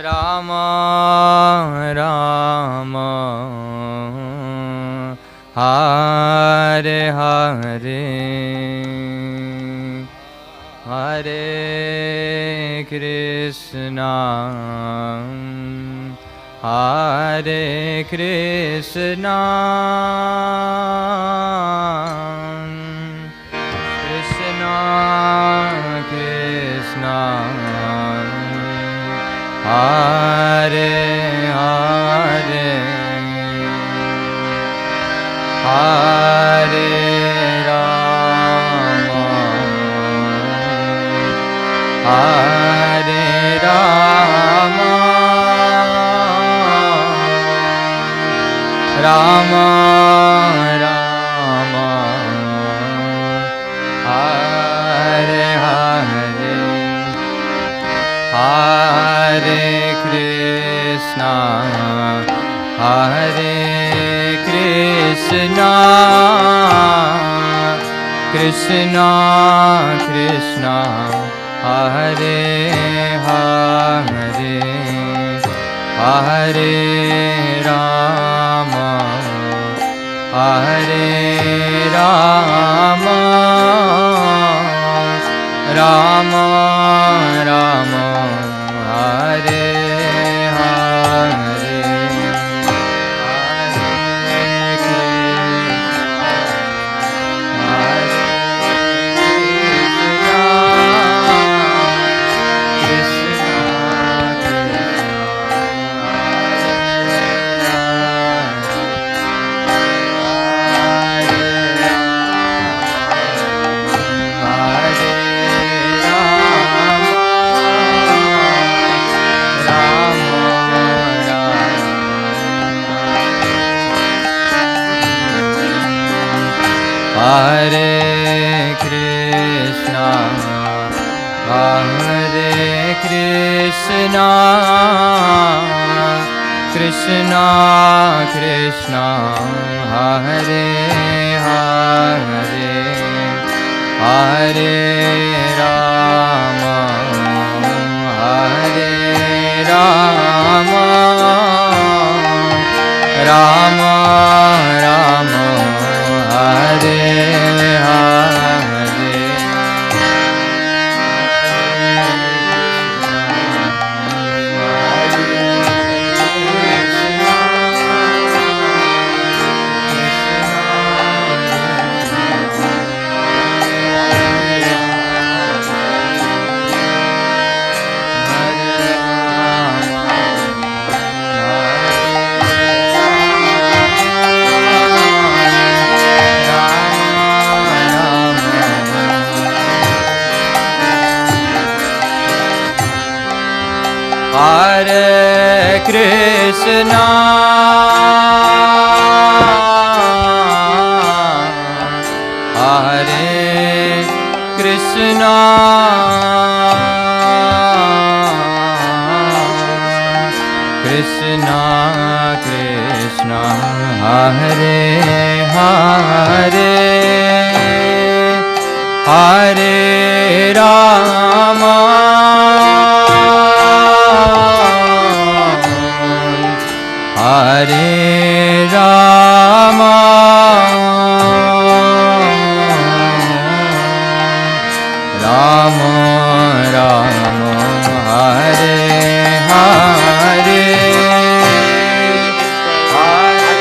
Rama Rama Hare Hare Hare Krishna Hare Krishna Krishna Krishna Hare Hare Hare Rama Hare Rama Rama Rama Hare Hare Hare Krishna Hare Krishna Krishna Krishna Hare Hare Hare Rama Hare Rama Rama Rama Hare Hare Hare Krishna Hare Krishna Krishna Krishna Hare Hare Hare Rama Hare Rama Rama Rama Hare Hare Hare Krishna Hare Krishna Krishna Krishna Hare Hare Hare Rama Hare Rama Rama Rama Hare Hare Hare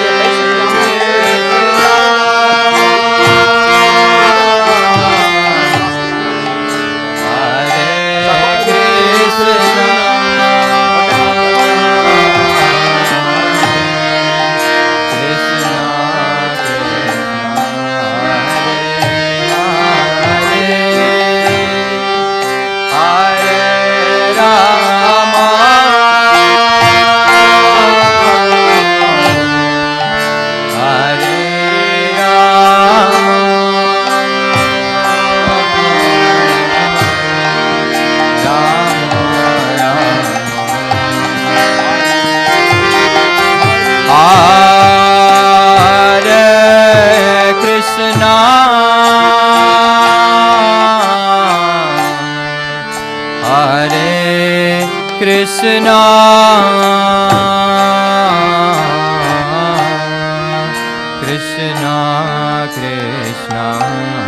Krishna Krishna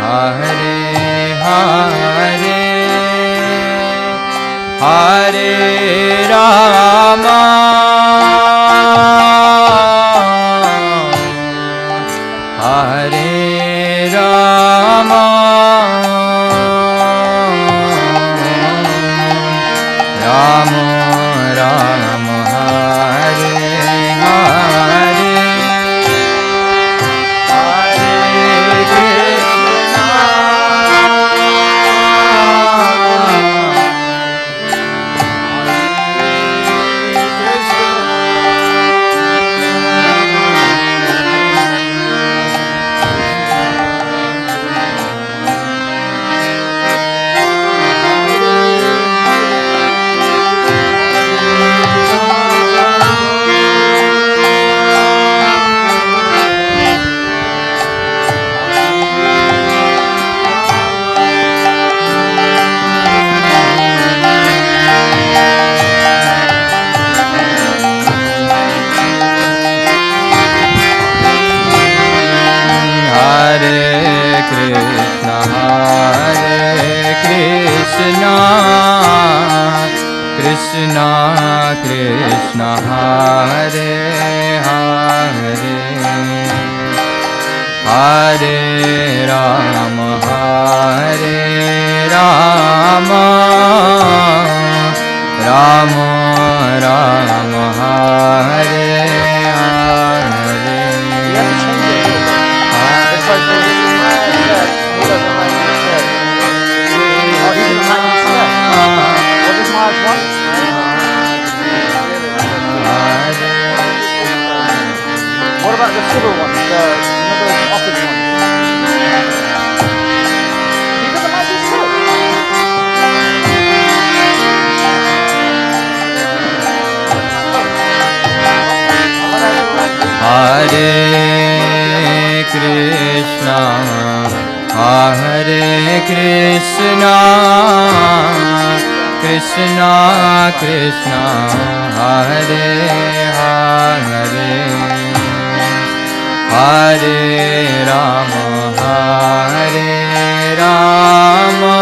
Hare Hare Hare Rama Hare Rama Rama Rama Hare Hare Krishna Krishna Hare Hare Hare Rama Hare Rama Rama Rama Hare Hare. What about the silver ones? Remember those office ones? You got the magic silk? Hare Krishna Hare Krishna Krishna Krishna Hare Hare Hare Rama Hare Rama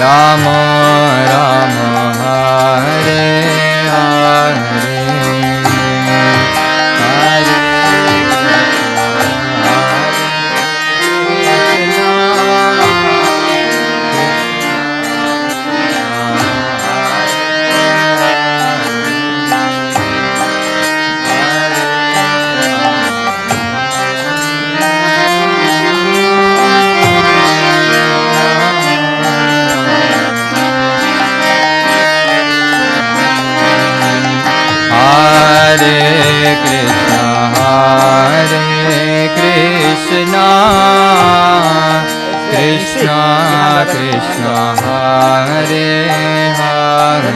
Rama Rama Hare Hare Krishna Krishna Hare Hare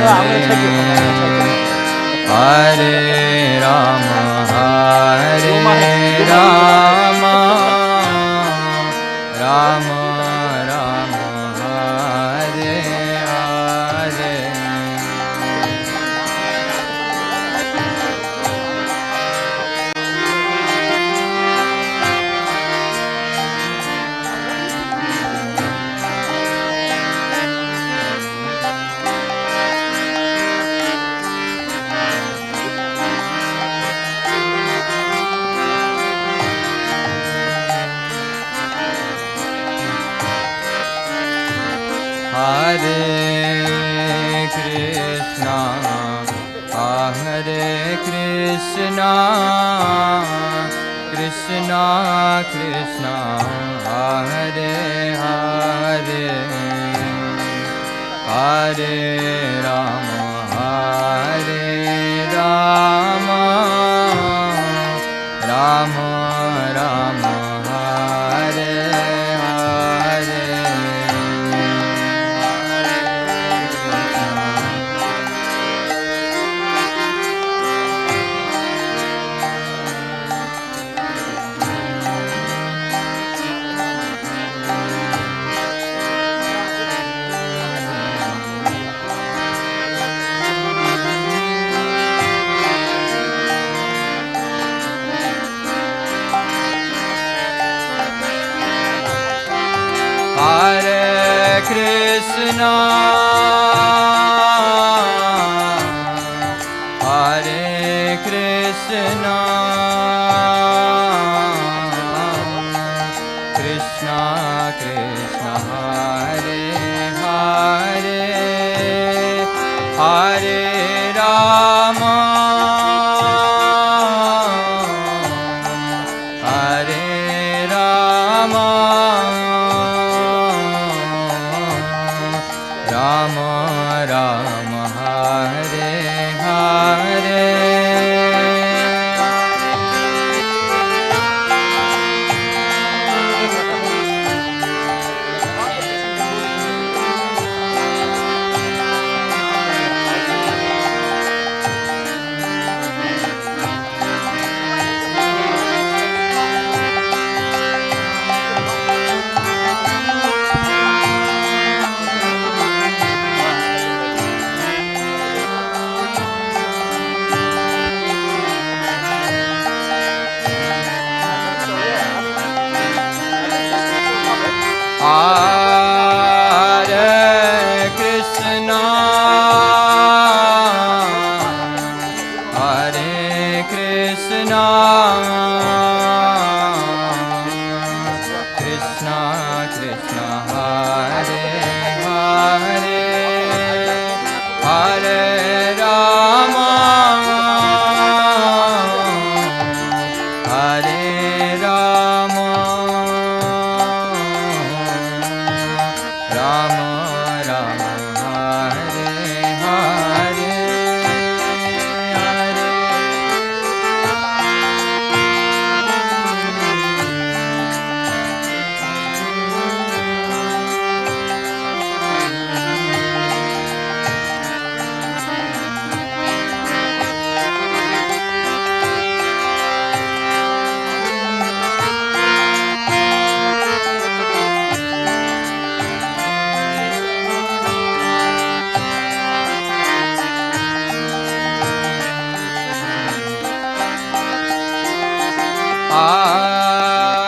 Hare Rama Hare Rama Rama Rama Hare Hare. Hare Krishna Hare Krishna Krishna Krishna Hare Hare Hare Rama Hare Rama Rama Rama Hare Hare. Krishna, Hare Krishna, Krishna Krishna, Hare Hare, Hare Rama, Hare Rama, Rama Rama, Hare Hare. Hare Krishna, Hare Krishna, Krishna Krishna, Hare Hare, Hare Rama, Hare Rama, Rama Rama, Hare Hare, Hare.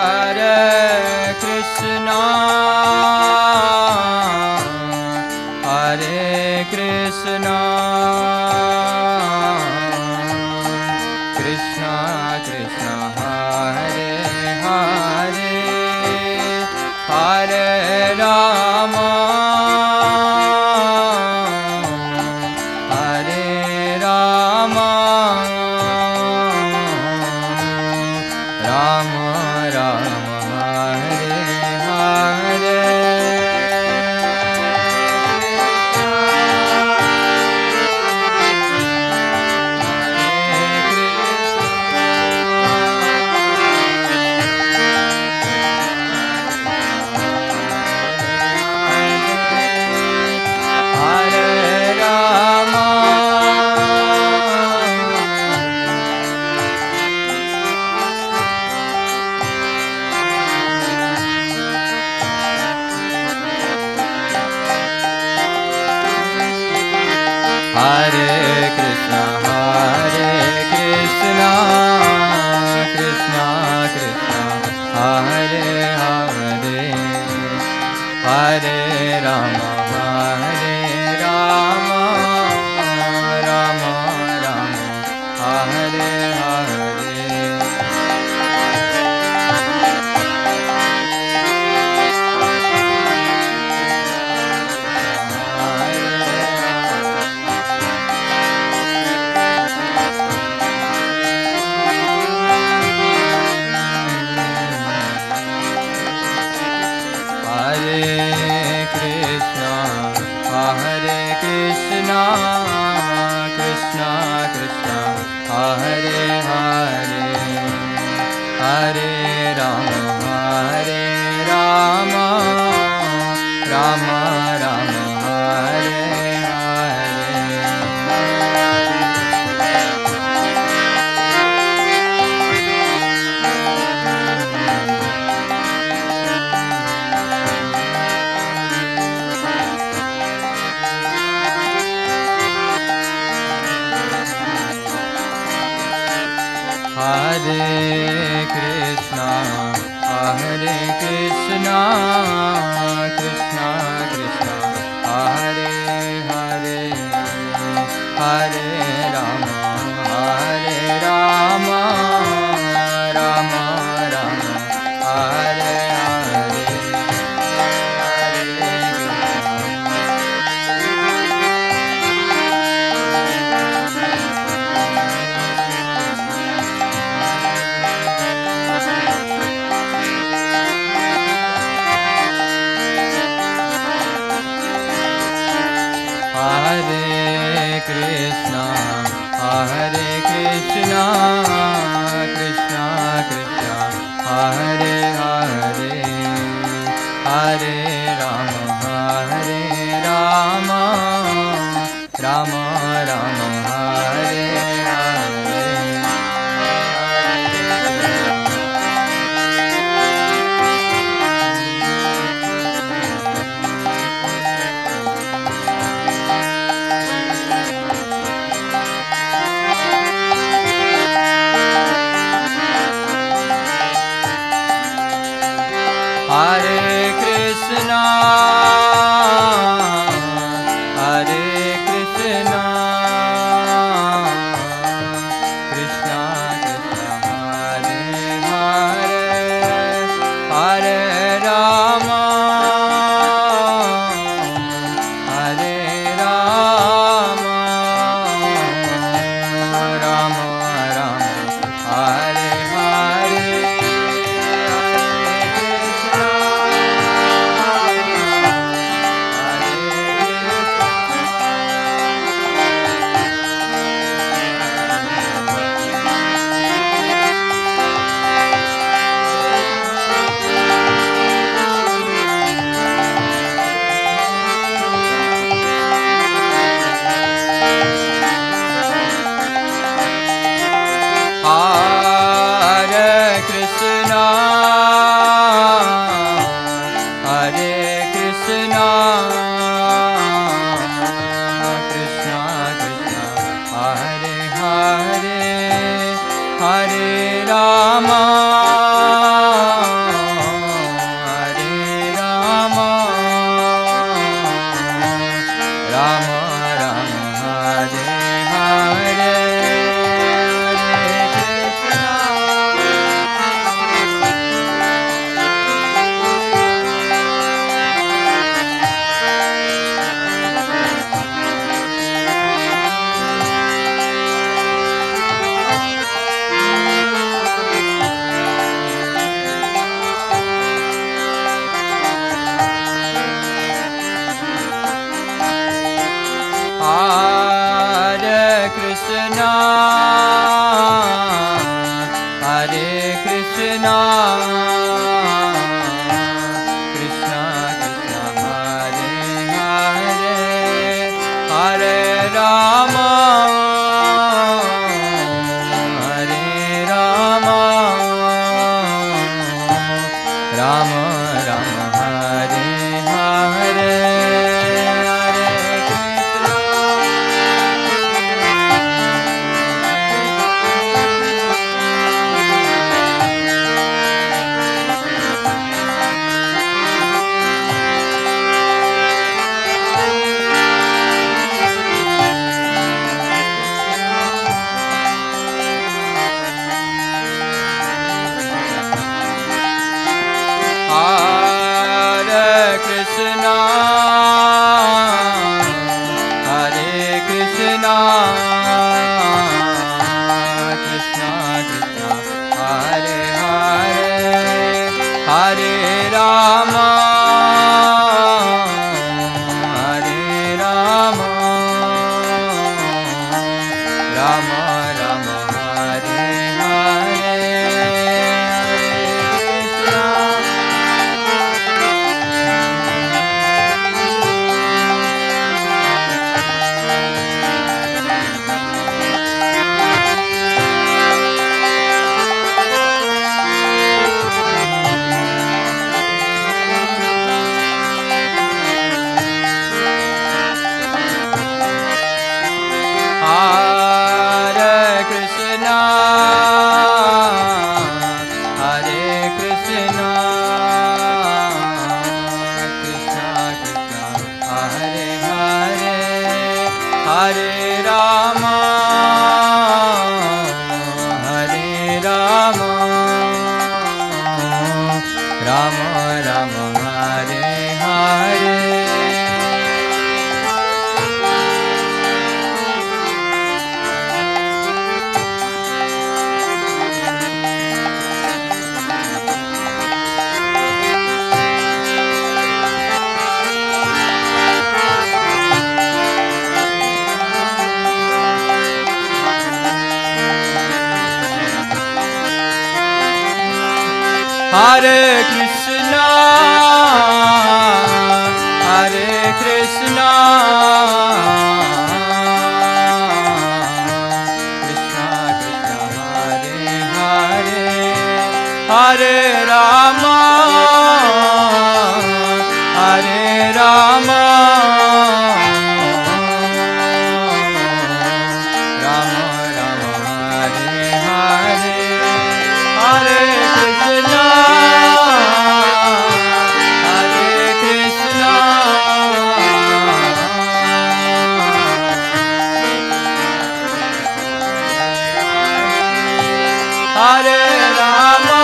Hare Krishna, Hare Krishna, Krishna Krishna, Hare Hare, Hare Rama, Hare Rama, Rama Rama, Hare Hare. Hare Rama, Hare Krishna, Krishna Krishna, Hare Hare, Hare Rama, Hare Rama, Rama Rama, Hare Hare. Hare Krishna, Krishna Krishna, Hare Hare, Hare Rama, Rama Rama, Hare Hare. Hare Krishna, Krishna Krishna, Hare Rama, Hare Rama, Rama Rama, Hare Hare, Hare Krishna, Hare Krishna, Krishna Krishna, Hare Hare, Hare Rama, Hare Rama, Rama Rama, Hare Hare. Hare Krishna, Hare Krishna, Krishna Krishna, Hare Hare, Hare Rama, Hare Rama, Rama Rama, Hare Hare. Hare Krishna, Hare Krishna, Krishna Krishna, Hare Hare, Hare Rama, Hare Rama, Rama Rama, Hare Hare. Hare Krishna, Hare Krishna, Krishna Krishna, Hare Hare, Hare Rama, Hare Rama, Rama Rama, Hare Hare. Hare Krishna, Hare Krishna, Krishna Krishna, Hare Hare, Hare Rama, Hare Rama, Rama Rama, Hare Hare, Hare Krishna. Hare Krishna, Hare Krishna, Krishna Krishna, Hare Hare, Hare Rama, Hare Rama, Rama Rama, Hare Hare, Hare Krishna, Hare Krishna, Hare Rama,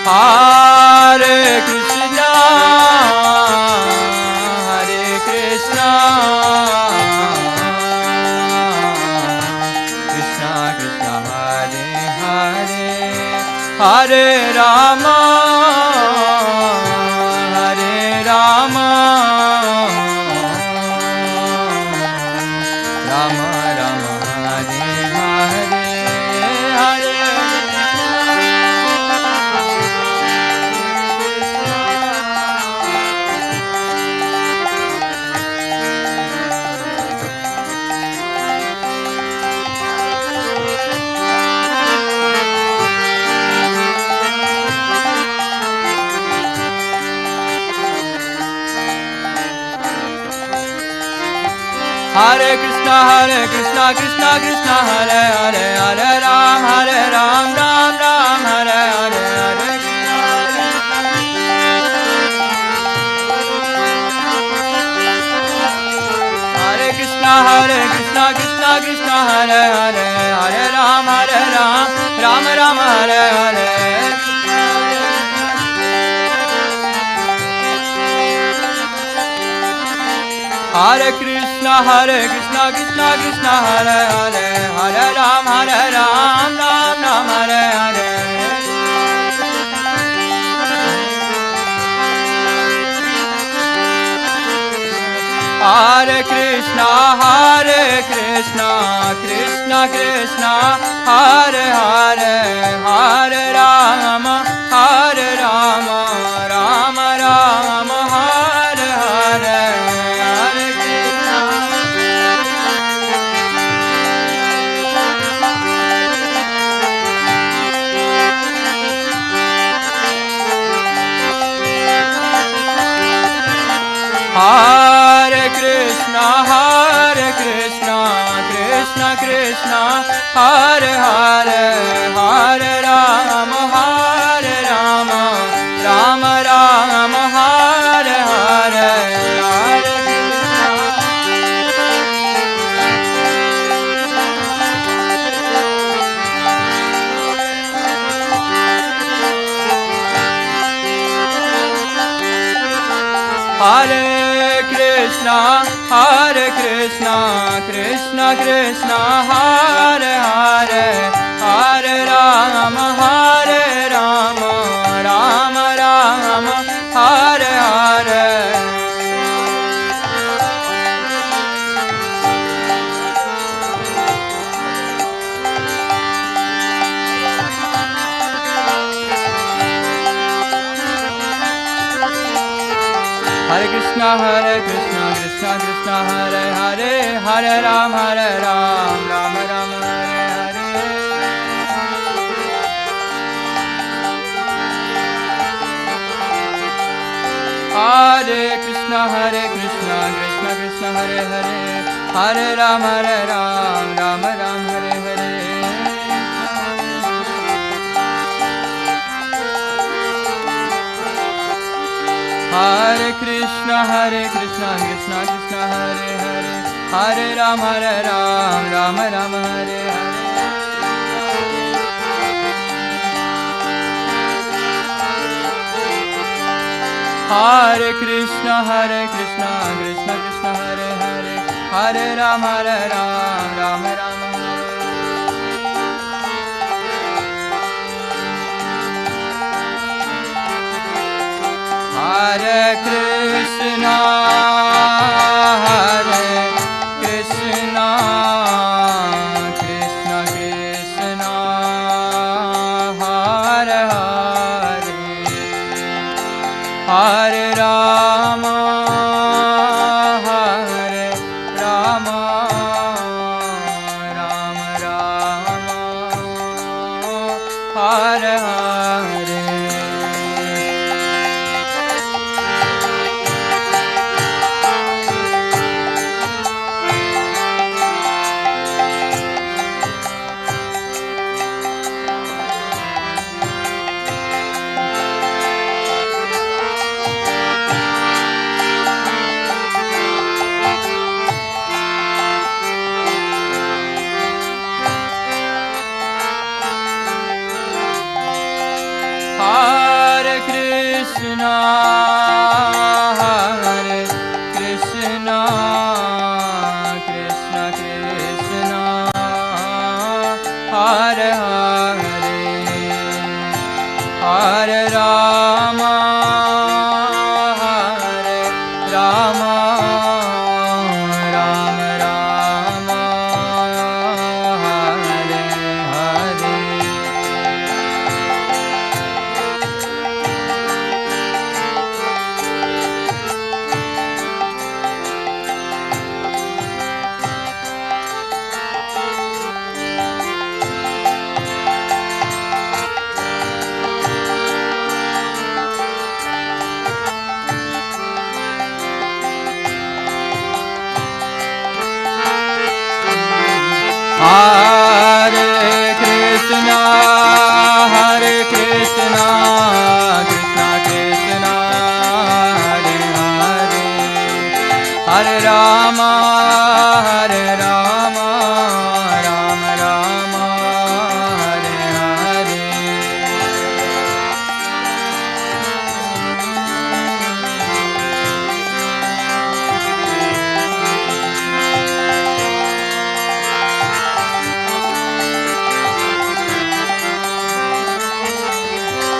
Hare Krishna, Hare Krishna, Krishna Krishna, Hare Hare, Hare Rama, Hare Rama, Rama Rama, Hare Hare, Hare Krishna, Hare Hare Krishna, Hare Krishna, Krishna Krishna, Hare Hare, Hare Rama, Hare Rama, Rama Rama, Hare Hare. Hare Krishna, Hare Krishna, Krishna Krishna, Hare Hare, Hare Rama, Hare Rama, Rama Rama, Hare Hare, Hare Hare Krishna, Krishna Krishna, Hare Hare, Hare Ram, Ram Ram, Hare Hare, Hare Krishna, Krishna Krishna, Hare Hare, Hare Ram, Ram Ram, Hare Hare. Hare Krishna, Krishna Krishna, Hare Hare, Hare Ram, Ram Ram, Hare Hare. Hare Krishna, Krishna Krishna, Hare Hare, Hare Rama, Rama Rama, Hare Hare. Hare Krishna, Krishna Krishna, Hare Hare, Hare Rama, Hare Krishna, Krishna Krishna, Hare Hare, Hare Rama, Rama Rama, Hare Hare. Hare Krishna, Krishna Krishna, Hare Hare, Hare Rama, Rama Rama, Hare Hare. Hare Krishna, Krishna Krishna, Hare Hare, Hare Rama, Rama Rama, Hare Hare. Hare Krishna, Krishna Krishna, Hare Hare, Hare Rama, Rama Rama, Hare Hare. Hare Krishna, Krishna Krishna, Hare Hare, Hare Rama, Rama Rama. Hare Krishna, Krishna Krishna, Hare Hare, Hare Rama, Rama Rama, Hare Hare. Hare Krishna, Krishna Krishna, Hare Hare, Hare Rama, Rama Rama, Hare Hare. Hare Krishna, Krishna Krishna, Hare Hare, Hare Rama, Rama Rama, Hare Hare.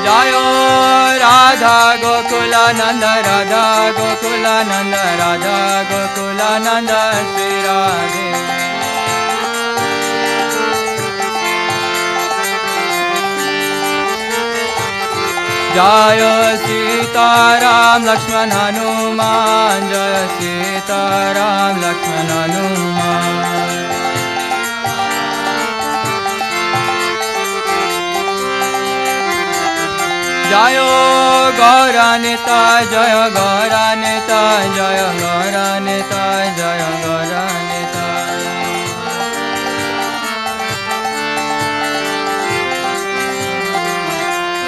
Jayo Radha Gokula Nanda, Radha Gokula Nanda, Radha Gokula Nanda, Shri Radhe. Jaya Sita Ram Lakshman Hanuman, Jaya Sita Ram Lakshman Hanuman. Jayo Gauranita, Jaya Gauranita, Jaya Gauranita, Jaya Gauranita.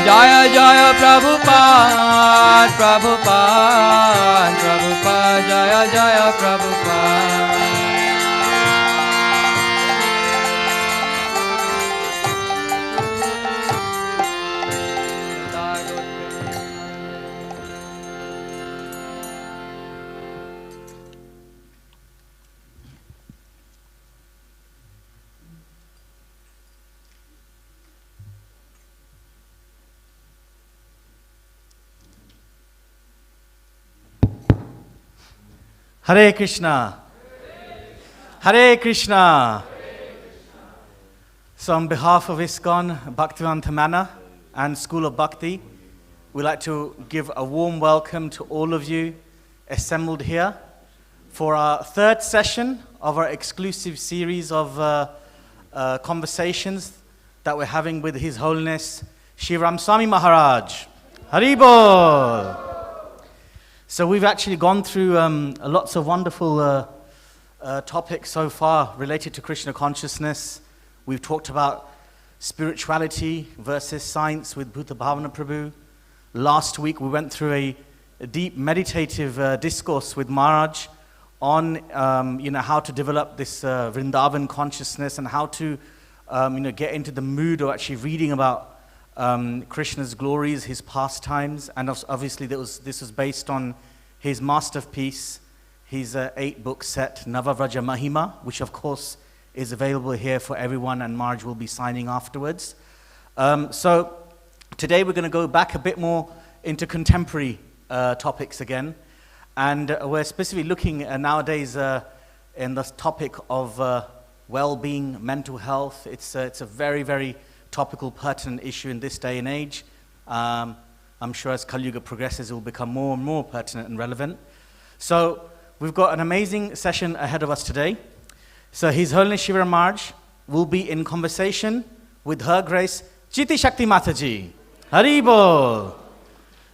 Jaya Jaya Prabhupada, Prabhupada, Prabhupada, Jaya Jaya Prabhupada. Hare Krishna. Hare Krishna. So on behalf of ISKCON, Bhaktivedanta Manor and School of Bhakti, we'd like to give a warm welcome to all of you assembled here for our third session of our exclusive series of conversations that we're having with His Holiness Sivarama Swami Maharaj. Haribol! So we've actually gone through lots of wonderful topics so far related to Krishna consciousness. We've talked about spirituality versus science with Bhuta Bhavana Prabhu. Last week we went through a deep meditative discourse with Maharaj on how to develop this Vrindavan consciousness and how to get into the mood of actually reading about Krishna's glories, his pastimes, and obviously this was based on his masterpiece, his 8-book set, Navavraja Mahima, which of course is available here for everyone, and Maharaj will be signing afterwards. So today we're going to go back a bit more into contemporary topics again, and we're specifically looking nowadays in the topic of well-being, mental health. It's a very, very topical, pertinent issue in this day and age. I'm sure as Kali Yuga progresses, it will become more and more pertinent and relevant. So we've got an amazing session ahead of us today. So His Holiness Sivarama Maharaj will be in conversation with Her Grace Chiti Shakti Mataji. Haribol!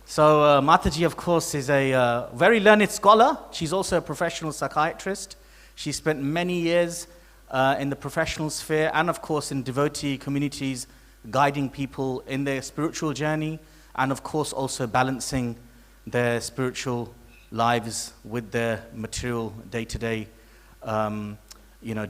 So Mataji, of course, is a very learned scholar. She's also a professional psychiatrist. She spent many years in the professional sphere and, of course, in devotee communities, guiding people in their spiritual journey and, of course, also balancing their spiritual lives with their material day-to-day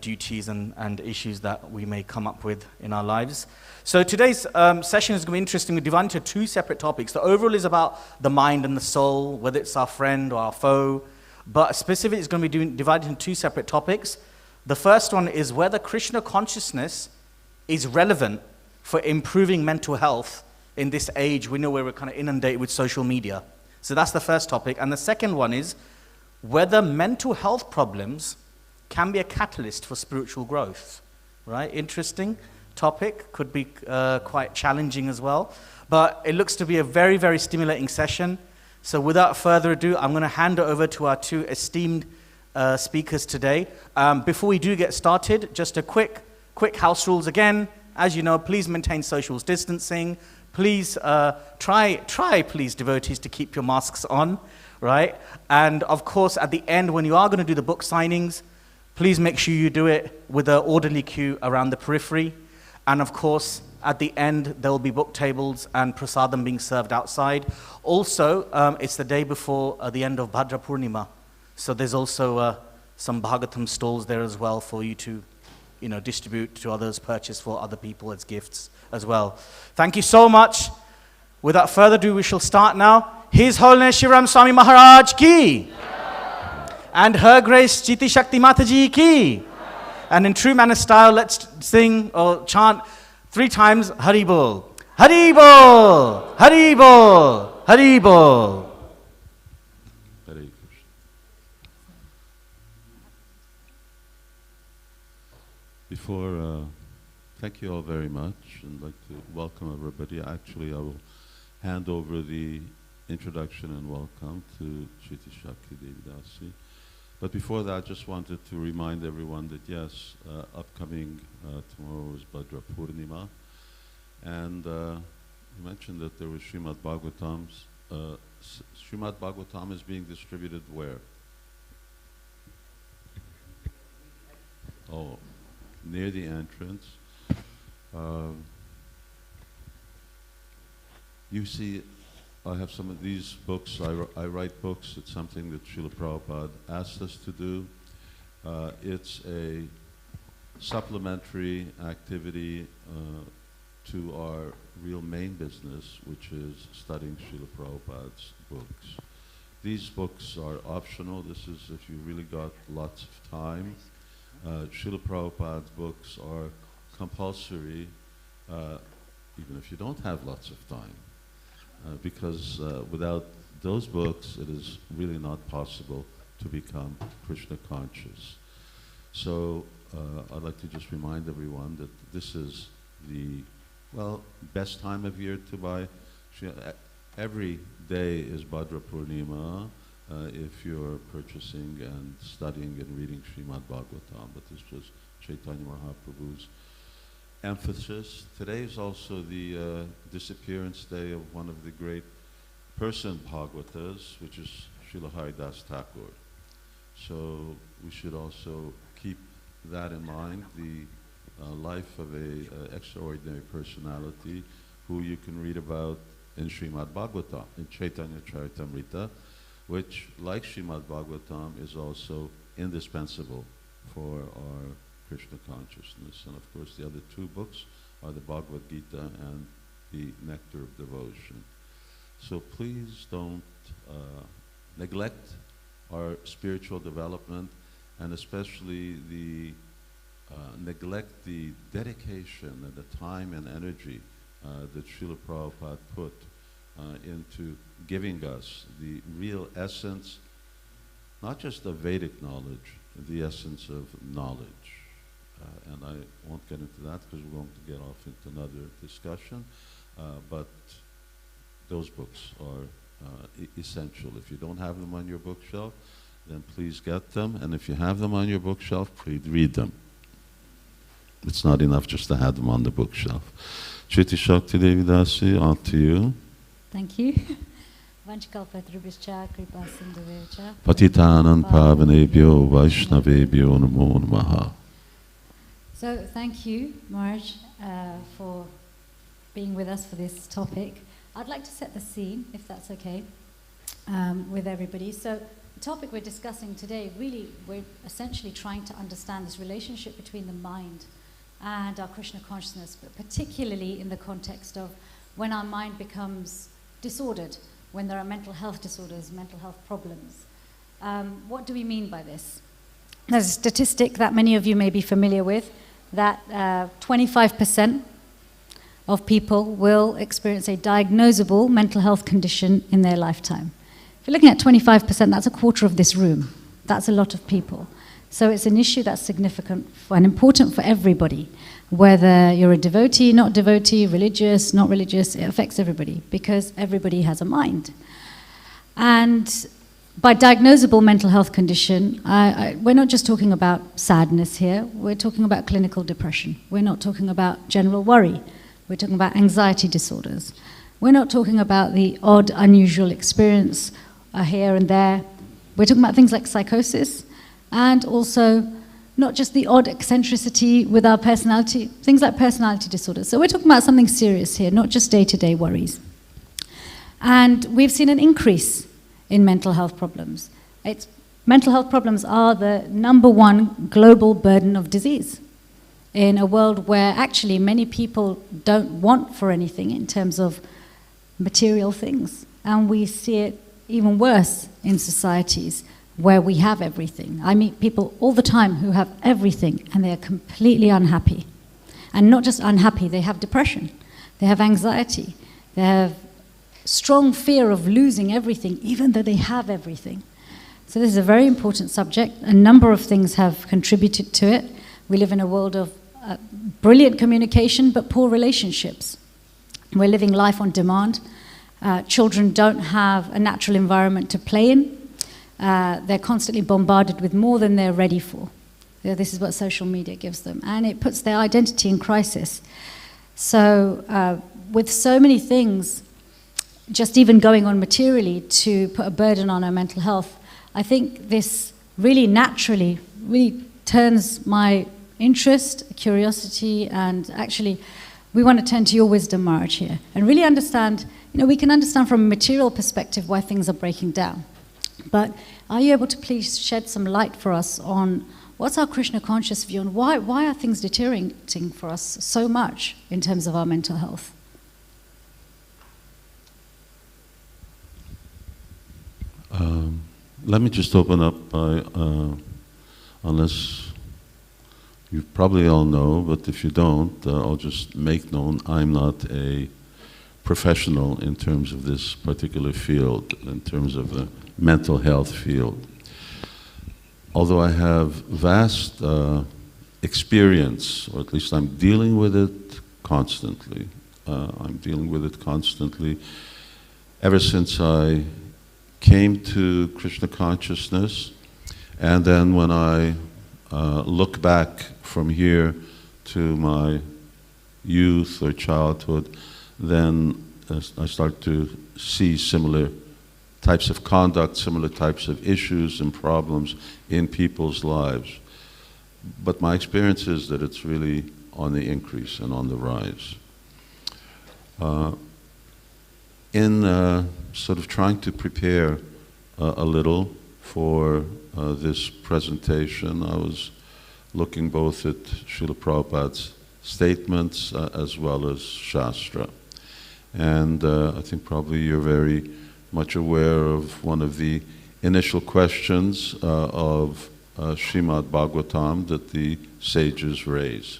duties and issues that we may come up with in our lives. So today's session is going to be interesting. We're divided into two separate topics. The overall is about the mind and the soul, whether it's our friend or our foe, but specifically it's going to be divided into two separate topics. The first one is whether Krishna consciousness is relevant for improving mental health in this age. We know where we're kind of inundated with social media. So that's the first topic. And the second one is whether mental health problems can be a catalyst for spiritual growth. Right? Interesting topic. Could be quite challenging as well. But it looks to be a very, very stimulating session. So without further ado, I'm going to hand it over to our two esteemed speakers today. Before we do get started, just a quick house rules again. As you know, please maintain social distancing. Please try, please, devotees, to keep your masks on, right? And of course, at the end, when you are going to do the book signings, please make sure you do it with an orderly queue around the periphery. And of course, at the end, there will be book tables and prasadam being served outside. Also, it's the day before the end of Bhadra Purnima. So there's also some Bhagavatam stalls there as well for you to, distribute to others, purchase for other people as gifts as well. Thank you so much. Without further ado, we shall start now. His Holiness Sivarama Swami Maharaj ki, and Her Grace Chiti Shakti Mataji ki. And in true manner style, let's sing or chant 3 times Haribol. Haribol! Haribol! Haribol! Thank you all very much, and I'd like to welcome everybody. Actually, I will hand over the introduction and welcome to Chiti Shakti Devidasi. But before that, I just wanted to remind everyone that yes, upcoming tomorrow is Bhadra Purnima, and you mentioned that there was Srimad Bhagavatam's. Srimad Bhagavatam is being distributed where? Oh, near the entrance. You see, I have some of these books. I write books. It's something that Srila Prabhupada asked us to do. It's a supplementary activity to our real main business, which is studying Srila Prabhupada's books. These books are optional. This is if you really got lots of time. Srila Prabhupada's books are compulsory, even if you don't have lots of time. Because without those books, it is really not possible to become Krishna conscious. So I'd like to just remind everyone that this is the, well, best time of year to buy. Every day is Bhadra Purnima if you're purchasing and studying and reading Srimad Bhagavatam, but this was Chaitanya Mahaprabhu's emphasis. Today is also the disappearance day of one of the great person Bhagavatas, which is Srila Haridas Thakur. So we should also keep that in mind, the life of a extraordinary personality who you can read about in Srimad Bhagavatam, in Chaitanya Charitamrita, which, like Srimad Bhagavatam, is also indispensable for our Krishna consciousness. And of course, the other two books are the Bhagavad Gita and the Nectar of Devotion. So please don't neglect our spiritual development, and especially neglect the dedication and the time and energy that Srila Prabhupada put into giving us the real essence, not just of Vedic knowledge, the essence of knowledge. And I won't get into that because we're going to get off into another discussion, but those books are essential. If you don't have them on your bookshelf, then please get them, and if you have them on your bookshelf, please read them. It's not enough just to have them on the bookshelf. Chiti Shakti Devi Dasi, on to you. Thank you. Vanchkalpatrubhischa kripa sindhuvevcha Patitanan pavanebhyo vaishnavebhyo namo namaha. So thank you, Maharaj, for being with us for this topic. I'd like to set the scene, if that's okay, with everybody. So the topic we're discussing today, really, we're essentially trying to understand this relationship between the mind and our Krishna consciousness, but particularly in the context of when our mind becomes disordered, when there are mental health disorders, mental health problems. What do we mean by this? There's a statistic that many of you may be familiar with, that 25% of people will experience a diagnosable mental health condition in their lifetime. If you're looking at 25%, that's a quarter of this room. That's a lot of people. So it's an issue that's significant and important for everybody, whether you're a devotee, not devotee, religious, not religious, it affects everybody because everybody has a mind. And by diagnosable mental health condition, we're not just talking about sadness here, we're talking about clinical depression. We're not talking about general worry. We're talking about anxiety disorders. We're not talking about the odd, unusual experience here and there. We're talking about things like psychosis, and also not just the odd eccentricity with our personality, things like personality disorders. So we're talking about something serious here, not just day-to-day worries. And we've seen an increase in mental health problems. Mental health problems are the #1 global burden of disease in a world where actually many people don't want for anything in terms of material things. And we see it even worse in societies where we have everything. I meet people all the time who have everything and they are completely unhappy. And not just unhappy, they have depression, they have anxiety, they have strong fear of losing everything, even though they have everything. So this is a very important subject. A number of things have contributed to it. We live in a world of brilliant communication, but poor relationships. We're living life on demand. Children don't have a natural environment to play in. They're constantly bombarded with more than they're ready for. This is what social media gives them. And it puts their identity in crisis. So with so many things, just even going on materially to put a burden on our mental health, I think this really naturally really turns my interest, curiosity, and actually we want to turn to your wisdom, Maharaj, here, and really understand, we can understand from a material perspective why things are breaking down. But are you able to please shed some light for us on what's our Krishna conscious view and why are things deteriorating for us so much in terms of our mental health? Let me just open up by, unless you probably all know, but if you don't, I'll just make known I'm not a professional in terms of this particular field, in terms of the mental health field. although I have vast experience, or at least I'm dealing with it constantly. I'm dealing with it constantly ever since I came to Krishna consciousness, and then when I look back from here to my youth or childhood, then I start to see similar types of conduct, similar types of issues and problems in people's lives. But my experience is that it's really on the increase and on the rise. In sort of trying to prepare a little for this presentation, I was looking both at Srila Prabhupada's statements as well as Shastra. And I think probably you're very much aware of one of the initial questions of Srimad Bhagavatam that the sages raise.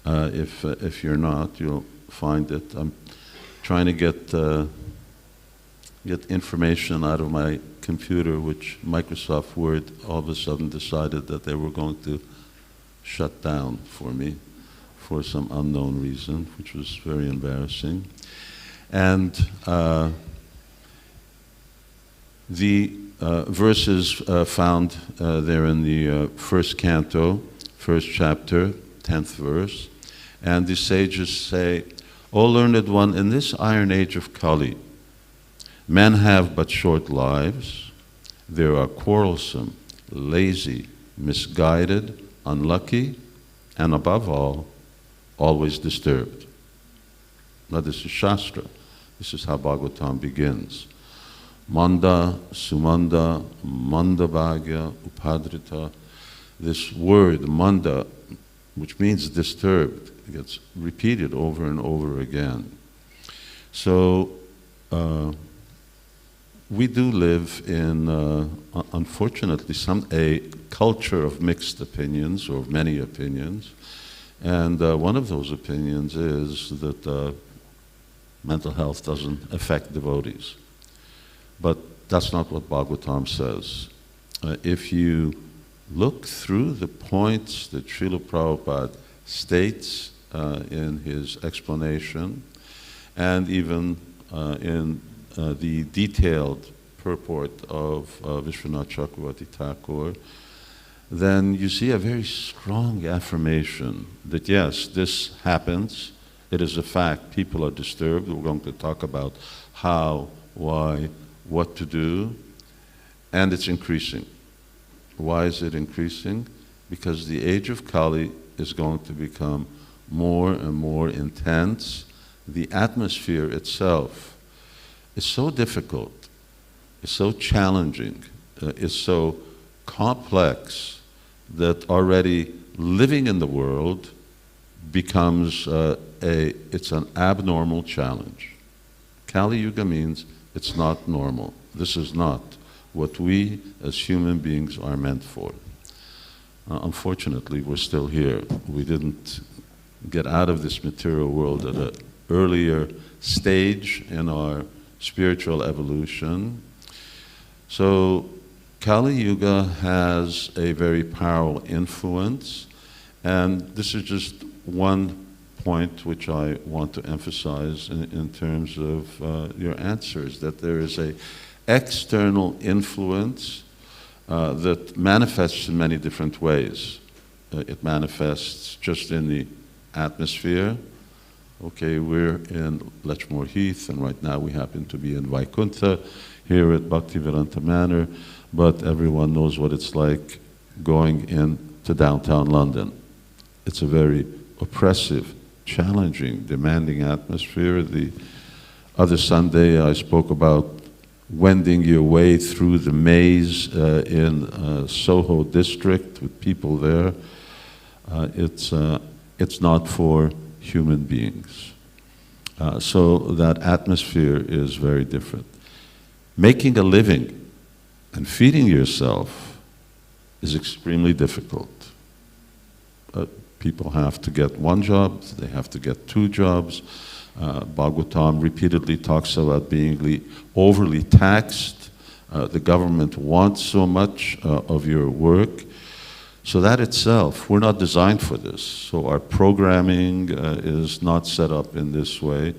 If you're not, you'll find it. I'm trying to get information out of my computer, which Microsoft Word all of a sudden decided that they were going to shut down for me for some unknown reason, which was very embarrassing. And the verses found there in the first canto, first chapter, 10th verse, and the sages say, "O learned one, in this iron age of Kali, men have but short lives. They are quarrelsome, lazy, misguided, unlucky, and above all, always disturbed." Now this is Shastra. This is how Bhagavatam begins. Manda, Sumanda, Mandabhagya, Upadrita. This word, Manda, which means disturbed, gets repeated over and over again. So we do live in, unfortunately, a culture of mixed opinions, or of many opinions. And one of those opinions is that mental health doesn't affect devotees. But that's not what Bhagavatam says. If you look through the points that Srila Prabhupada states in his explanation, and even in the detailed purport of Vishwanath Chakravarti Thakur, then you see a very strong affirmation that yes, this happens, it is a fact, people are disturbed. We're going to talk about how, why, what to do, and it's increasing. Why is it increasing? Because the age of Kali is going to become more and more intense. The atmosphere itself is so difficult, is so challenging, is so complex that already living in the world becomes it's an abnormal challenge. Kali Yuga means it's not normal. This is not what we as human beings are meant for. Unfortunately, we're still here. We didn't get out of this material world at an earlier stage in our spiritual evolution. So Kali Yuga has a very powerful influence, and this is just one point which I want to emphasize in terms of your answers, that there is a external influence that manifests in many different ways. It manifests just in the atmosphere. Okay, we're in Lechmore Heath, and right now we happen to be in Vaikuntha, here at Bhaktivedanta Manor, but everyone knows what it's like going into downtown London. It's a very oppressive, challenging, demanding atmosphere. The other Sunday I spoke about wending your way through the maze in Soho district with people there. It's not for human beings. So that atmosphere is very different. Making a living and feeding yourself is extremely difficult. People have to get one job, they have to get two jobs. Bhagavatam repeatedly talks about being overly taxed. The government wants so much of your work. So that itself, we're not designed for this. So our programming is not set up in this way.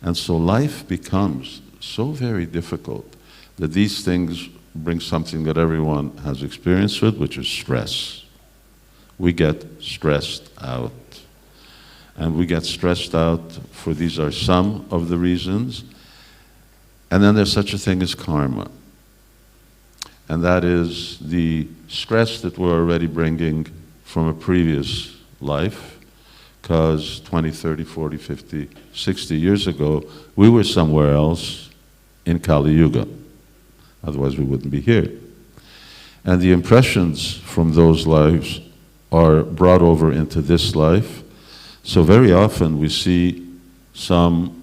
And so life becomes so very difficult that these things bring something that everyone has experience with, which is stress. We get stressed out. And we get stressed out for these are some of the reasons. And then there's such a thing as karma. And that is the stress that we're already bringing from a previous life, because 20, 30, 40, 50, 60 years ago, we were somewhere else in Kali Yuga. Otherwise we wouldn't be here. And the impressions from those lives are brought over into this life. So very often we see some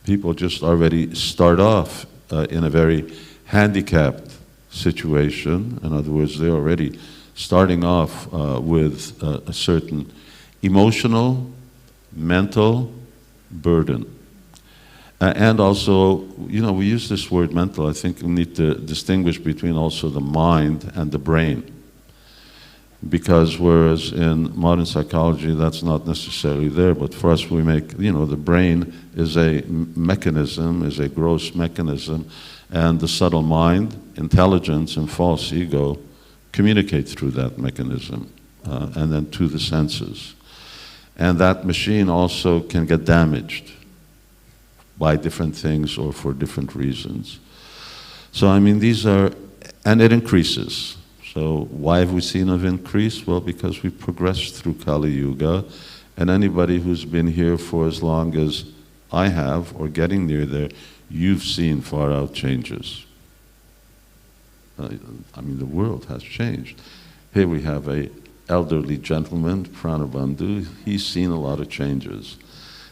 people just already start off in a very handicapped situation. In other words, they're already starting off with a certain emotional, mental burden. And also, you know, we use this word mental. I think we need to distinguish between also the mind and the brain. Because whereas in modern psychology that's not necessarily there, but for us we make, you know, the brain is a mechanism, is a gross mechanism, and the subtle mind, intelligence, and false ego communicate through that mechanism, and then to the senses. And that machine also can get damaged by different things or for different reasons. So I mean, these are, and it increases. So why have we seen an increase? Well, because we progressed through Kali Yuga, and anybody who's been here for as long as I have, or getting near there, you've seen far out changes. I mean, the world has changed. Here we have an elderly gentleman, Pranabandhu. He's seen a lot of changes.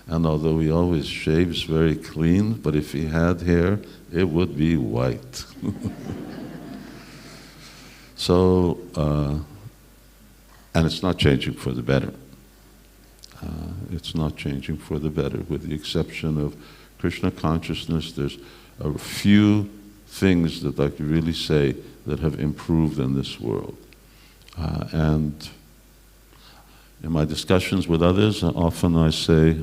And although he always shaves very clean, but if he had hair, it would be white. So, and it's not changing for the better. It's not changing for the better, with the exception of Krishna consciousness. There's a few things that I can really say that have improved in this world. And in my discussions with others, often I say,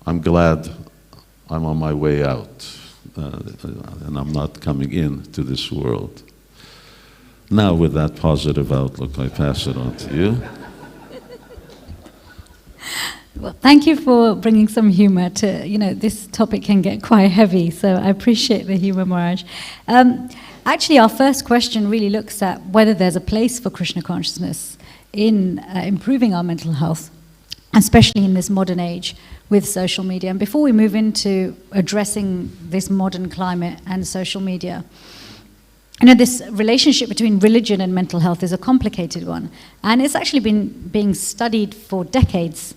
I'm glad I'm on my way out, and I'm not coming into this world. Now, with that positive outlook, I pass it on to you. Well, thank you for bringing some humor to, you know, this topic can get quite heavy, so I appreciate the humor, Maharaj. Actually, our first question really looks at whether there's a place for Krishna consciousness in improving our mental health, especially in this modern age with social media. And before we move into addressing this modern climate and social media, you know, this relationship between religion and mental health is a complicated one, and it's actually been being studied for decades.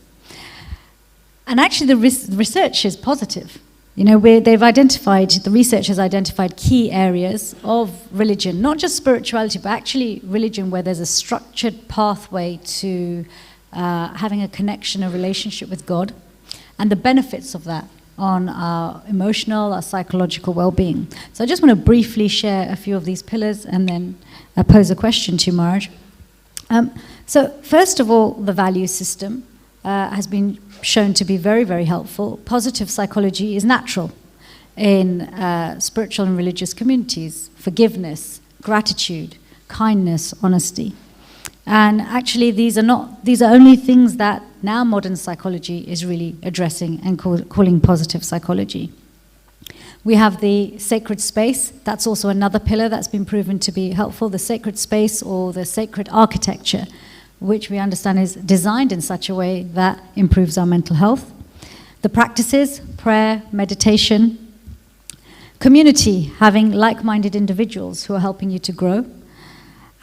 And actually the research is positive. You know, the research has identified key areas of religion, not just spirituality, but actually religion, where there's a structured pathway to having a connection, a relationship with God, and the benefits of that on our emotional, our psychological well-being. So I just want to briefly share a few of these pillars and then pose a question to Maharaj. So first of all, the value system has been shown to be very, very helpful. Positive psychology is natural in spiritual and religious communities. Forgiveness, gratitude, kindness, honesty. And actually these are only things that now modern psychology is really addressing and calling positive psychology. We have the sacred space. That's also another pillar that's been proven to be helpful. The sacred space, or the sacred architecture, which we understand is designed in such a way that improves our mental health. The practices, prayer, meditation, community, having like-minded individuals who are helping you to grow.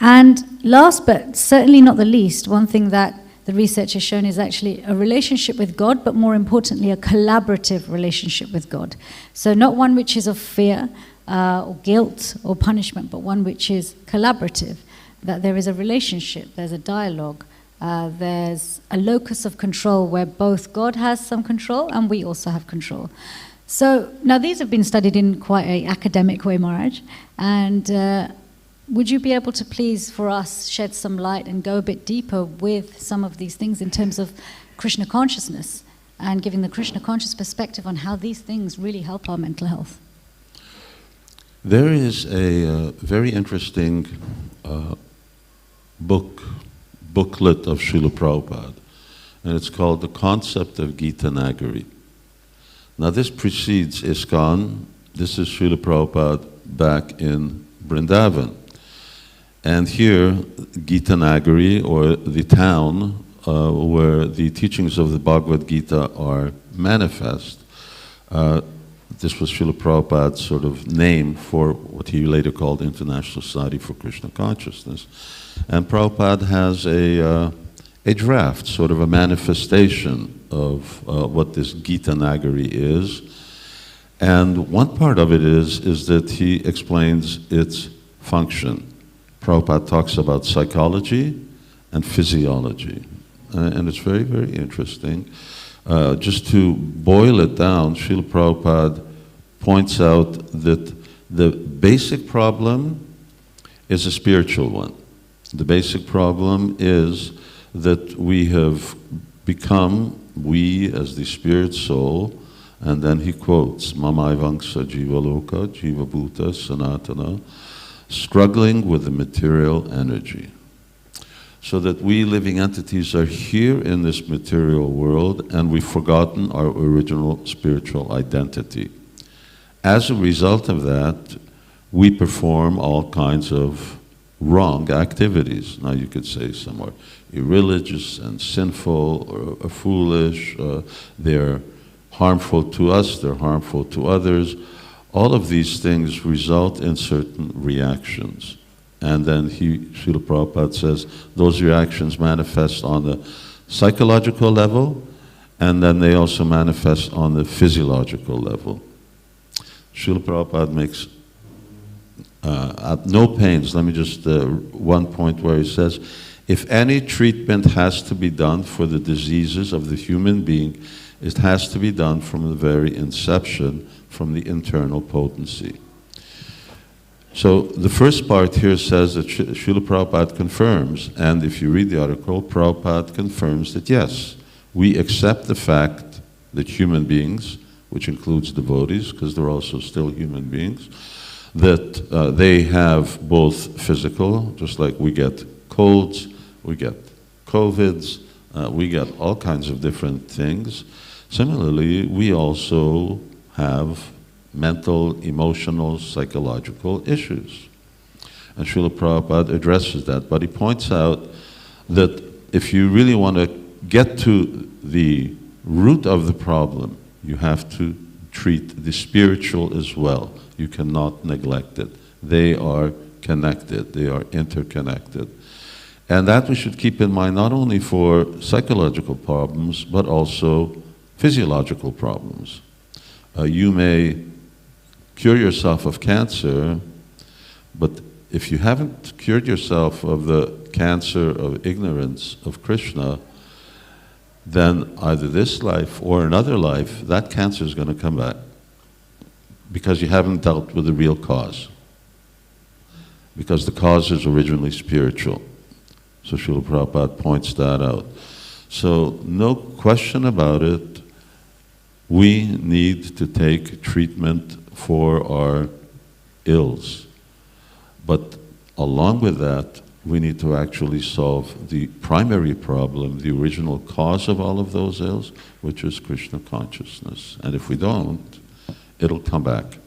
And last but certainly not the least, one thing that the research has shown is actually a relationship with God, but more importantly, a collaborative relationship with God. So not one which is of fear or guilt or punishment, but one which is collaborative. That there is a relationship, there's a dialogue, there's a locus of control where both God has some control and we also have control. So now these have been studied in quite an academic way, Maharaj, and would you be able to please, for us, shed some light and go a bit deeper with some of these things in terms of Krishna consciousness and giving the Krishna conscious perspective on how these things really help our mental health? There is a very interesting booklet of Srila Prabhupada, and it's called The Concept of Gita Nagari. Now this precedes ISKCON. This is Srila Prabhupada back in Vrindavan. And here, Gita Nagari, or the town where the teachings of the Bhagavad Gita are manifest, this was Srila Prabhupada's sort of name for what he later called International Society for Krishna Consciousness. And Prabhupada has a draft, sort of a manifestation of what this Gita Nagari is. And one part of it is that he explains its function. Prabhupada talks about psychology and physiology. And it's very, very interesting. Just to boil it down, Srila Prabhupada points out that the basic problem is a spiritual one. The basic problem is that we have become, we as the spirit soul, and then he quotes, Mamaivangsa Jiva Loka, Jiva Bhuta Sanatana, struggling with the material energy. So that we living entities are here in this material world and we've forgotten our original spiritual identity. As a result of that, we perform all kinds of wrong activities. Now you could say some are irreligious and sinful or foolish, they're harmful to us, they're harmful to others. All of these things result in certain reactions. And then Srila Prabhupada says those reactions manifest on the psychological level, and then they also manifest on the physiological level. Srila Prabhupada makes at no pains, let me just, one point where he says, if any treatment has to be done for the diseases of the human being, it has to be done from the very inception, from the internal potency. So the first part here says that Srila Prabhupada confirms, and if you read the article, Prabhupada confirms that yes, we accept the fact that human beings, which includes devotees, because they're also still human beings, that they have both physical, just like we get colds, we get COVIDs, we get all kinds of different things. Similarly, we also have mental, emotional, psychological issues. And Srila Prabhupada addresses that, but he points out that if you really want to get to the root of the problem, you have to treat the spiritual as well. You cannot neglect it. They are connected, they are interconnected. And that we should keep in mind not only for psychological problems, but also physiological problems. You may cure yourself of cancer, but if you haven't cured yourself of the cancer of ignorance of Krishna, then either this life or another life, that cancer is going to come back because you haven't dealt with the real cause. Because the cause is originally spiritual. So Srila Prabhupada points that out. So no question about it, we need to take treatment for our ills. But along with that, we need to actually solve the primary problem, the original cause of all of those ills, which is Krishna consciousness. And if we don't, it'll come back,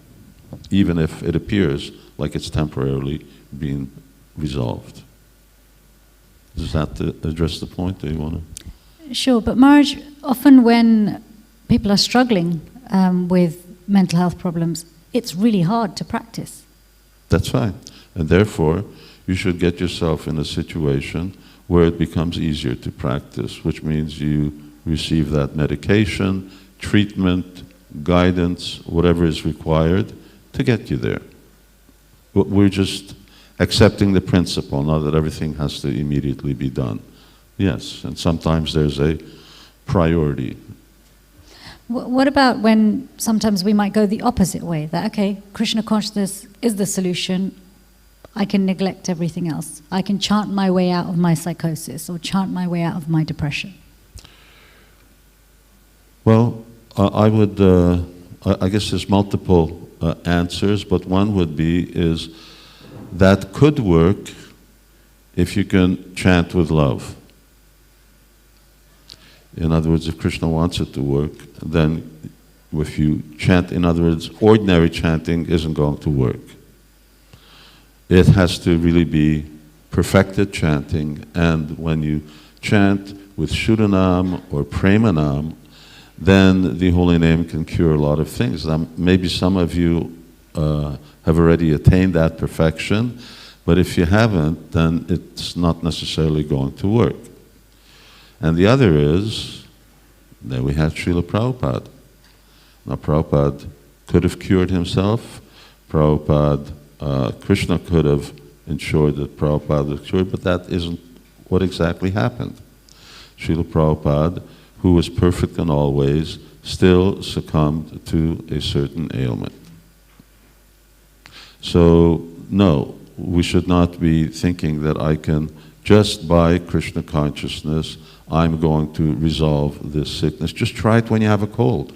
even if it appears like it's temporarily being resolved. Does that address the point that you want to? Sure, but Maharaj, often when people are struggling with mental health problems, it's really hard to practice. That's fine. And therefore, you should get yourself in a situation where it becomes easier to practice, which means you receive that medication, treatment, guidance, whatever is required to get you there. We're just accepting the principle, not that everything has to immediately be done. Yes, and sometimes there's a priority. What about when sometimes we might go the opposite way, that, okay, Krishna consciousness is the solution, I can neglect everything else. I can chant my way out of my psychosis or chant my way out of my depression. Well, I would, I guess there's multiple answers, but one would be is that could work if you can chant with love. In other words, if Krishna wants it to work, then if you chant, in other words, ordinary chanting isn't going to work. It has to really be perfected chanting, and when you chant with Shuddhanam or Premanam, then the holy name can cure a lot of things. Maybe some of you have already attained that perfection, but if you haven't, then it's not necessarily going to work. And the other is, then we have Srila Prabhupada. Now Prabhupada could have cured himself. Krishna could have ensured that Prabhupada was cured, but that isn't what exactly happened. Srila Prabhupada, who was perfect in all ways, still succumbed to a certain ailment. So, no, we should not be thinking that I can, just by Krishna consciousness, I'm going to resolve this sickness. Just try it when you have a cold.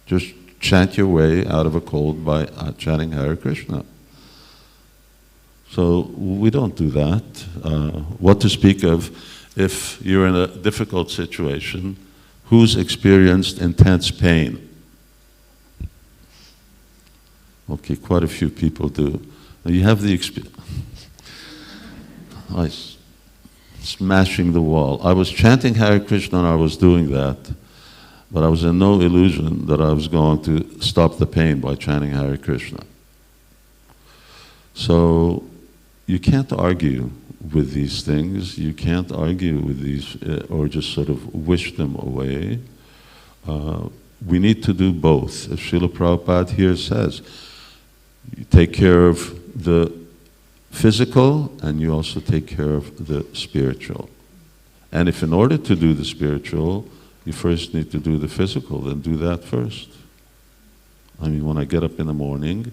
Just chant your way out of a cold by chanting Hare Krishna. So we don't do that. What to speak of if you're in a difficult situation, who's experienced intense pain? Okay, quite a few people do. You have the experience. Smashing the wall. I was chanting Hare Krishna and I was doing that, but I was in no illusion that I was going to stop the pain by chanting Hare Krishna. So you can't argue with these things. You can't argue with these or just sort of wish them away. We need to do both. As Srila Prabhupada here says, you take care of the physical and you also take care of the spiritual. And if in order to do the spiritual, you first need to do the physical, then do that first. I mean, when I get up in the morning,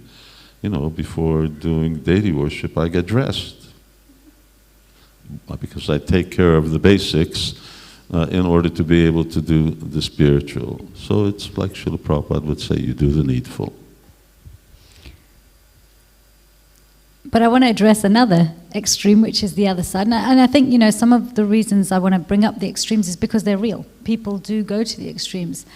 before doing deity worship, I get dressed. Because I take care of the basics in order to be able to do the spiritual. So it's like Srila Prabhupada would say, you do the needful. But I want to address another extreme, which is the other side. And I think, some of the reasons I want to bring up the extremes is because they're real. People do go to the extremes.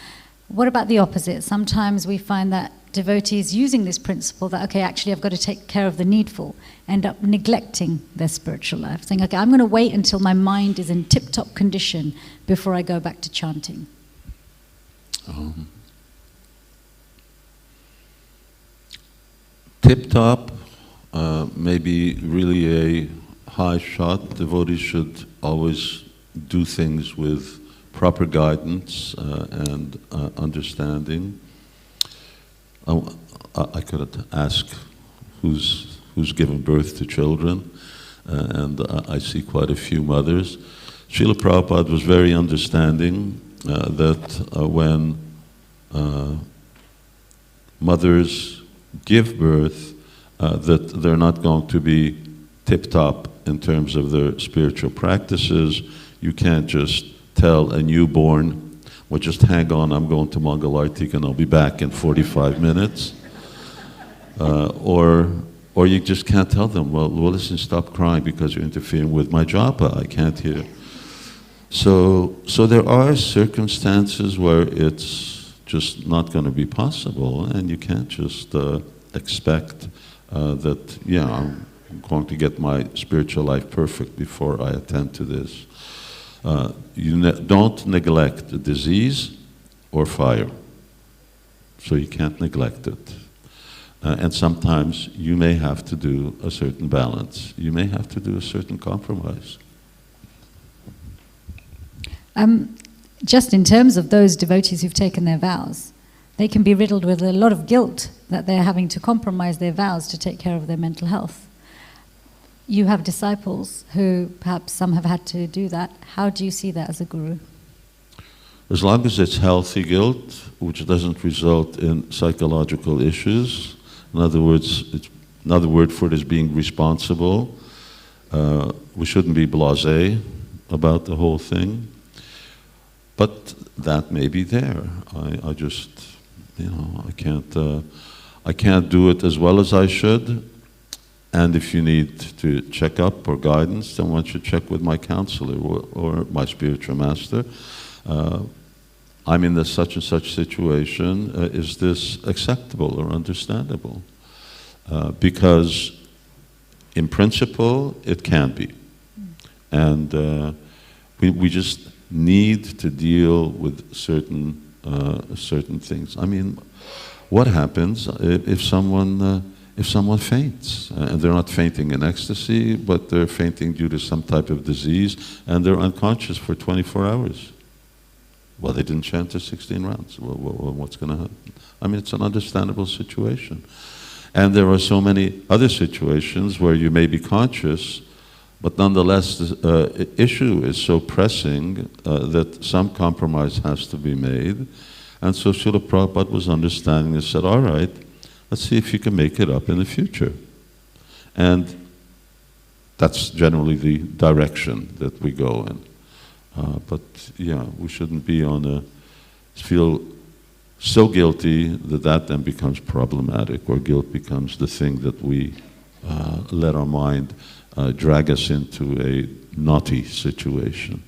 What about the opposite? Sometimes we find that devotees using this principle that, okay, actually I've got to take care of the needful, end up neglecting their spiritual life, saying, okay, I'm going to wait until my mind is in tip-top condition before I go back to chanting. Tip-top, maybe really a high shot. Devotees should always do things with proper guidance and understanding. I could ask who's given birth to children, and I see quite a few mothers. Srila Prabhupada was very understanding that when mothers give birth, that they're not going to be tip-top in terms of their spiritual practices. You can't just tell a newborn, well, just hang on, I'm going to Mangalartik and I'll be back in 45 minutes. Or you just can't tell them, well, listen, stop crying because you're interfering with my japa, I can't hear. So there are circumstances where it's just not going to be possible, and you can't just expect that, I'm going to get my spiritual life perfect before I attend to this. Don't neglect disease or fire. So you can't neglect it. And sometimes you may have to do a certain balance. You may have to do a certain compromise. Just in terms of those devotees who've taken their vows, they can be riddled with a lot of guilt that they're having to compromise their vows to take care of their mental health. You have disciples who perhaps some have had to do that. How do you see that as a guru? As long as it's healthy guilt, which doesn't result in psychological issues, in other words, it's another word for it is being responsible. We shouldn't be blasé about the whole thing. But that may be there. I just, I can't do it as well as I should. And if you need to check up or guidance, then one should check with my counselor or my spiritual master. I'm in this such and such situation. Is this acceptable or understandable? Because in principle, it can be. And we just need to deal with certain things. I mean, what happens if someone faints? And they're not fainting in ecstasy, but they're fainting due to some type of disease, and they're unconscious for 24 hours. Well, they didn't chant their 16 rounds. What's going to happen? I mean, it's an understandable situation. And there are so many other situations where you may be conscious, but nonetheless the issue is so pressing that some compromise has to be made. And so Srila Prabhupada was understanding and said, all right, let's see if you can make it up in the future. And that's generally the direction that we go in. But yeah, we shouldn't be feel so guilty that then becomes problematic, or guilt becomes the thing that we let our mind drag us into a naughty situation.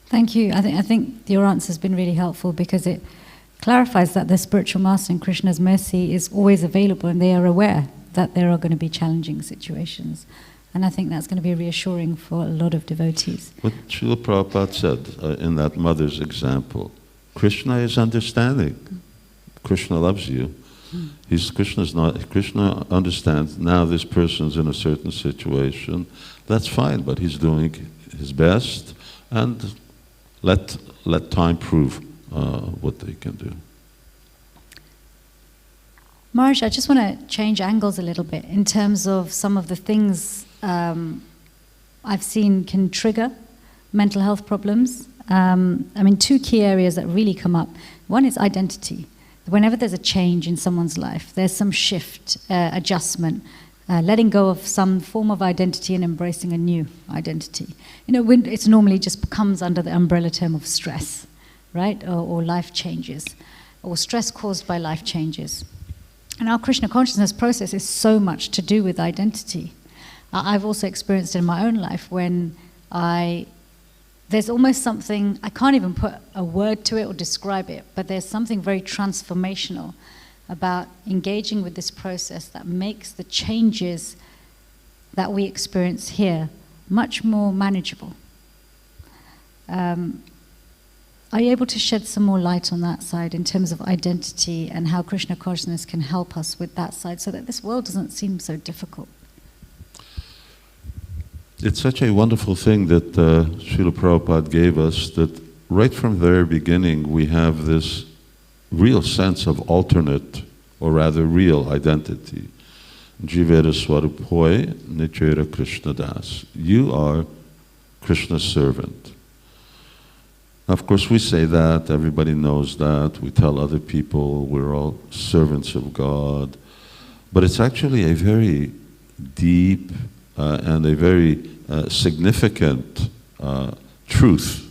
Thank you. I think your answer has been really helpful, because it clarifies that the spiritual master and Krishna's mercy is always available, and they are aware that there are going to be challenging situations. And I think that's going to be reassuring for a lot of devotees. What Srila Prabhupada said in that mother's example, Krishna is understanding. Krishna loves you. Krishna understands now this person's in a certain situation. That's fine, but he's doing his best, and let time prove what they can do. Maharaj, I just want to change angles a little bit in terms of some of the things I've seen can trigger mental health problems. I mean, two key areas that really come up. One is identity. Whenever there's a change in someone's life, there's some shift, adjustment, letting go of some form of identity and embracing a new identity. It normally just comes under the umbrella term of stress, right? Or life changes, or stress caused by life changes. And our Krishna consciousness process is so much to do with identity. I've also experienced in my own life when there's almost something, I can't even put a word to it or describe it, but there's something very transformational about engaging with this process that makes the changes that we experience here much more manageable. Are you able to shed some more light on that side in terms of identity and how Krishna consciousness can help us with that side so that this world doesn't seem so difficult? It's such a wonderful thing that Srila Prabhupada gave us, that right from the very beginning we have this real sense of alternate, or rather real identity. Jivera Swaruphoi Nichera Krishna Das. You are Krishna's servant. Of course, we say that, everybody knows that, we tell other people we're all servants of God, but it's actually a very deep and a very significant truth,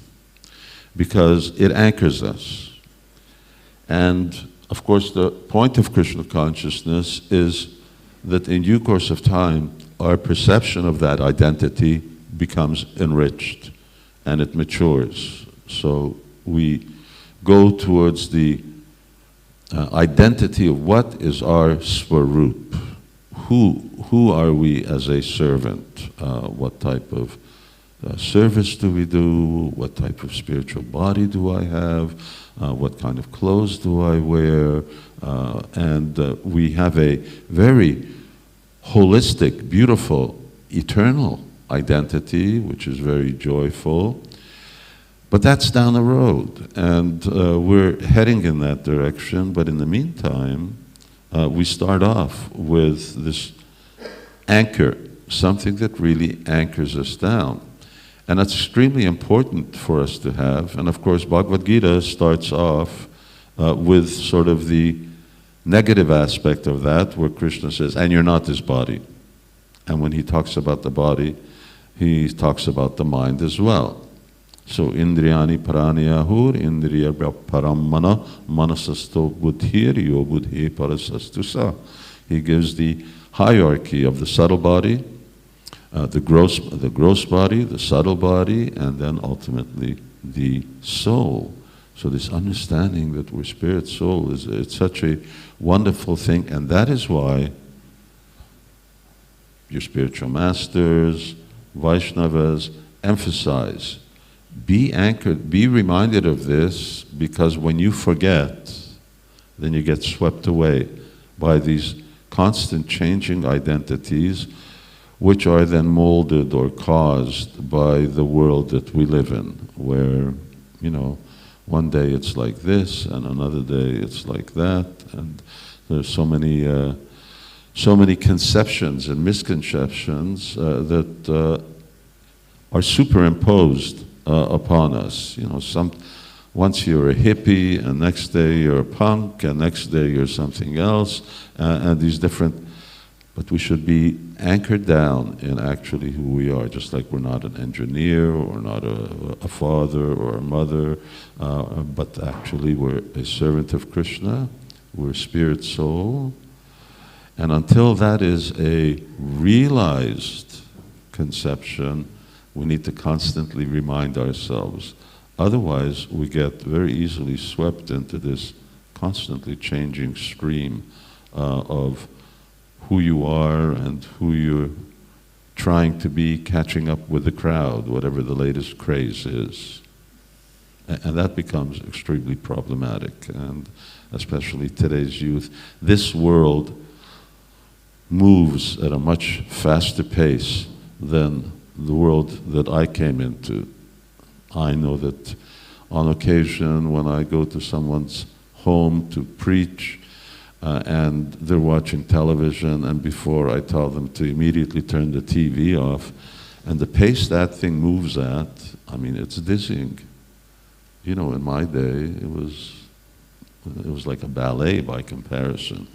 because it anchors us. And of course, the point of Krishna consciousness is that in due course of time, our perception of that identity becomes enriched and it matures. So we go towards the identity of what is our Swarup. Who are we as a servant? What type of service do we do? What type of spiritual body do I have? What kind of clothes do I wear? And we have a very holistic, beautiful, eternal identity, which is very joyful. But that's down the road, and we're heading in that direction. But in the meantime, we start off with this anchor, something that really anchors us down. And that's extremely important for us to have. And of course, Bhagavad Gita starts off with sort of the negative aspect of that, where Krishna says, and you're not this body. And when he talks about the body, he talks about the mind as well. So, indriyani praniyahur, indriya parammana, manasasto buddhir, yo buddhi parasastusa. He gives the hierarchy of the subtle body, the gross body, the subtle body, and then ultimately the soul. So this understanding that we're spirit, soul, it's such a wonderful thing, and that is why your spiritual masters, Vaishnavas, emphasize, be anchored, be reminded of this, because when you forget, then you get swept away by these constant changing identities, which are then molded or caused by the world that we live in, where, one day it's like this, and another day it's like that, and there's so many conceptions and misconceptions that are superimposed upon us. Once you're a hippie, and next day you're a punk, and next day you're something else, and these different. But we should be anchored down in actually who we are, just like we're not an engineer or not a father or a mother, but actually we're a servant of Krishna, we're spirit soul. And until that is a realized conception, we need to constantly remind ourselves. Otherwise, we get very easily swept into this constantly changing stream of who you are and who you're trying to be, catching up with the crowd, whatever the latest craze is. And that becomes extremely problematic, and especially today's youth. This world moves at a much faster pace than the world that I came into. I know that on occasion when I go to someone's home to preach, and they're watching television, and before I tell them to immediately turn the TV off, and the pace that thing moves at, it's dizzying. In my day, it was like a ballet by comparison.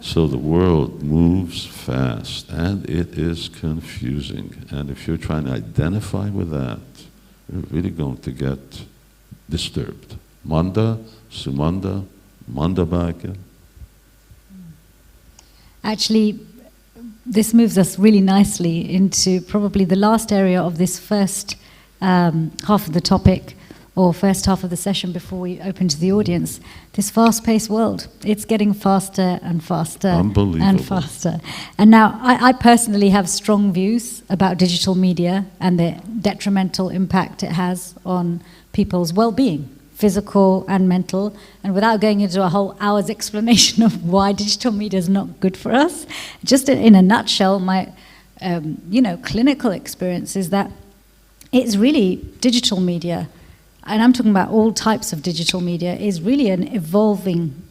So the world moves fast, and it is confusing. And if you're trying to identify with that, you're really going to get disturbed. Manda, Sumanda, Mandabhagya. Actually, this moves us really nicely into probably the last area of this first half of the topic, or first half of the session before we open to the audience. This fast-paced world, it's getting faster and faster and faster. And now, I personally have strong views about digital media and the detrimental impact it has on people's well-being, physical and mental. And without going into a whole hour's explanation of why digital media is not good for us, just in a nutshell, my clinical experience is that it's really digital media, and I'm talking about all types of digital media, is really an evolving,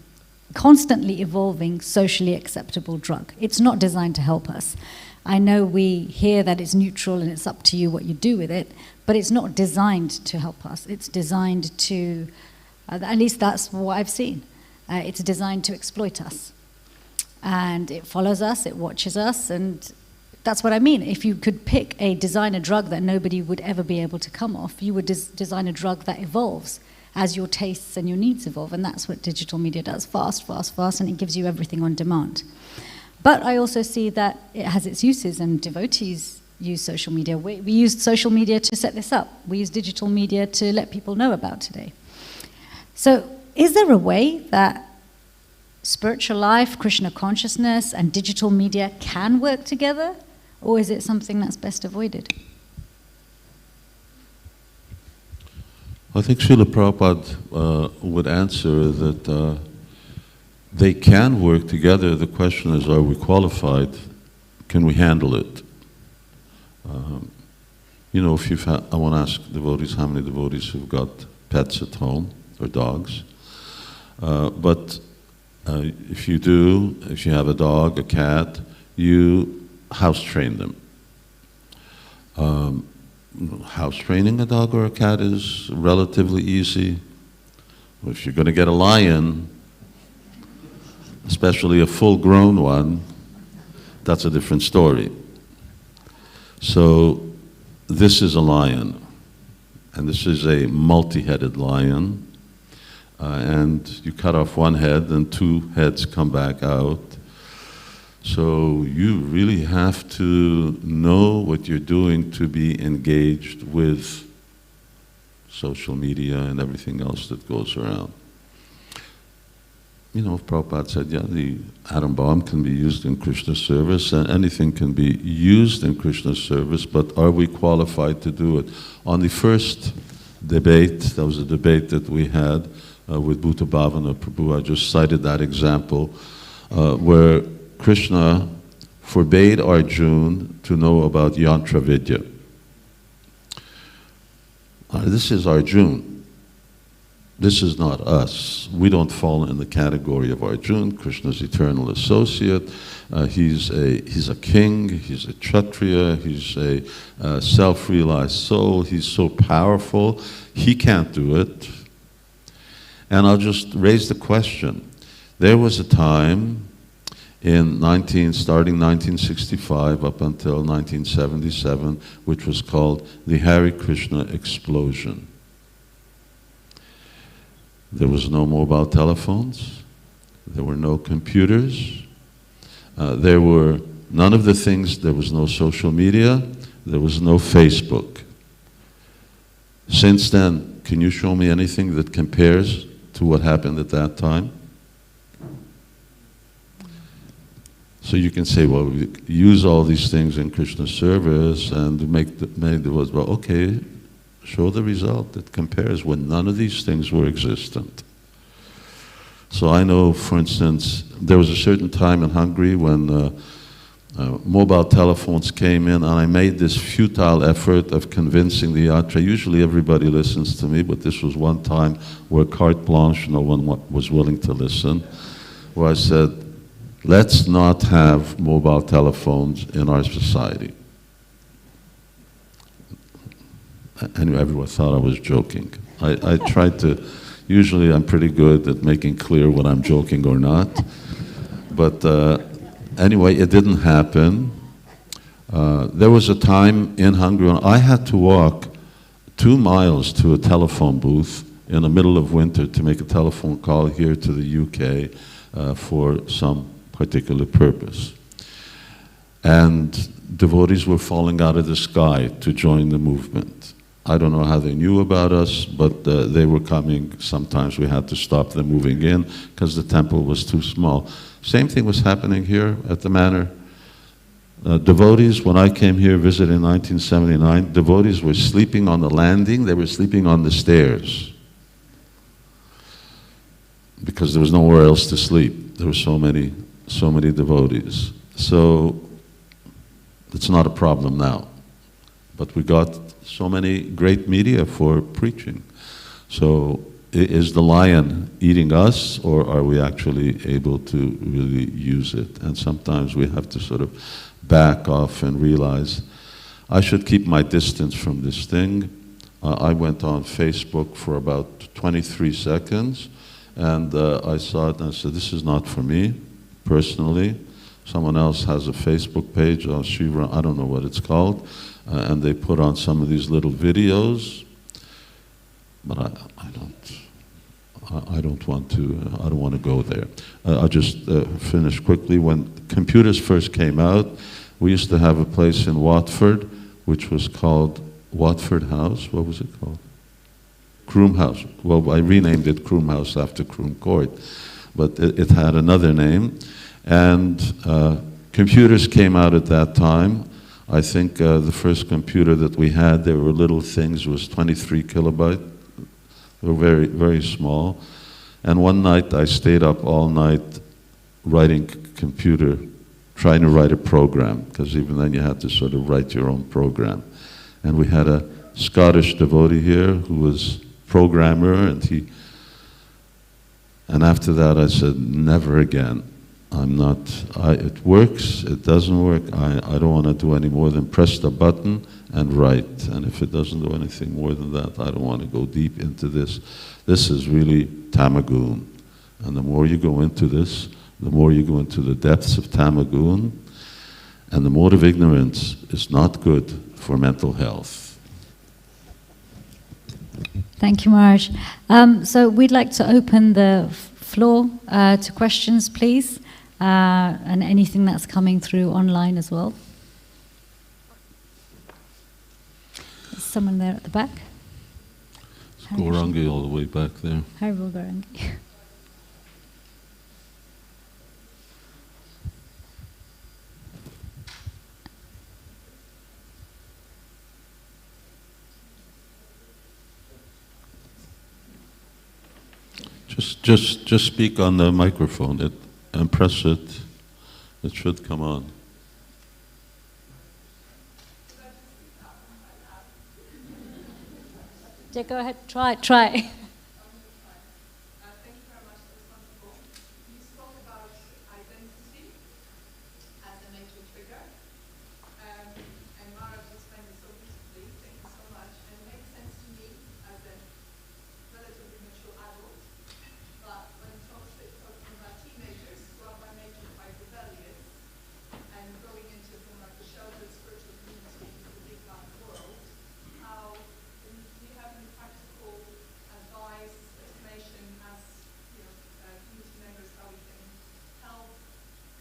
constantly evolving, socially acceptable drug. It's not designed to help us. I know we hear that it's neutral and it's up to you what you do with it, but it's not designed to help us. It's designed to, at least that's what I've seen. It's designed to exploit us. And it follows us, it watches us, and that's what I mean. If you could design a drug that nobody would ever be able to come off, you would design a drug that evolves as your tastes and your needs evolve. And that's what digital media does, fast, and it gives you everything on demand. But I also see that it has its uses, and devotees use social media. We used social media to set this up. We use digital media to let people know about today. So is there a way that spiritual life, Krishna consciousness, and digital media can work together? Or is it something that's best avoided? I think Srila Prabhupada would answer that they can work together. The question is, are we qualified? Can we handle it? If I want to ask devotees, how many devotees have got pets at home or dogs? But if you do, if you have a dog, a cat, you house train them. House training a dog or a cat is relatively easy. If you're going to get a lion, especially a full-grown one, that's a different story. So this is a lion, and this is a multi-headed lion, and you cut off one head and two heads come back out. So you really have to know what you're doing to be engaged with social media and everything else that goes around. You know, Prabhupada said, yeah, the atom bomb can be used in Krishna's service, and anything can be used in Krishna's service, but are we qualified to do it? On the first debate, that was a debate that we had with Bhuta Bhavana Prabhu, I just cited that example, where Krishna forbade Arjuna to know about Yantra Vidya. This is Arjuna. This is not us. We don't fall in the category of Arjuna, Krishna's eternal associate. He's a king, he's a Kshatriya, he's a self-realized soul, he's so powerful, he can't do it. And I'll just raise the question. There was a time starting 1965 up until 1977, which was called the Hare Krishna explosion. There was no mobile telephones, there were no computers, there were none of the things, there was no social media, there was no Facebook. Since then, can you show me anything that compares to what happened at that time? So you can say, well, we use all these things in Krishna's service and make the words, well, okay, show the result that compares when none of these things were existent. So I know, for instance, there was a certain time in Hungary when mobile telephones came in, and I made this futile effort of convincing the yatra. Usually everybody listens to me, but this was one time where carte blanche, no one was willing to listen, where I said, let's not have mobile telephones in our society. Anyway, everyone thought I was joking. I tried to, usually I'm pretty good at making clear when I'm joking or not. But anyway, it didn't happen. There was a time in Hungary when I had to walk 2 miles to a telephone booth in the middle of winter to make a telephone call here to the UK for some particular purpose. And devotees were falling out of the sky to join the movement. I don't know how they knew about us, but they were coming. Sometimes we had to stop them moving in because the temple was too small. Same thing was happening here at the manor. Devotees, when I came here visiting in 1979, devotees were sleeping on the landing, they were sleeping on the stairs because there was nowhere else to sleep. There were so many devotees. So it's not a problem now. But we got so many great media for preaching. So is the lion eating us, or are we actually able to really use it? And sometimes we have to sort of back off and realize, I should keep my distance from this thing. I went on Facebook for about 23 seconds, and I saw it and I said, this is not for me, personally. Someone else has a Facebook page on Sivarama, I don't know what it's called, and they put on some of these little videos, but I don't want to go there. I'll just finish quickly. When computers first came out, we used to have a place in Watford, which was called Watford House. What was it called? Croom House. Well, I renamed it Croom House after Croom Court, but it had another name. And computers came out at that time. I think the first computer that we had, there were little things, was 23 kilobyte. They were very, very small. And one night I stayed up all night writing computer, trying to write a program, because even then you had to sort of write your own program. And we had a Scottish devotee here who was programmer, and after that I said, never again. It works, it doesn't work, I don't want to do any more than press the button and write. And if it doesn't do anything more than that, I don't want to go deep into this. This is really tamagoon. And the more you go into this, the more you go into the depths of tamagun, and the mode of ignorance is not good for mental health. Thank you, Maharaj. So we'd like to open the floor to questions, please, and anything that's coming through online as well. There's someone there at the back. It's Gaurangi all the way back there. Haribol Gaurangi. Just speak on the microphone and press it. It should come on. Yeah, go ahead, try. Thank you very much. That was wonderful. You spoke about identity as a major trigger, and Maharaj explained it so beautifully. Thank you so much. And it makes sense to me as a relatively mature adult. But when talking about teenagers who are by nature quite rebellious and going into from like the sheltered spiritual community into the big bad world, how do you have any practical advice, explanation as community members how we can help,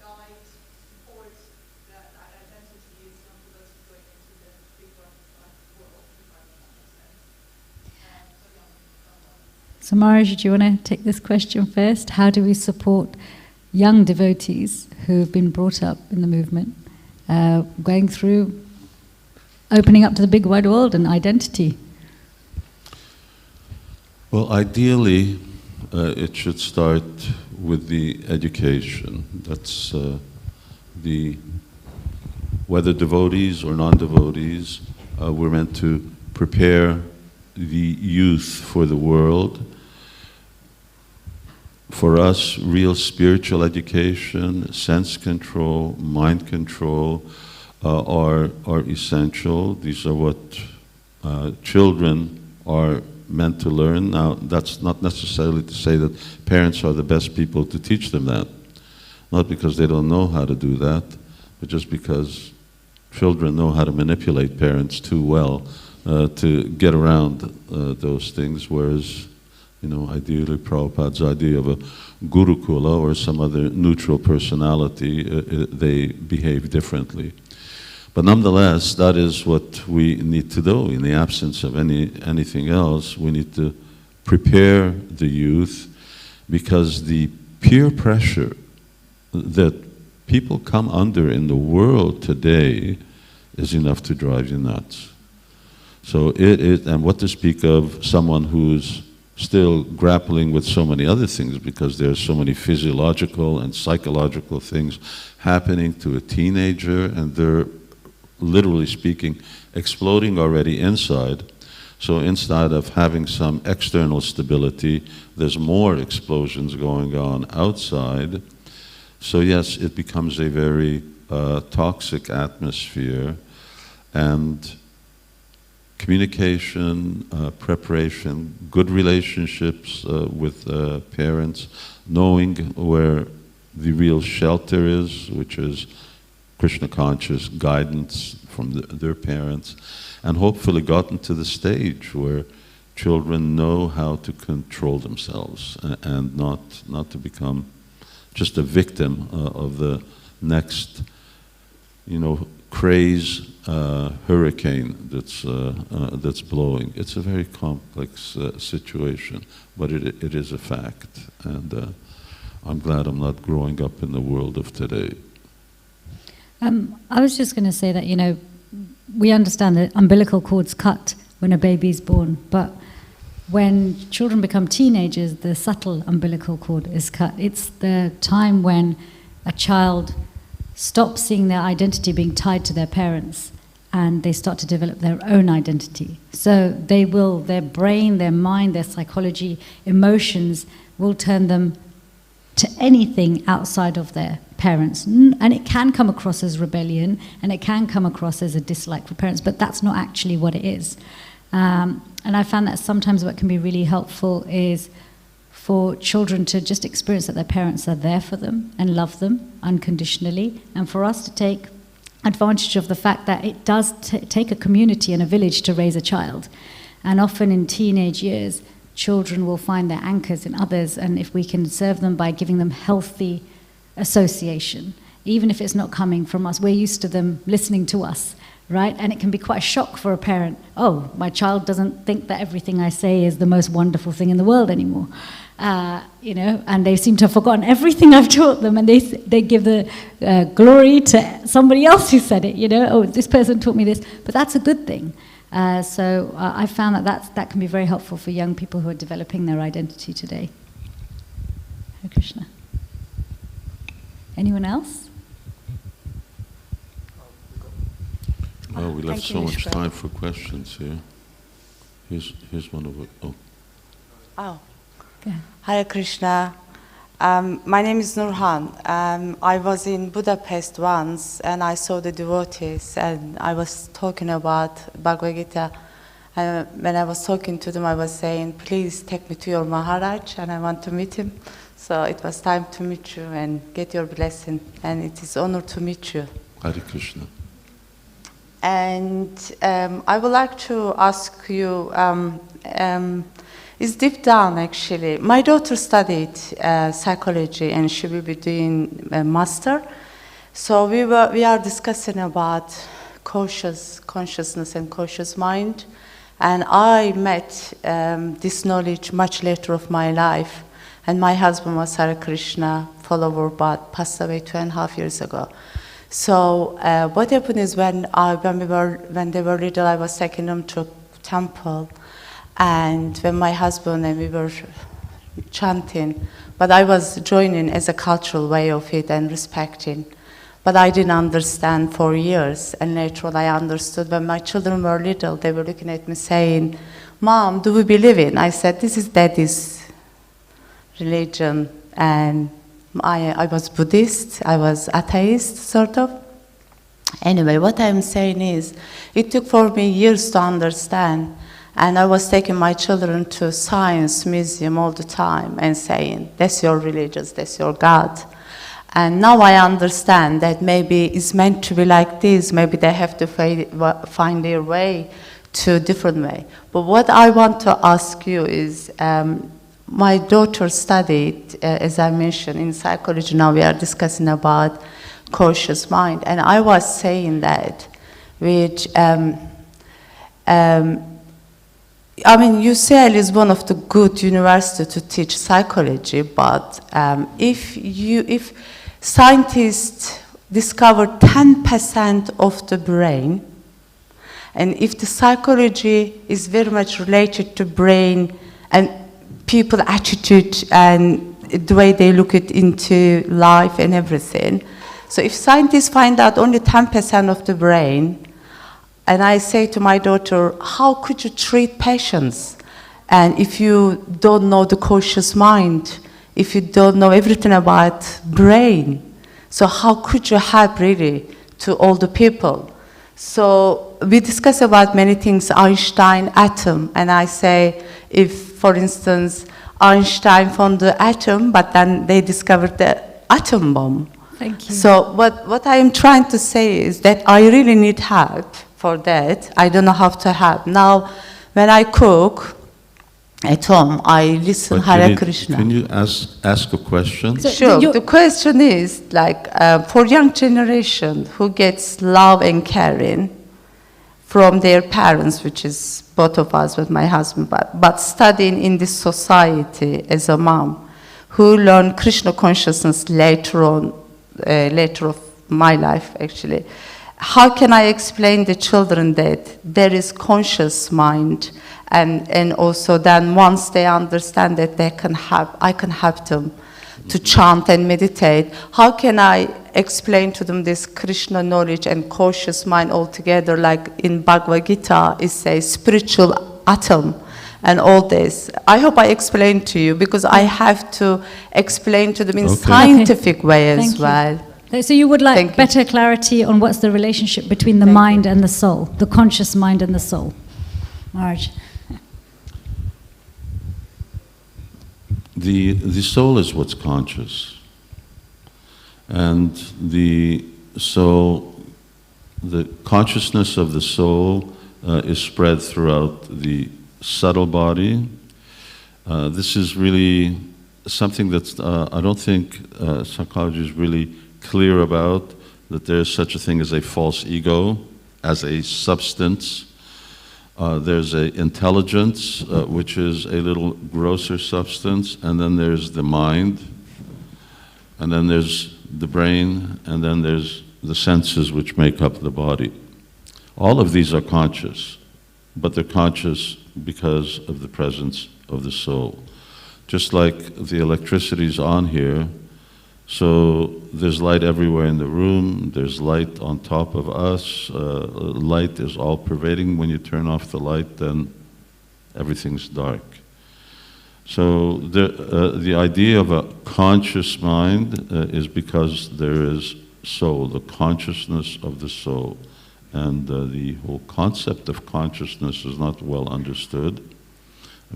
guide, support that identity is not for those who are going into the big bad world, if I make sense. So Maharaj, do you want to take this question first? How do we support young devotees who have been brought up in the movement, going through opening up to the big wide world and identity? Well, ideally, it should start with the education. That's whether devotees or non-devotees, we're meant to prepare the youth for the world. For us, real spiritual education, sense control, mind control are essential. These are what children are meant to learn. Now, that's not necessarily to say that parents are the best people to teach them that. Not because they don't know how to do that, but just because children know how to manipulate parents too well to get around those things, whereas, ideally Prabhupada's idea of a gurukula or some other neutral personality, they behave differently. But nonetheless, that is what we need to do. In the absence of anything else, we need to prepare the youth, because the peer pressure that people come under in the world today is enough to drive you nuts. So and what to speak of someone who's still grappling with so many other things, because there's so many physiological and psychological things happening to a teenager, and they're literally speaking, exploding already inside. So instead of having some external stability, there's more explosions going on outside. So yes, it becomes a very toxic atmosphere, and communication, preparation, good relationships with parents, knowing where the real shelter is, which is Krishna conscious guidance from their parents, and hopefully gotten to the stage where children know how to control themselves and not to become just a victim of the next, craze hurricane that's blowing. It's a very complex situation, but it is a fact, and I'm glad I'm not growing up in the world of today. I was just going to say that, we understand that umbilical cord's cut when a baby's born, but when children become teenagers, the subtle umbilical cord is cut. It's the time when a child stops seeing their identity being tied to their parents, and they start to develop their own identity. So their brain, their mind, their psychology, emotions will turn them to anything outside of their parents. And it can come across as rebellion, and it can come across as a dislike for parents, but that's not actually what it is. And I found that sometimes what can be really helpful is for children to just experience that their parents are there for them and love them unconditionally, and for us to take advantage of the fact that it does take a community and a village to raise a child. And often in teenage years, children will find their anchors in others, and if we can serve them by giving them healthy association, even if it's not coming from us, we're used to them listening to us, right? And it can be quite a shock for a parent. Oh, my child doesn't think that everything I say is the most wonderful thing in the world anymore. You know, and they seem to have forgotten everything I've taught them, and they give the glory to somebody else who said it, you know. Oh, this person taught me this, but that's a good thing. So I found that can be very helpful for young people who are developing their identity today. Hare Krishna. Anyone else? Well, we left Thank you, so much Ishwar. time for questions here. Here's one of it. Oh, Oh, Go ahead. Hare Krishna. My name is Nurhan. I was in Budapest once and I saw the devotees and I was talking about Bhagavad Gita. And when I was talking to them, I was saying, please take me to your Maharaj and I want to meet him. So it was time to meet you and get your blessing. And it is honor to meet you. Hare Krishna. And I would like to ask you, it's deep down actually. My daughter studied psychology and she will be doing a master. So we are discussing about consciousness and conscious mind. And I met this knowledge much later of my life. And my husband was Hare Krishna follower, but passed away 2.5 years ago. So what happened is when they were little, I was taking them to a temple, and when my husband and we were chanting, but I was joining as a cultural way of it and respecting. But I didn't understand for years, and later on I understood. When my children were little, they were looking at me saying, "Mom, do we believe in?" I said, "This is Daddy's religion," and I was Buddhist, I was atheist, sort of. Anyway, what I'm saying is, it took for me years to understand, and I was taking my children to science museum all the time and saying, that's your religion, that's your God. And now I understand that maybe it's meant to be like this, maybe they have to find their way to a different way. But what I want to ask you is, my daughter studied, as I mentioned, in psychology. Now we are discussing about conscious mind. And I was saying that, which, I mean, UCL is one of the good universities to teach psychology, but if scientists discover 10% of the brain, and if the psychology is very much related to brain and people's attitude and the way they look into life and everything. So if scientists find out only 10% of the brain, and I say to my daughter, how could you treat patients? And if you don't know the conscious mind, if you don't know everything about brain, so how could you help really to all the people? So we discuss about many things, Einstein, atom, and I say, if, for instance, Einstein found the atom, but then they discovered the atom bomb. Thank you. So what I am trying to say is that I really need help for that. I don't know how to help. Now, when I cook at home, I listen But Hare Krishna. Can you ask a question? So Sure. The question is, like, for young generation who gets love and caring from their parents, which is both of us with my husband, but studying in this society as a mom, who learn Krishna consciousness later of my life, actually. How can I explain to children that there is conscious mind, and also then once they understand that I can help them to chant and meditate. How can I explain to them this Krishna knowledge and conscious mind altogether, like in Bhagavad Gita, it says spiritual atom and all this. I hope I explained to you, because I have to explain to them in scientific way as well. So you would like Thank you. better clarity on what's the relationship between the mind and the soul, the conscious mind and the soul. Marge. the soul is what's conscious. And the consciousness of the soul is spread throughout the subtle body. This is really something that I don't think psychology is really clear about, that there's such a thing as a false ego, as a substance. There's an intelligence, which is a little grosser substance, and then there's the mind, and then there's the brain, and then there's the senses which make up the body. All of these are conscious, but they're conscious because of the presence of the soul. Just like the electricity is on here, so there's light everywhere in the room, there's light on top of us, light is all pervading. When you turn off the light, then everything's dark. So the idea of a conscious mind is because there is soul, the consciousness of the soul. And the whole concept of consciousness is not well understood,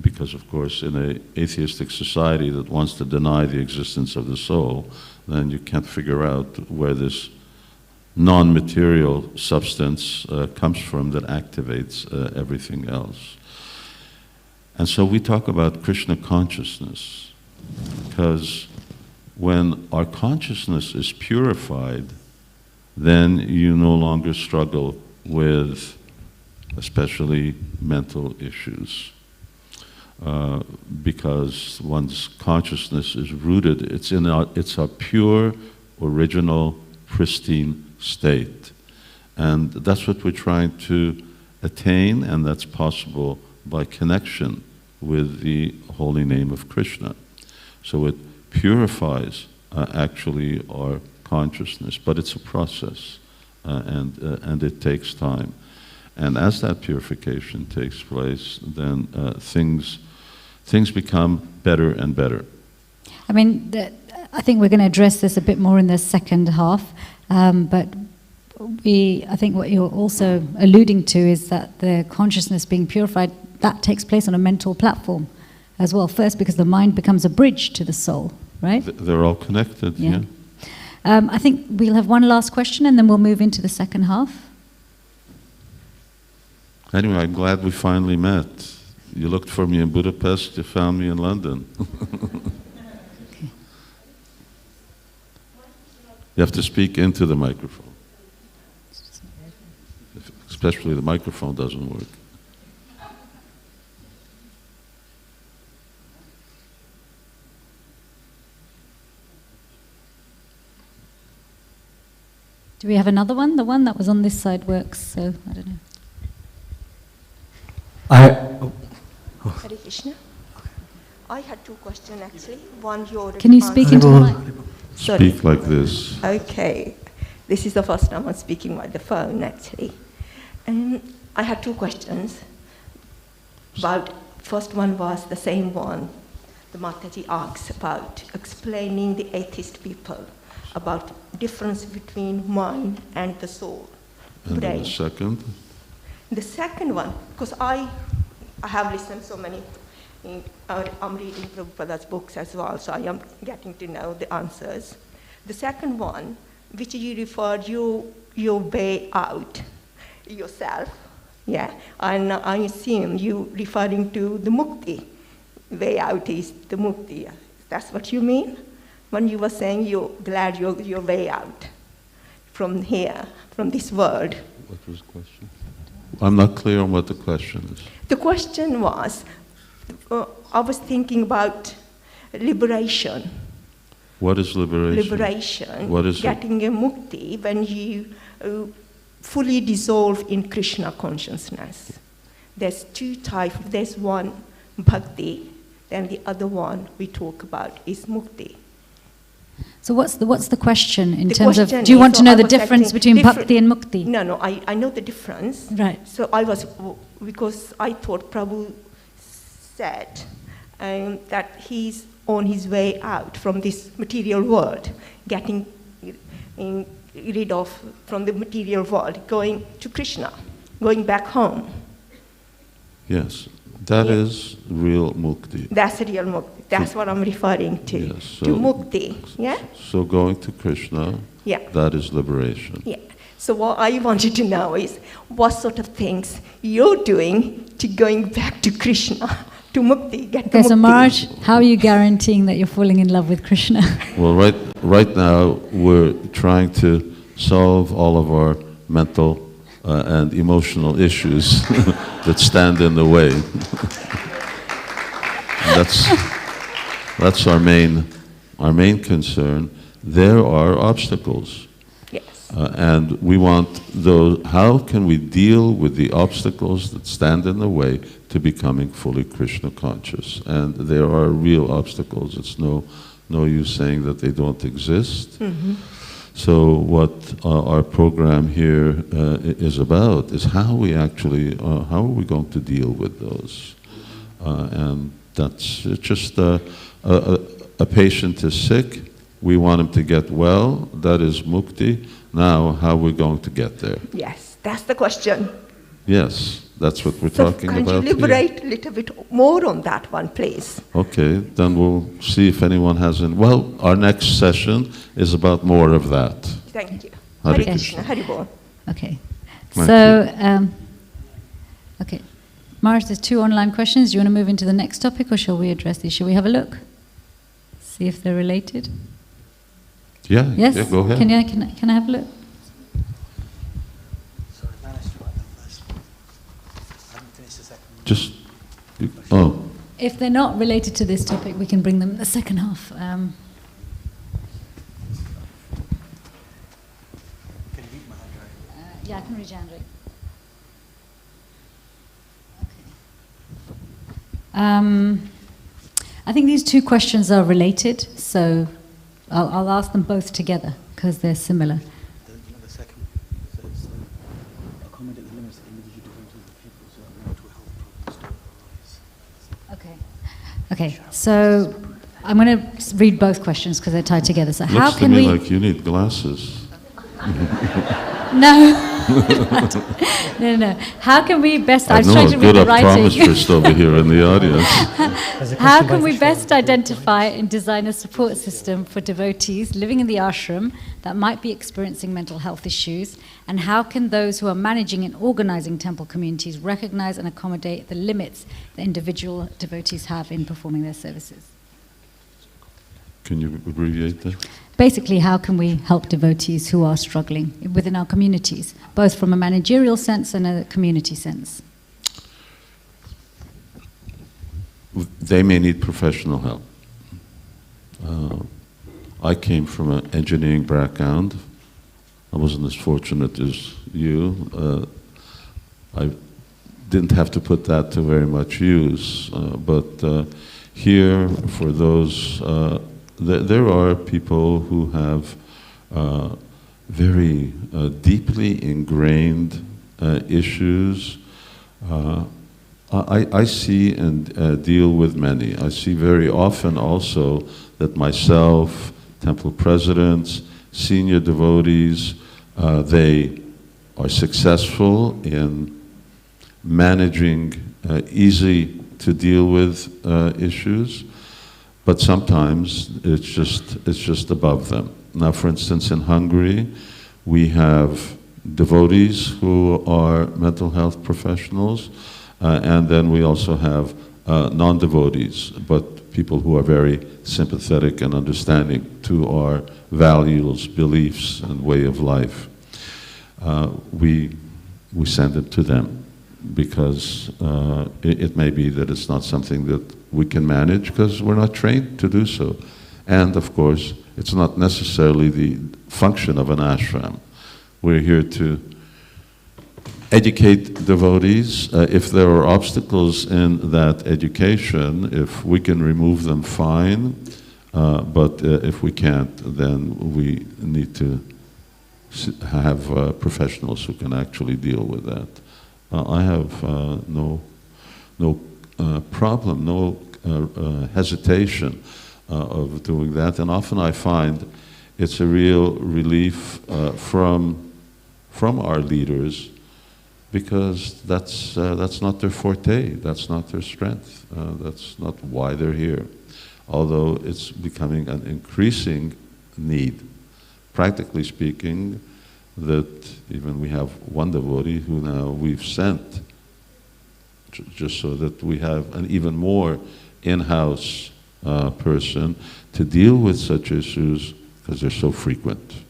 because of course in an atheistic society that wants to deny the existence of the soul, then you can't figure out where this non-material substance comes from that activates everything else. And so we talk about Krishna consciousness, because when our consciousness is purified, then you no longer struggle with especially mental issues. Because one's consciousness is rooted, it's a pure, original, pristine state. And that's what we're trying to attain, and that's possible by connection with the holy name of Krishna. So it purifies actually our consciousness, but it's a process, and it takes time. And as that purification takes place, then things become better and better. I mean, I think we're going to address this a bit more in the second half, but I think what you're also alluding to is that the consciousness being purified, that takes place on a mental platform as well. First, because the mind becomes a bridge to the soul, right? They're all connected, yeah. I think we'll have one last question and then we'll move into the second half. Anyway, I'm glad we finally met. You looked for me in Budapest, you found me in London. Okay. You have to speak into the microphone. Especially the microphone doesn't work. Do we have another one? The one that was on this side works, so I don't know. Hare Krishna. I had two questions actually. One you already Can you speak into the mic? Sorry. Speak like this. Okay. This is the first time I'm speaking by the phone actually. I had two questions. First one was the same one the Mataji asks about explaining the atheist people about difference between mind and the soul. And then the second? The second one, because I have listened so many, I'm reading Prabhupada's books as well, so I am getting to know the answers. The second one, which you referred your way out yourself, yeah, and I assume you referring to the mukti. Way out is the mukti. That's what you mean? When you were saying you're glad you're way out from here, from this world. What was the question? I'm not clear on what the question is. The question was, I was thinking about liberation. What is liberation? Liberation. What is getting a mukti when you fully dissolve in Krishna consciousness. There's two types. There's one bhakti, then the other one we talk about is mukti. So what's the question in The terms of, question do you is, want to so know I the was difference acting between bhakti and mukti? No, I know the difference. Right. So because I thought Prabhu said that he's on his way out from this material world, getting rid of from the material world, going to Krishna, going back home. Yes, That is real mukti. That's real mukti. That's what I'm referring to. Yes, To mukti. Yeah? So going to Krishna, Yeah. that is liberation. Yeah. So what I wanted to know is what sort of things you're doing to going back to Krishna, to mukti, get to Okay, so mukti. Maharaj, how are you guaranteeing that you're falling in love with Krishna? Well, right now we're trying to solve all of our mental and emotional issues that stand in the way. That's our main concern. There are obstacles. Yes. And we want those, how can we deal with the obstacles that stand in the way to becoming fully Krishna conscious? And there are real obstacles. It's no use saying that they don't exist. Mm-hmm. So what our program here is about is how we actually, how are we going to deal with those? And that's just a patient is sick, we want him to get well, that is mukti. Now, how are we going to get there? Yes, that's the question. Yes, that's what we're So talking can about you elaborate a little bit more on that one, please? Okay, then we'll see if anyone has any. Well, our next session is about more of that. Thank you. Hare Hare Krishna. Krishna, Hare Bol. Okay. Thank So, okay. Maharaj, there's 2 online questions. Do you want to move into the next topic, or shall we address these? Shall we have a look? See if they're related? Yeah, Yes? yeah, go ahead. Can I have a look? Sorry, managed to write them first. I haven't finished the second one. Just, oh, If they're not related to this topic, we can bring them in the second half. Can you read my handwriting? Yeah, I can read your handwriting. Okay. I think these 2 questions are related, so I'll ask them both together because they're similar. The second says, accommodate the limits of individual devotees and people's mental health problems don't arise. Okay, so I'm going to read both questions because they're tied together. So how looks to can me we... like you need glasses. No. No. How can we best... I was know trying a to read good the writing. optometrist over here in the audience. How can we best identify and design a support system for devotees living in the ashram that might be experiencing mental health issues? And how can those who are managing and organizing temple communities recognize and accommodate the limits that individual devotees have in performing their services? Can you abbreviate that? Basically, how can we help devotees who are struggling within our communities, both from a managerial sense and a community sense? They may need professional help. I came from an engineering background. I wasn't as fortunate as you. I didn't have to put that to very much use, but here, for those, there are people who have very deeply ingrained issues. I see and deal with many. I see very often also that myself, temple presidents, senior devotees, they are successful in managing easy to deal with issues, but sometimes it's just above them. Now, for instance, in Hungary, we have devotees who are mental health professionals, and then we also have non-devotees, but people who are very sympathetic and understanding to our values, beliefs, and way of life. We send it to them because it may be that it's not something that we can manage because we're not trained to do so. And of course, it's not necessarily the function of an ashram. We're here to educate devotees. If there are obstacles in that education, if we can remove them, fine. But if we can't, then we need to have professionals who can actually deal with that. I have no problem, no hesitation of doing that, and often I find it's a real relief from our leaders, because that's not their forte, that's not their strength, that's not why they're here. Although it's becoming an increasing need. Practically speaking, that even we have one devotee who now we've sent, just so that we have an even more in-house person to deal with such issues, because they're so frequent.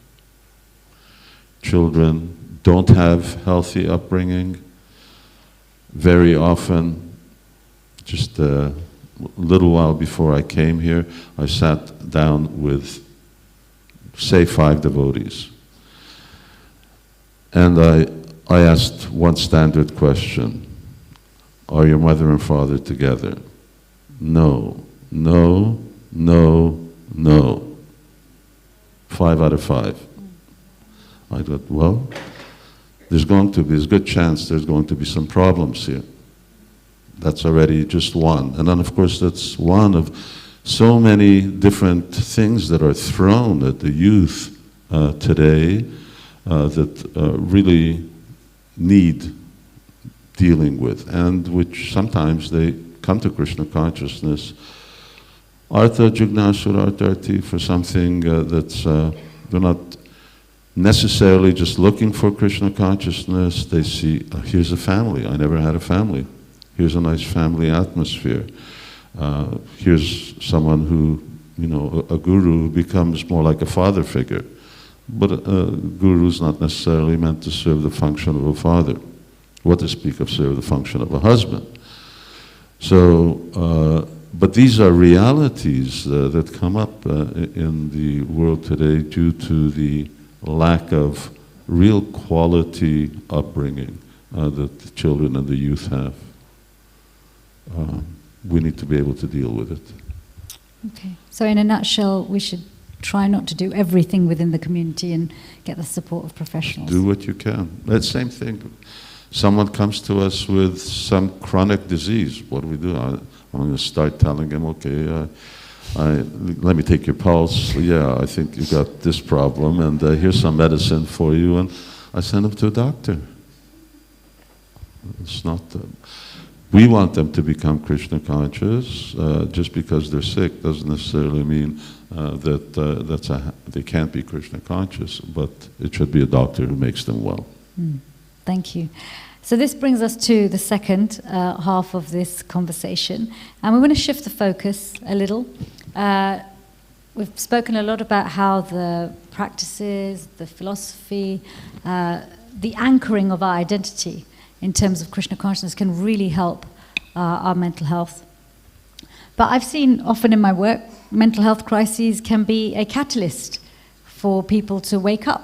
Children don't have healthy upbringing. Very often, just a little while before I came here, I sat down with, say, 5 devotees. And I asked one standard question: are your mother and father together? No, no, no, no. 5 out of 5. I thought, well, there's a good chance there's going to be some problems here. That's already just one. And then, of course, that's one of so many different things that are thrown at the youth today that really need dealing with, and which sometimes they come to Krishna consciousness artha jignasura for something that's, they're not necessarily just looking for Krishna consciousness. They see, here's a family, I never had a family. Here's a nice family atmosphere. Here's someone who, a guru becomes more like a father figure. But a guru is not necessarily meant to serve the function of a father. What to speak of serve the function of a husband. So, but these are realities that come up in the world today due to the lack of real quality upbringing that the children and the youth have. We need to be able to deal with it. Okay. So in a nutshell, we should try not to do everything within the community and get the support of professionals. Do what you can. That's the same thing. Someone comes to us with some chronic disease. What do? I'm going to start telling him, okay, let me take your pulse. Yeah, I think you got this problem, and here's some medicine for you. And I send them to a doctor. It's not... we want them to become Krishna conscious. Just because they're sick doesn't necessarily mean that they can't be Krishna conscious, but it should be a doctor who makes them well. Thank you. So this brings us to the second half of this conversation, and we want to shift the focus a little. We've spoken a lot about how the practices, the philosophy, the anchoring of our identity in terms of Krishna consciousness can really help our mental health. But I've seen often in my work, mental health crises can be a catalyst for people to wake up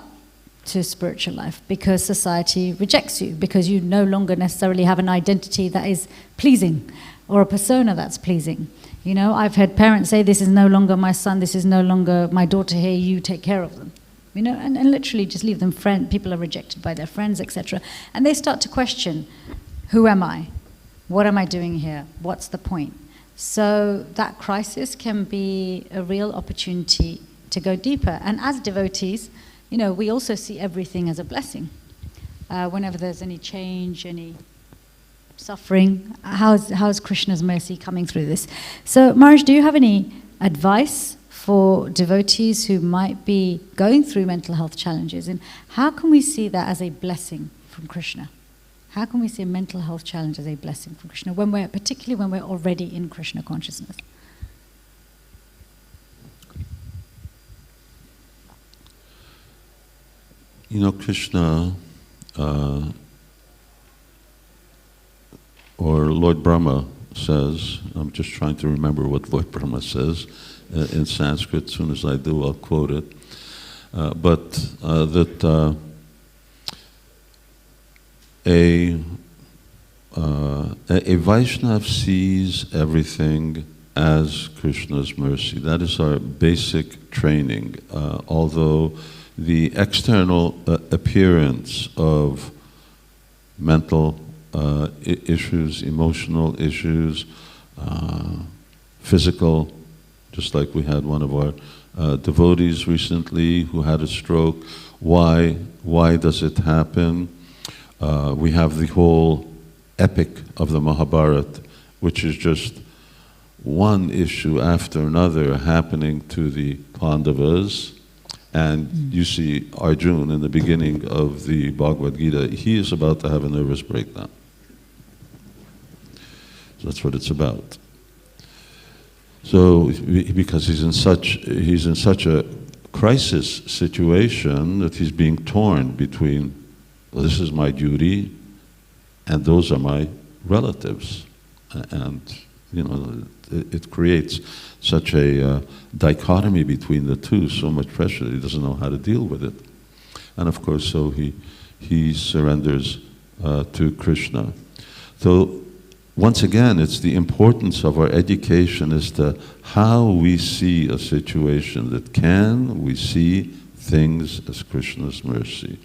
to spiritual life, because society rejects you, because you no longer necessarily have an identity that is pleasing or a persona that's pleasing. I've heard parents say, this is no longer my son, this is no longer my daughter here, you take care of them. And literally just leave them. People are rejected by their friends, etc. And they start to question, who am I? What am I doing here? What's the point? So that crisis can be a real opportunity to go deeper. And as devotees, we also see everything as a blessing. Whenever there's any change, any suffering, how's Krishna's mercy coming through this? So Maharaj, do you have any advice for devotees who might be going through mental health challenges, and how can we see that as a blessing from Krishna? How can we see a mental health challenge as a blessing from Krishna, particularly when we're already in Krishna consciousness? Krishna, or Lord Brahma says, I'm just trying to remember what Lord Brahma says in Sanskrit. As soon as I do, I'll quote it. That a Vaishnav sees everything as Krishna's mercy. That is our basic training. Although the external appearance of mental issues, emotional issues, physical, just like we had one of our devotees recently who had a stroke. Why does it happen? We have the whole epic of the Mahabharata, which is just one issue after another happening to the Pandavas. And you see Arjuna in the beginning of the Bhagavad Gita, he is about to have a nervous breakdown. So that's what it's about. So, because he's in such a crisis situation that he's being torn between, well, this is my duty, and those are my relatives. And, you know, it creates such a dichotomy between the two, so much pressure that he doesn't know how to deal with it. And of course, so he surrenders to Krishna. So once again, it's the importance of our education as to how we see a situation, that can we see things as Krishna's mercy.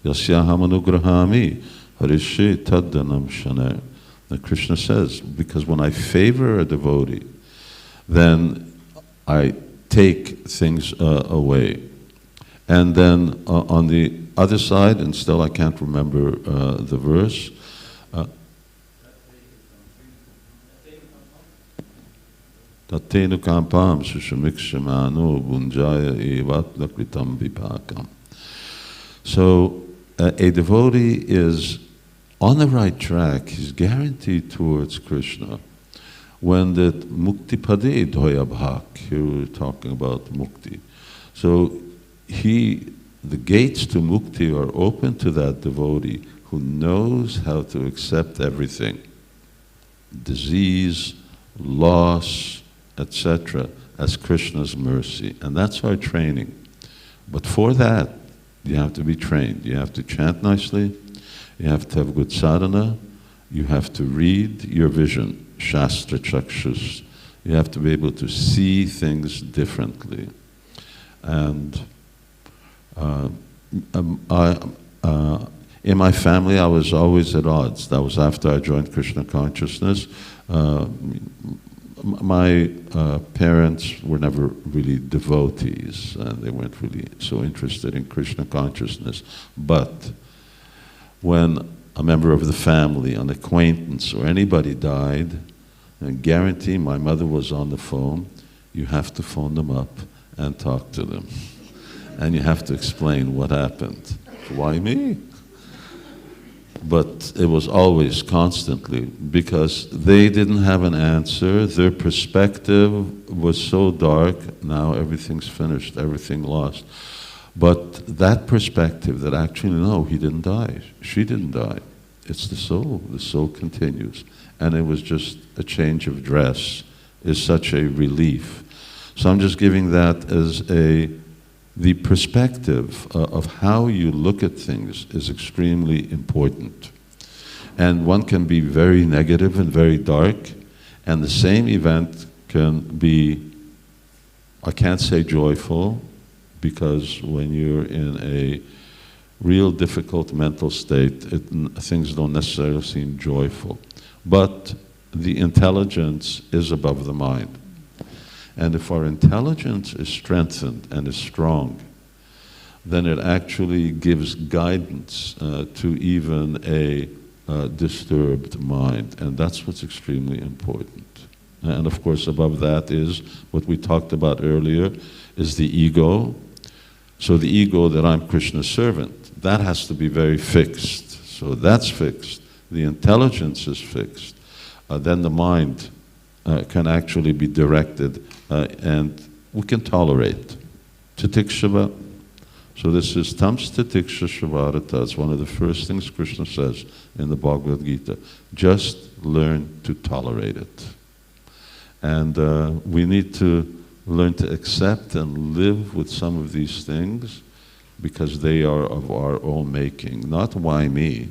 Yasyaham anugrahami harishe taddanam shane. And Krishna says, because when I favor a devotee, then I take things away. And then on the other side, and still I can't remember the verse, Tatenu kampam sushamikshimanu bunjaya evat lakritam vipakam. So a devotee is on the right track, he's guaranteed towards Krishna. When that mukti pade dhoyabhak, here we're talking about mukti. So the gates to mukti are open to that devotee who knows how to accept everything. Disease, loss, etc., as Krishna's mercy. And that's our training. But for that, you have to be trained. You have to chant nicely, you have to have good sadhana, you have to read your vision, Shastra Chakshus. You have to be able to see things differently. And in my family, I was always at odds. That was after I joined Krishna consciousness. My parents were never really devotees, and they weren't really so interested in Krishna consciousness. But when a member of the family, an acquaintance, or anybody died, I guarantee my mother was on the phone, you have to phone them up and talk to them. And you have to explain what happened. Why me? But it was always constantly, because they didn't have an answer. Their perspective was so dark, now everything's finished, everything lost. But that perspective that actually, no, he didn't die, she didn't die. It's the soul continues. And it was just a change of dress is such a relief. So I'm just giving that as the perspective of how you look at things is extremely important. And one can be very negative and very dark, and the same event can be, I can't say joyful, because when you're in a real difficult mental state, things don't necessarily seem joyful. But the intelligence is above the mind. And if our intelligence is strengthened and is strong, then it actually gives guidance to even a disturbed mind. And that's what's extremely important. And of course, above that is what we talked about earlier, is the ego. So the ego that I'm Krishna's servant, that has to be very fixed. So that's fixed. The intelligence is fixed. Then the mind can actually be directed, and we can tolerate. Titikshava. So this is tam stitiksha shavarata. It's one of the first things Krishna says in the Bhagavad Gita. Just learn to tolerate it. And we need to learn to accept and live with some of these things, because they are of our own making. Not why me,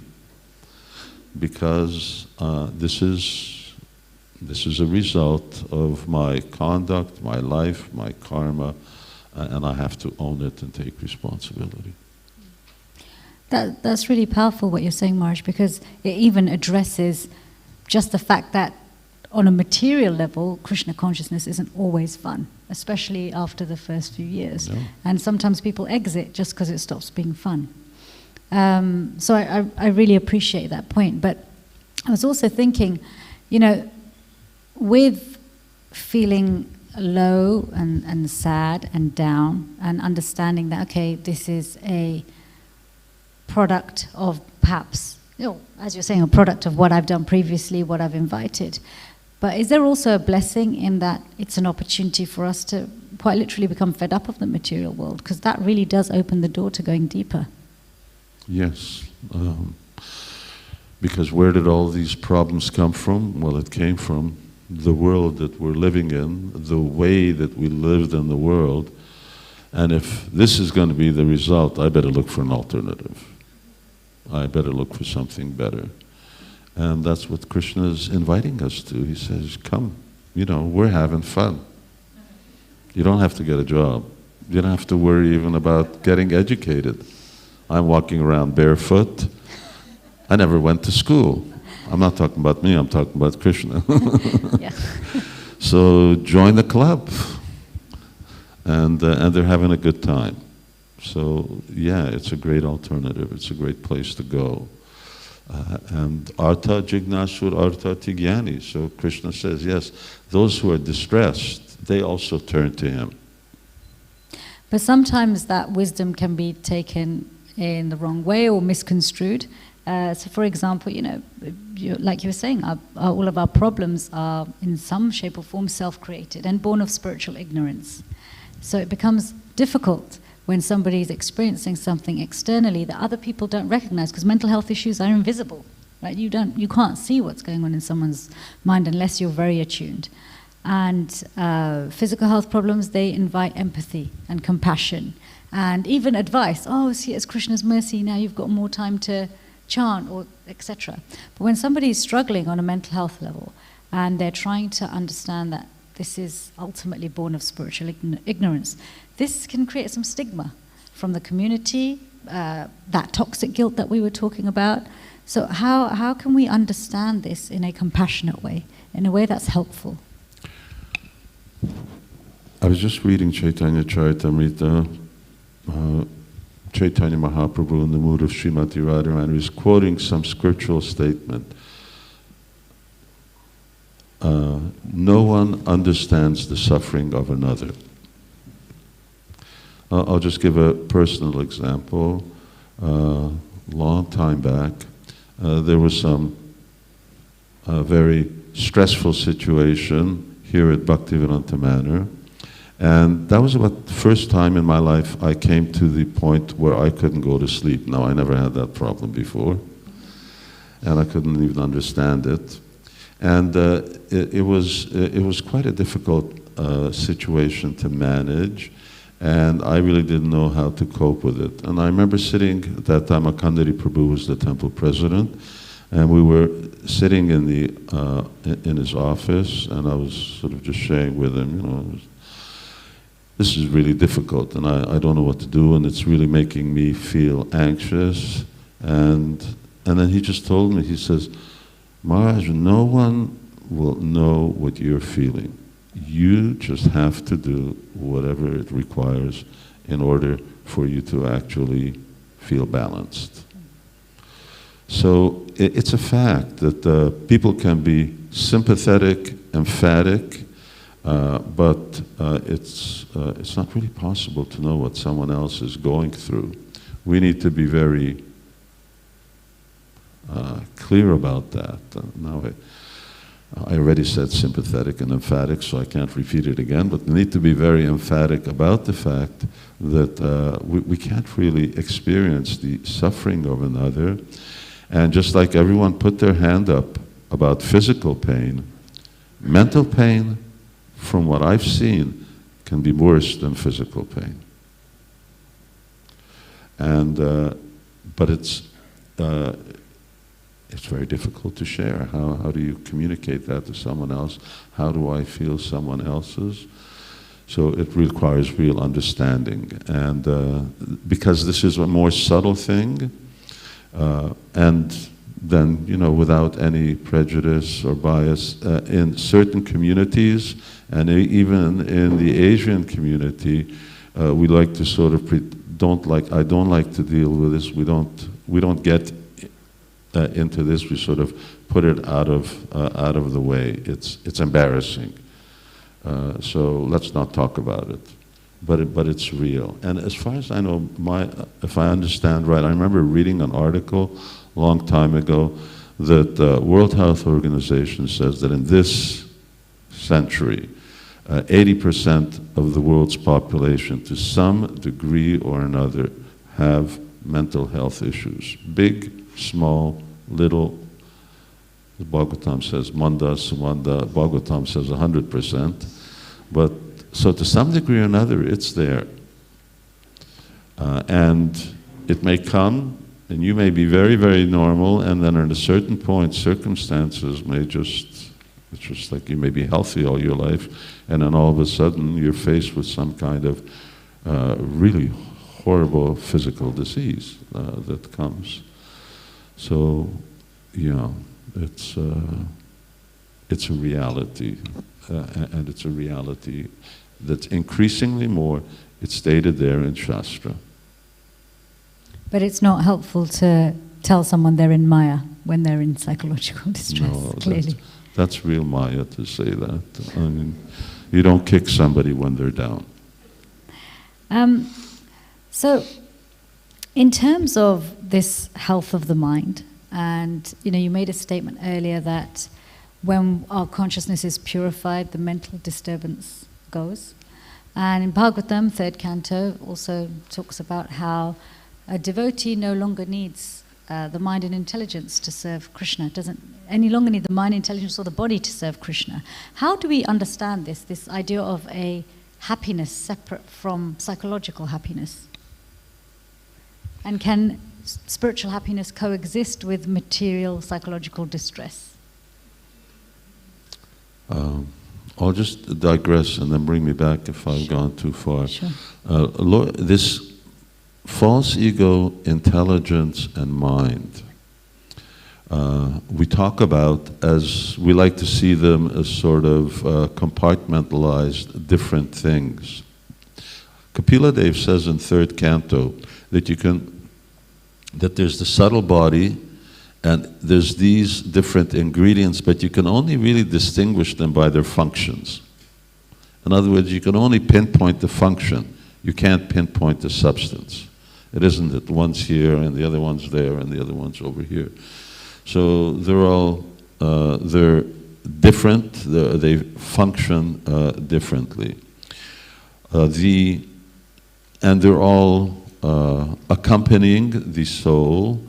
because this is a result of my conduct, my life, my karma, and I have to own it and take responsibility. That's really powerful what you're saying, Maharaj, because it even addresses just the fact that on a material level, Krishna consciousness isn't always fun, especially after the first few years. No. And sometimes people exit just because it stops being fun. So I really appreciate that point. But I was also thinking, you know, with feeling low and sad and down, and understanding that, okay, this is a product of perhaps, you know, as you're saying, a product of what I've done previously, what I've invited. But is there also a blessing in that it's an opportunity for us to quite literally become fed up of the material world? Because that really does open the door to going deeper. Yes. Because where did all these problems come from? Well, it came from the world that we're living in, the way that we lived in the world. And if this is going to be the result, I better look for an alternative. I better look for something better. And that's what Krishna is inviting us to. He says, come, you know, we're having fun. You don't have to get a job. You don't have to worry even about getting educated. I'm walking around barefoot. I never went to school. I'm not talking about me, I'm talking about Krishna. Yeah. So join the club. And they're having a good time. So yeah, it's a great alternative. It's a great place to go. And artha jignasur artha tigyani. So Krishna says, yes, those who are distressed, they also turn to him. But sometimes that wisdom can be taken in the wrong way or misconstrued. So for example, you know, like you were saying, all of our problems are in some shape or form self-created and born of spiritual ignorance. So it becomes difficult when somebody is experiencing something externally that other people don't recognize, because mental health issues are invisible, right? You can't see what's going on in someone's mind unless you're very attuned. And physical health problems, they invite empathy and compassion and even advice. Oh, see, it's Krishna's mercy, now you've got more time to chant, or etc. But when somebody is struggling on a mental health level and they're trying to understand that this is ultimately born of spiritual ignorance, this can create some stigma from the community, that toxic guilt that we were talking about. So how can we understand this in a compassionate way, in a way that's helpful? I was just reading Chaitanya Charitamrita, Chaitanya Mahaprabhu in the mood of Srimati Radharani, and he was quoting some scriptural statement. No one understands the suffering of another. I'll just give a personal example. Long time back, there was some very stressful situation here at Bhaktivedanta Manor. And that was about the first time in my life I came to the point where I couldn't go to sleep. Now, I never had that problem before, and I couldn't even understand it. And it was quite a difficult situation to manage, and I really didn't know how to cope with it. And I remember sitting, at that time Akandari Prabhu was the temple president, and we were sitting in his office, and I was sort of just sharing with him, you know, this is really difficult, and I don't know what to do, and it's really making me feel anxious. And then he just told me, he says, Maharaj, no one will know what you're feeling. You just have to do whatever it requires in order for you to actually feel balanced. So it's a fact that people can be sympathetic, emphatic, but it's not really possible to know what someone else is going through. We need to be very clear about that. Now, I already said sympathetic and emphatic, so I can't repeat it again, but we need to be very emphatic about the fact that we can't really experience the suffering of another. And just like everyone put their hand up about physical pain, mental pain, from what I've seen, can be worse than physical pain. And but it's very difficult to share. How do you communicate that to someone else? How do I feel someone else's? So it requires real understanding, and because this is a more subtle thing, and then, you know, without any prejudice or bias, in certain communities, and even in the Asian community, we like to sort of I don't like to deal with this. We don't we don't get into this. We sort of put it out of the way. It's embarrassing. So let's not talk about it. But it's real. And as far as I know, if I understand right, I remember reading an article a long time ago that the World Health Organization says that in this century, 80% of the world's population, to some degree or another, have mental health issues. Big, small, little. Bhagavatam says manda, sumanda. Bhagavatam says 100%. But so to some degree or another, it's there. And it may come, and you may be very, very normal, and then at a certain point, circumstances may it's just like you may be healthy all your life, and then all of a sudden you're faced with some kind of really horrible physical disease that comes. So, yeah, it's a reality, and it's a reality that's increasingly more, it's stated there in Shastra. But it's not helpful to tell someone they're in Maya when they're in psychological distress, No, clearly. That's real Maya to say that. I mean, you don't kick somebody when they're down. So, in terms of this health of the mind, and you made a statement earlier that when our consciousness is purified, the mental disturbance goes. And in Bhagavatam, 3rd canto, also talks about how a devotee no longer needs the mind and intelligence to serve Krishna. Doesn't any longer need the mind, intelligence, or the body to serve Krishna. How do we understand this idea of a happiness separate from psychological happiness? And can spiritual happiness coexist with material psychological distress? I'll just digress and then bring me back if I've gone too far. Sure. This false ego, intelligence, and mind, we talk about as, we like to see them as sort of compartmentalized different things. Kapila Dev says in 3rd canto that there's the subtle body and there's these different ingredients, but you can only really distinguish them by their functions. In other words, you can only pinpoint the function. You can't pinpoint the substance. It isn't that one's here and the other one's there and the other one's over here. So they're all, they're different, they function differently. And they're all accompanying the soul.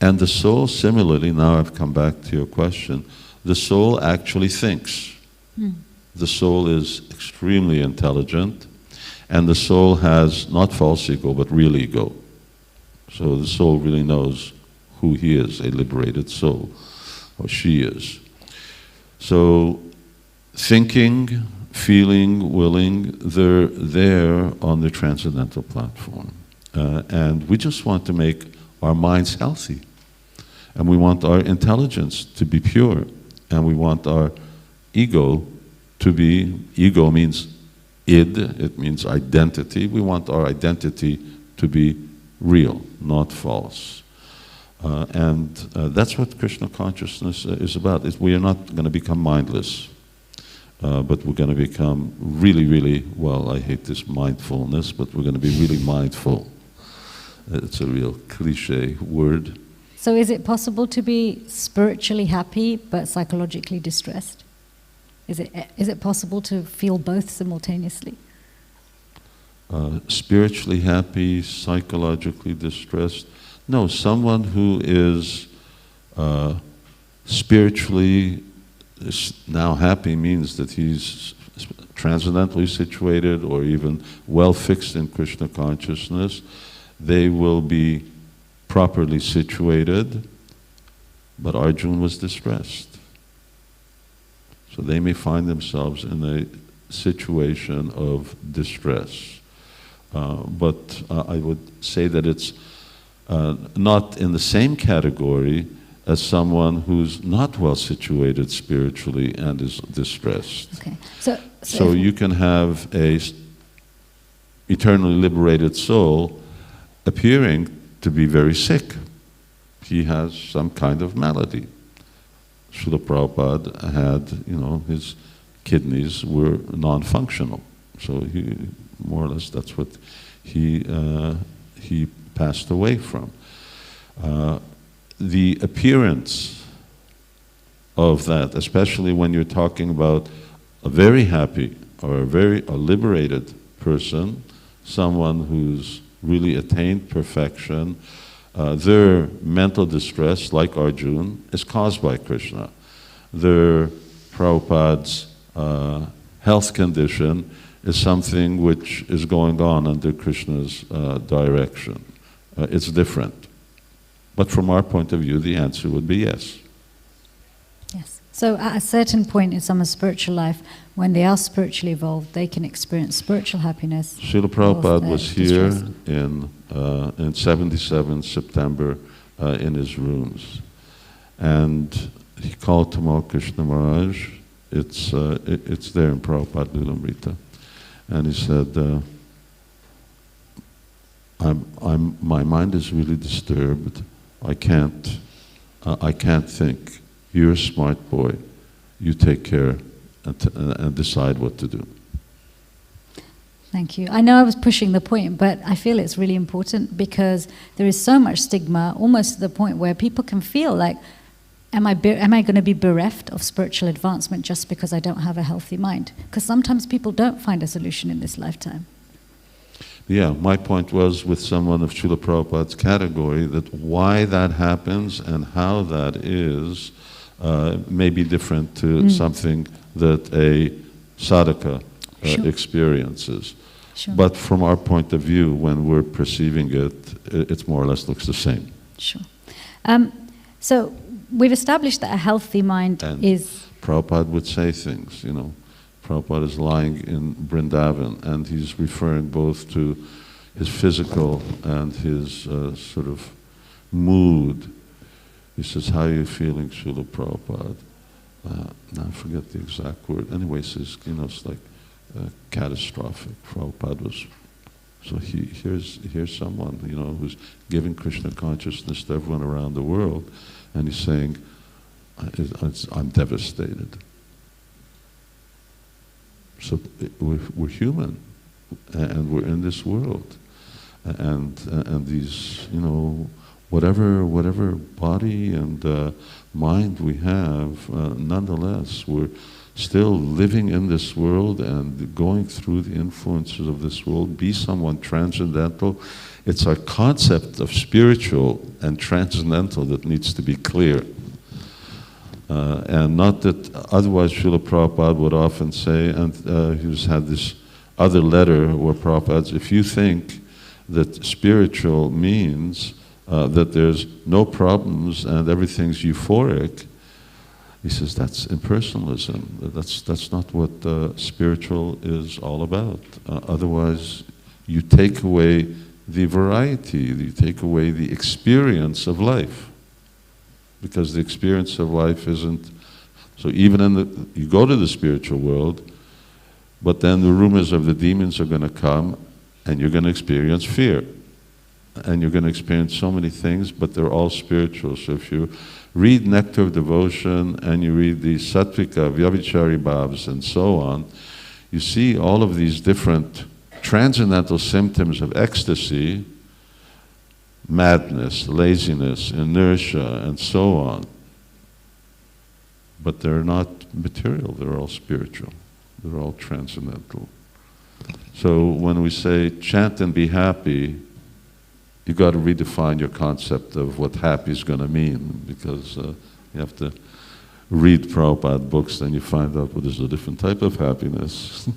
And the soul, similarly, now I've come back to your question, the soul actually thinks. The soul is extremely intelligent, and the soul has not false ego, but real ego. So the soul really knows who he is, a liberated soul, or she is. So thinking, feeling, willing, they're there on the transcendental platform. And we just want to make our minds healthy. And we want our intelligence to be pure. And we want our ego to be, ego means id, it means identity. We want our identity to be real, not false. And that's what Krishna consciousness is about. We are not going to become mindless, but we're going to become really, really, well, I hate this mindfulness, but we're going to be really mindful. It's a real cliche word. So is it possible to be spiritually happy but psychologically distressed? Is it possible to feel both simultaneously? Spiritually happy, psychologically distressed? No, someone who is spiritually now happy means that he's transcendentally situated or even well fixed in Krishna consciousness. They will be properly situated, but Arjuna was distressed. So they may find themselves in a situation of distress. But I would say that it's not in the same category as someone who's not well situated spiritually and is distressed. Okay. So you can have a eternally liberated soul appearing to be very sick. He has some kind of malady. Srila Prabhupada had, his kidneys were non-functional. So he, more or less, that's what he passed away from. The appearance of that, especially when you're talking about a very happy or a liberated person, someone who's really attained perfection, their mental distress, like Arjuna, is caused by Krishna. Their Prabhupada's health condition is something which is going on under Krishna's direction. It's different. But from our point of view, the answer would be yes. Yes. So at a certain point in someone's spiritual life, when they are spiritually evolved, they can experience spiritual happiness. Srila Prabhupada was here in 77 September in his rooms. And he called Tamal Krishna Maharaj. It's there in Prabhupada Lilamrita. And he said, my mind is really disturbed. I can't think. You're a smart boy. You take care and decide what to do. Thank you. I know I was pushing the point, but I feel it's really important because there is so much stigma, almost to the point where people can feel like, am I going to be bereft of spiritual advancement just because I don't have a healthy mind? Because sometimes people don't find a solution in this lifetime. Yeah, my point was with someone of Srila Prabhupada's category that why that happens and how that is may be different to something that a sadhaka experiences. Sure. But from our point of view, when we're perceiving it, it more or less looks the same. Sure. So we've established that a healthy mind is... Prabhupada would say things, Prabhupada is lying in Vrindavan, and he's referring both to his physical and his sort of mood. He says, how are you feeling, Srila Prabhupada? Now I forget the exact word. Anyway, he says, it's like catastrophic. Prabhupada was... So here's someone, who's giving Krishna consciousness to everyone around the world, and he's saying, I'm devastated. So we're human, and we're in this world, and these, whatever body and mind we have, nonetheless, we're still living in this world and going through the influences of this world. Be someone transcendental. It's our concept of spiritual and transcendental that needs to be clear. And not that otherwise Srila Prabhupada would often say, and he's had this other letter where Prabhupada says, if you think that spiritual means that there's no problems and everything's euphoric, he says that's impersonalism. That's not what spiritual is all about. Otherwise, you take away the variety, you take away the experience of life. Because the experience of life isn't, so even you go to the spiritual world, but then the rumors of the demons are going to come and you're going to experience fear. And you're going to experience so many things, but they're all spiritual. So if you read Nectar of Devotion and you read the Sattvika, Vyabhichari Bhavs and so on, you see all of these different transcendental symptoms of ecstasy, madness, laziness, inertia, and so on. But they're not material, they're all spiritual. They're all transcendental. So when we say chant and be happy, you've got to redefine your concept of what happy is going to mean, because you have to read Prabhupada books, then you find out, well, there's a different type of happiness.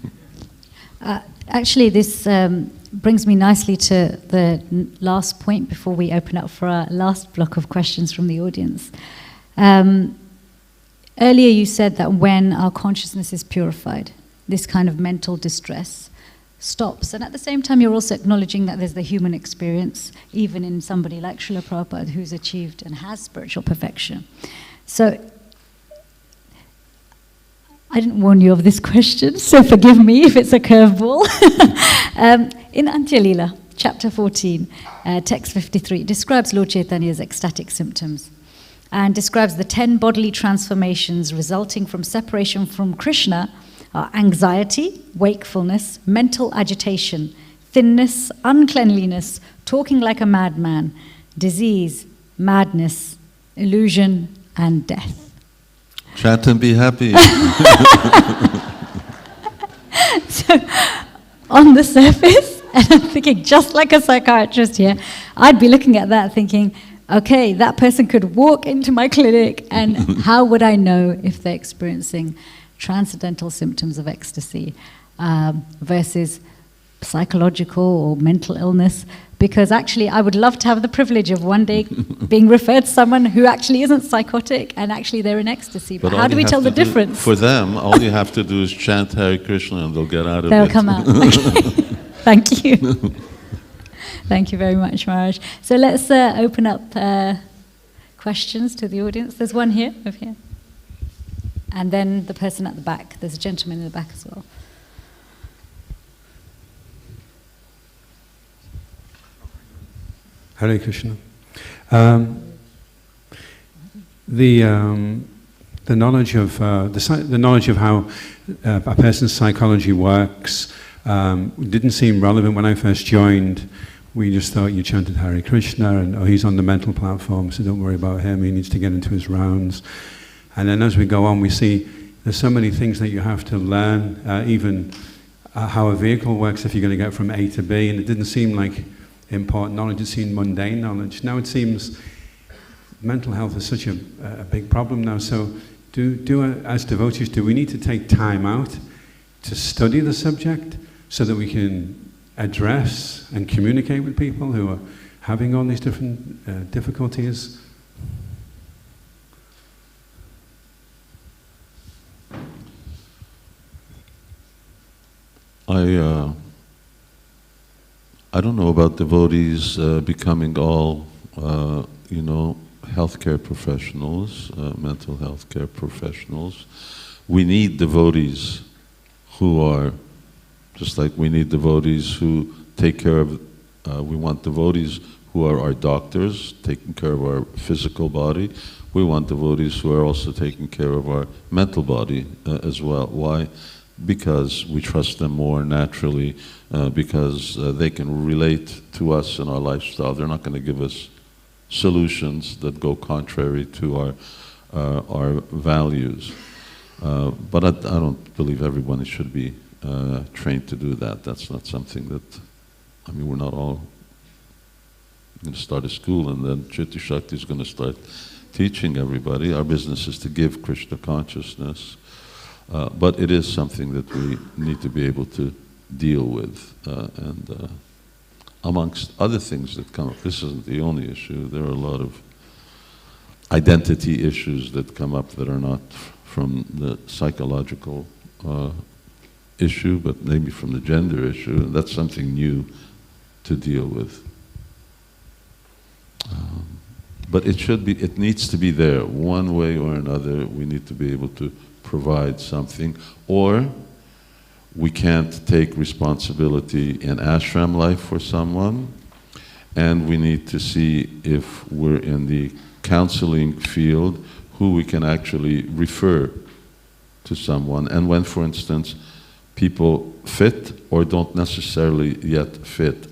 Actually, this brings me nicely to the last point before we open up for our last block of questions from the audience. Earlier you said that when our consciousness is purified, this kind of mental distress stops. And at the same time, you're also acknowledging that there's the human experience, even in somebody like Srila Prabhupada, who's achieved and has spiritual perfection. So I didn't warn you of this question, so forgive me if it's a curveball. In Antya Lila, chapter 14, text 53, describes Lord Chaitanya's ecstatic symptoms and describes the 10 bodily transformations resulting from separation from Krishna are anxiety, wakefulness, mental agitation, thinness, uncleanliness, talking like a madman, disease, madness, illusion, and death. Chant and be happy. So, on the surface, and I'm thinking, just like a psychiatrist here, I'd be looking at that thinking, okay, that person could walk into my clinic, and how would I know if they're experiencing transcendental symptoms of ecstasy versus psychological or mental illness? Because actually, I would love to have the privilege of one day being referred to someone who actually isn't psychotic and actually they're in ecstasy. But how do we tell the difference? For them, all you have to do is chant Hare Krishna and they'll get out of it. They'll come out. Okay. Thank you. Thank you very much, Maharaj. So let's open up questions to the audience. There's one here, over here. And then the person at the back. There's a gentleman in the back as well. Hare Krishna. The knowledge of the knowledge of how a person's psychology works didn't seem relevant when I first joined. We just thought you chanted Hare Krishna and he's on the mental platform, so don't worry about him. He needs to get into his rounds. And then as we go on, we see there's so many things that you have to learn, even how a vehicle works if you're going to get from A to B. And it didn't seem like important knowledge, it seemed mundane knowledge. Now it seems mental health is such a big problem now. So as devotees, do we need to take time out to study the subject so that we can address and communicate with people who are having all these different difficulties? I don't know about devotees becoming all, healthcare professionals, mental health care professionals. We need devotees who are, just like we need devotees who take care of, we want devotees who are our doctors, taking care of our physical body. We want devotees who are also taking care of our mental body as well. Why? Because we trust them more naturally, because they can relate to us in our lifestyle. They're not going to give us solutions that go contrary to our values. But I don't believe everyone should be trained to do that. That's not something that, we're not all going to start a school and then Citi Shakti is going to start teaching everybody. Our business is to give Krishna consciousness. But it is something that we need to be able to deal with. And amongst other things that come up, this isn't the only issue. There are a lot of identity issues that come up that are not from the psychological issue, but maybe from the gender issue. And that's something new to deal with. But it needs to be there. One way or another, we need to be able to provide something, or we can't take responsibility in ashram life for someone, and we need to see if we're in the counseling field who we can actually refer to someone. And when, for instance, people fit or don't necessarily yet fit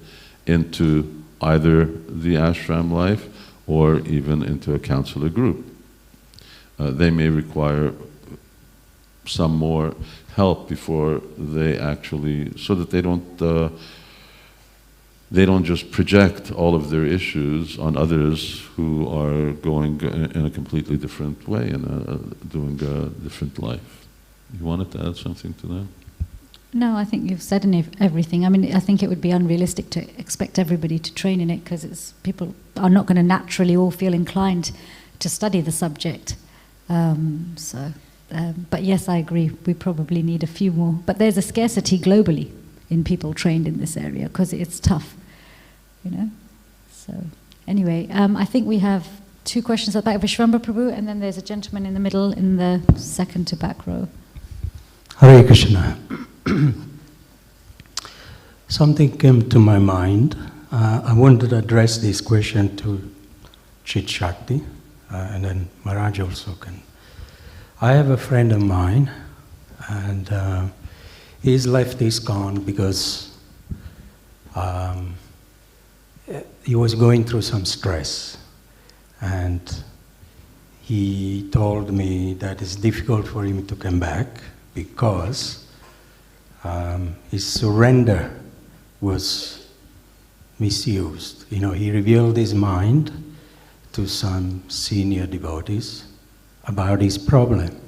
into either the ashram life or even into a counselor group. They may require some more help before they actually, so that they don't just project all of their issues on others who are going in a completely different way and doing a different life. You wanted to add something to that? No, I think you've said everything. I think it would be unrealistic to expect everybody to train in it because people are not going to naturally all feel inclined to study the subject. But yes, I agree, we probably need a few more. But there's a scarcity globally in people trained in this area because it's tough, So anyway, I think we have two questions at the back, Vishwambara Prabhu, and then there's a gentleman in the middle in the second to back row. Hare Krishna. Something came to my mind I wanted to address this question to Chit Shakti, and then Maharaj also can. I have a friend of mine, and his left is gone because he was going through some stress, and he told me that it's difficult for him to come back because his surrender was misused. You know, he revealed his mind to some senior devotees about his problem.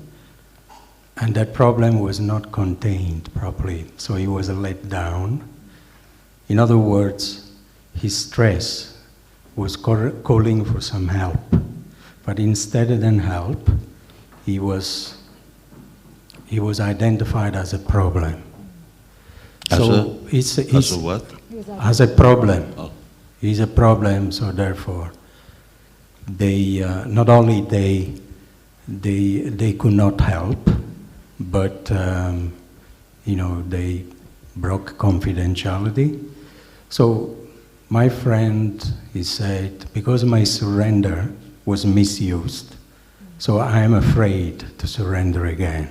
And that problem was not contained properly, so he was let down. In other words, his stress was calling for some help. But instead of help, he was identified as a problem. As a what? As a problem. Oh. He's a problem, so therefore, they not only they could not help, but they broke confidentiality. So my friend, he said, because my surrender was misused, so I am afraid to surrender again.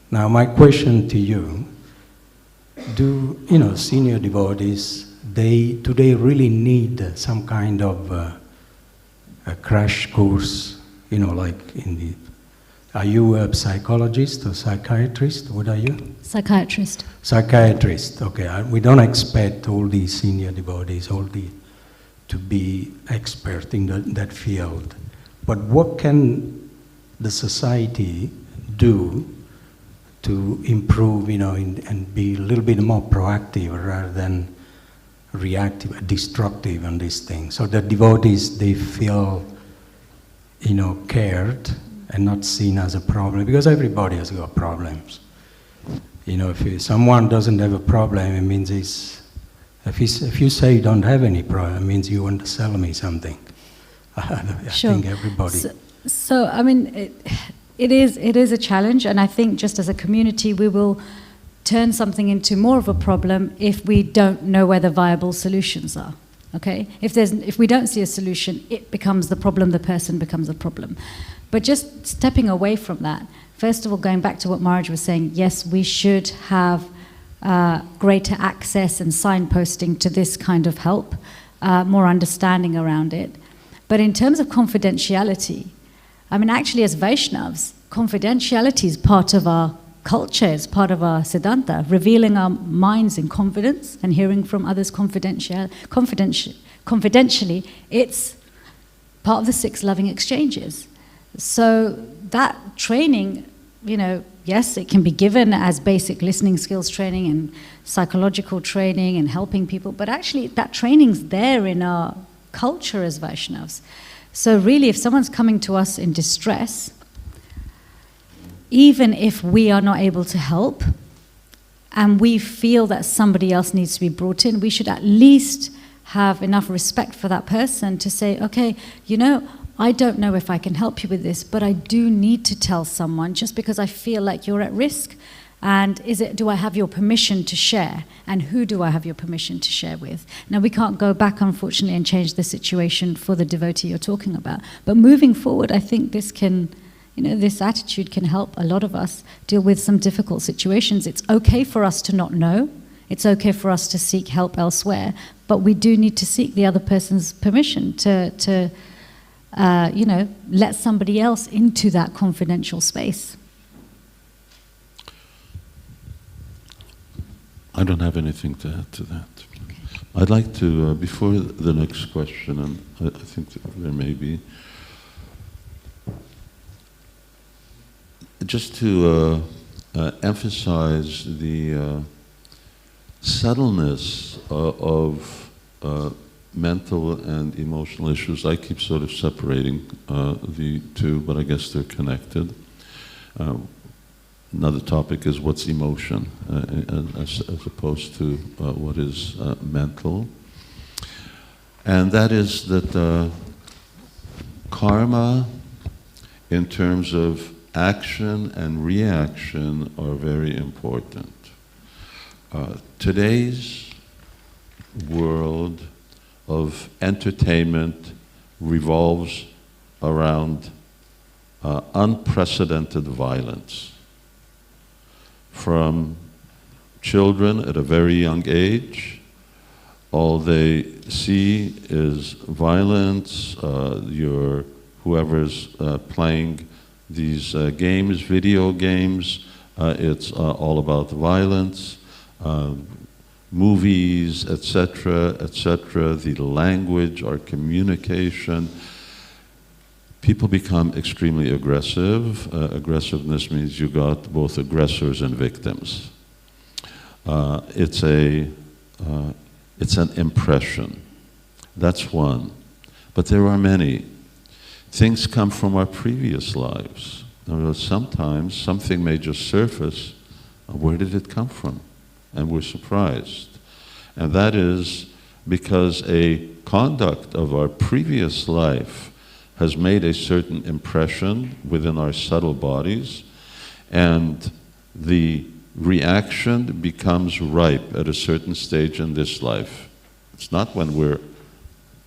Now my question to you, do senior devotees, do they really need some kind of a crash course, like are you a psychologist or psychiatrist? What are you? Psychiatrist. Psychiatrist, okay. We don't expect all these senior devotees, to be expert in that field. But what can the society do to improve, and be a little bit more proactive rather than reactive, destructive on these things? So the devotees, they feel, cared and not seen as a problem, because everybody has got problems. If someone doesn't have a problem, it means if you say you don't have any problem, it means you want to sell me something. I Sure. think everybody. So I mean, it is a challenge, and I think just as a community, we will turn something into more of a problem if we don't know where the viable solutions are. Okay? If we don't see a solution, it becomes the problem. The person becomes a problem. But just stepping away from that, first of all, going back to what Maharaj was saying, yes, we should have greater access and signposting to this kind of help, more understanding around it. But in terms of confidentiality, I mean, actually, as Vaishnavas, confidentiality is part of our culture, is part of our Siddhanta, revealing our minds in confidence and hearing from others confidentially. It's part of the 6 loving exchanges. So that training, yes, it can be given as basic listening skills training and psychological training and helping people, but actually that training's there in our culture as Vaishnavas. So really, if someone's coming to us in distress, even if we are not able to help and we feel that somebody else needs to be brought in, we should at least have enough respect for that person to say, okay, I don't know if I can help you with this, but I do need to tell someone just because I feel like you're at risk. And do I have your permission to share? And who do I have your permission to share with? Now, we can't go back, unfortunately, and change the situation for the devotee you're talking about. But moving forward, I think this can, this attitude can help a lot of us deal with some difficult situations. It's okay for us to not know. It's okay for us to seek help elsewhere. But we do need to seek the other person's permission to let somebody else into that confidential space. I don't have anything to add to that. Okay. I'd like to, before the next question, and I think there may be, just to emphasize the subtleness of mental and emotional issues. I keep sort of separating the two, but I guess they're connected. Another topic is what's emotion, as opposed to what is mental. And that is that karma, in terms of action and reaction, are very important. Today's world of entertainment revolves around unprecedented violence. From children at a very young age, all they see is violence. Whoever's playing these games, video games, it's all about violence. Movies, etc., etc., the language, our communication. People become extremely aggressive. Aggressiveness means you got both aggressors and victims. It's an impression. That's one. But there are many. Things come from our previous lives. Sometimes something may just surface. Where did it come from? And we're surprised. And that is because a conduct of our previous life has made a certain impression within our subtle bodies, and the reaction becomes ripe at a certain stage in this life. It's not when we're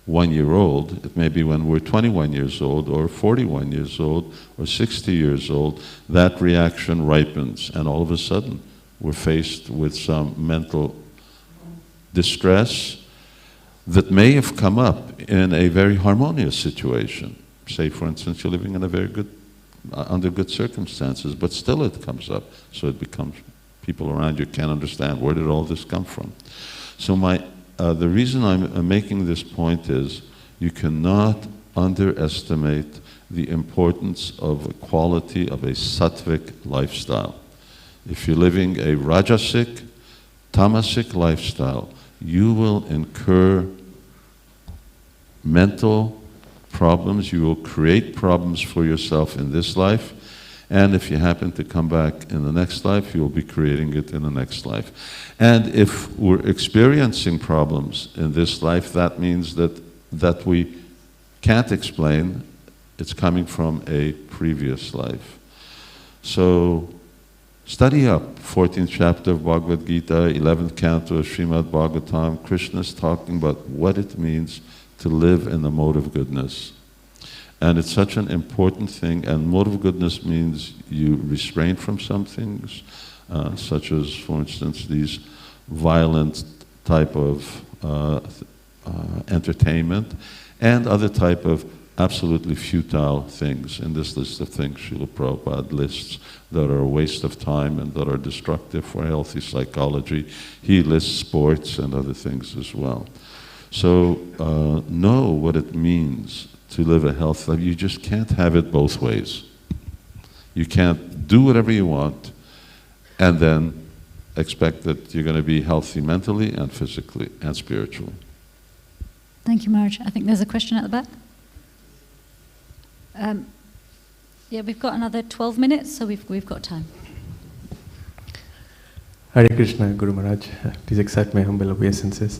1 year old, it may be when we're 21 years old, or 41 years old, or 60 years old. That reaction ripens, and all of a sudden, we're faced with some mental distress that may have come up in a very harmonious situation. Say, for instance, you're living in a very good, under good circumstances, but still it comes up. So it becomes, people around you can't understand, where did all this come from? So the reason I'm making this point is, you cannot underestimate the importance of the quality of a sattvic lifestyle. If you're living a rajasic, tamasic lifestyle, you will incur mental problems, you will create problems for yourself in this life, and if you happen to come back in the next life, you'll be creating it in the next life. And if we're experiencing problems in this life, that means that we can't explain, it's coming from a previous life. So, study up, 14th chapter of Bhagavad Gita, 11th canto of Srimad Bhagavatam. Krishna's talking about what it means to live in the mode of goodness. And it's such an important thing, and mode of goodness means you restrain from some things, such as, for instance, these violent type of entertainment, and other type of absolutely futile things. In this list of things, Srila Prabhupada lists that are a waste of time and that are destructive for healthy psychology. He lists sports and other things as well. So know what it means to live a healthy life. You just can't have it both ways. You can't do whatever you want and then expect that you're going to be healthy mentally and physically and spiritually. Thank you, Maharaj. I think there's a question at the back. Yeah, we've got another 12 minutes, so we've got time. Hare Krishna, Guru Maharaj. Please accept my humble obeisances.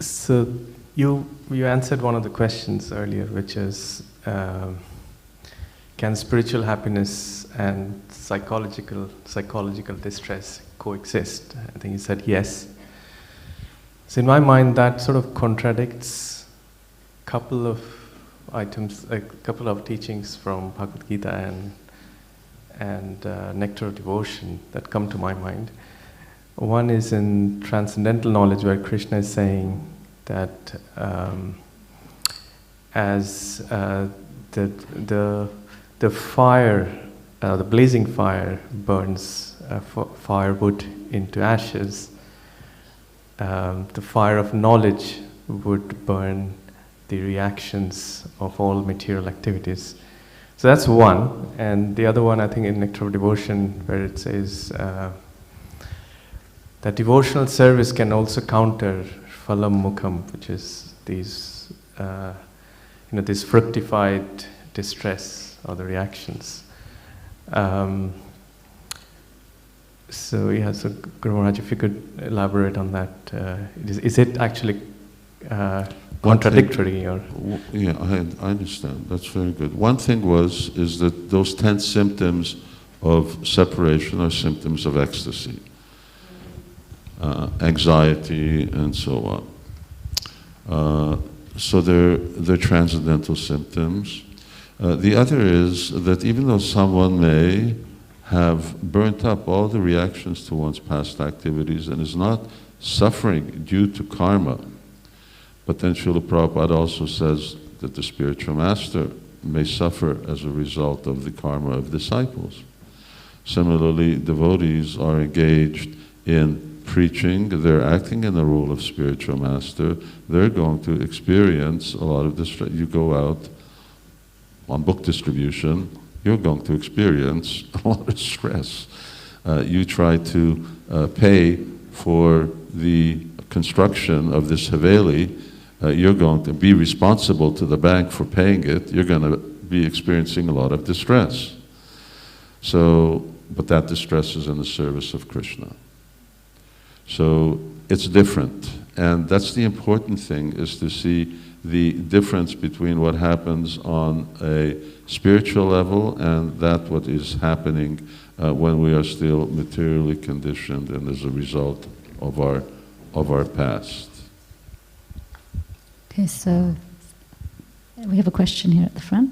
So you answered one of the questions earlier, which is, can spiritual happiness and psychological distress coexist? I think you said yes. So in my mind, that sort of contradicts a couple of items, a couple of teachings from Bhagavad Gita and Nectar of Devotion that come to my mind. One is in Transcendental Knowledge, where Krishna is saying that as the fire, the blazing fire burns firewood into ashes, the fire of knowledge would burn the reactions of all material activities. So that's one. And the other one, I think in Nectar of Devotion, where it says that devotional service can also counter phalam mukham, which is these, this fructified distress or the reactions. So Guru Maharaj, if you could elaborate on that, is it actually contradictory or? Yeah, I understand. That's very good. One thing is that those 10 symptoms of separation are symptoms of ecstasy, anxiety, and so on. So they're transcendental symptoms. The other is that even though someone may have burnt up all the reactions to one's past activities and is not suffering due to karma, but then Srila Prabhupada also says that the spiritual master may suffer as a result of the karma of disciples. Similarly, devotees are engaged in preaching, they're acting in the role of spiritual master, they're going to experience a lot of distress. You go out on book distribution, you're going to experience a lot of stress. You try to pay for the construction of this Haveli, you're going to be responsible to the bank for paying it, you're going to be experiencing a lot of distress. So, but that distress is in the service of Krishna. So it's different, and that's the important thing, is to see the difference between what happens on a spiritual level and that what is happening when we are still materially conditioned and as a result of our past. Okay, so we have a question here at the front.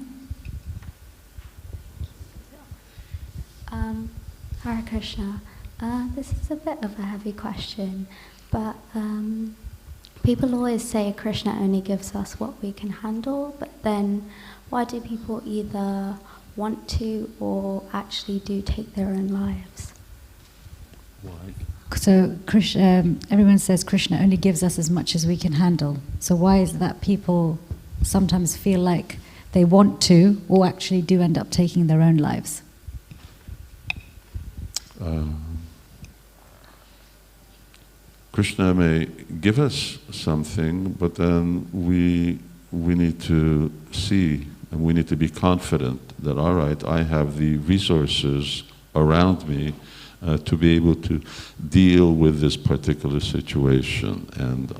Hare Krishna. This is a bit of a heavy question, but people always say Krishna only gives us what we can handle, but then why do people either want to or actually do take their own lives? Why? So everyone says Krishna only gives us as much as we can handle. So why is it that people sometimes feel like they want to or actually do end up taking their own lives? Krishna may give us something, but then we need to see and we need to be confident that, all right, I have the resources around me to be able to deal with this particular situation, and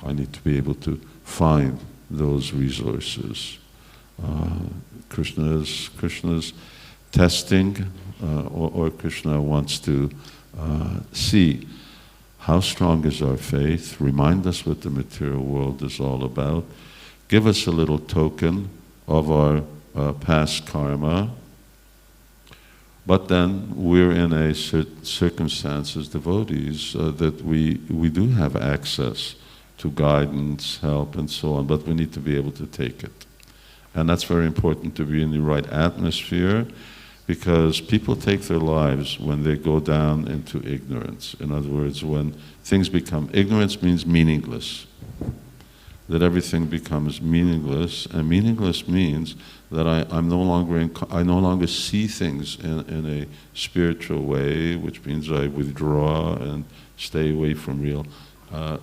I need to be able to find those resources. Krishna's testing, or Krishna wants to see how strong is our faith, remind us what the material world is all about, give us a little token of our past karma, but then we're in a circumstance as devotees that we do have access to guidance, help, and so on, but we need to be able to take it. And that's very important, to be in the right atmosphere, because people take their lives when they go down into ignorance. In other words, when things become, ignorance means meaningless. That everything becomes meaningless, and meaningless means that I no longer see things in a spiritual way, which means I withdraw and stay away from real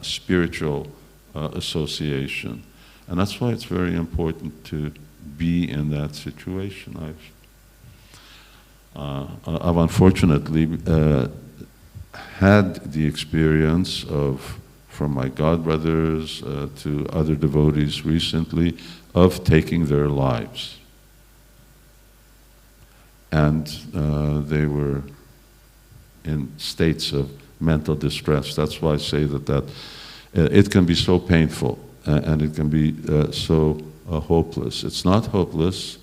spiritual association. And that's why it's very important to be in that situation. I've unfortunately had the experience of, from my godbrothers to other devotees recently, of taking their lives. And they were in states of mental distress. That's why I say that it can be so painful and it can be so hopeless. It's not hopeless,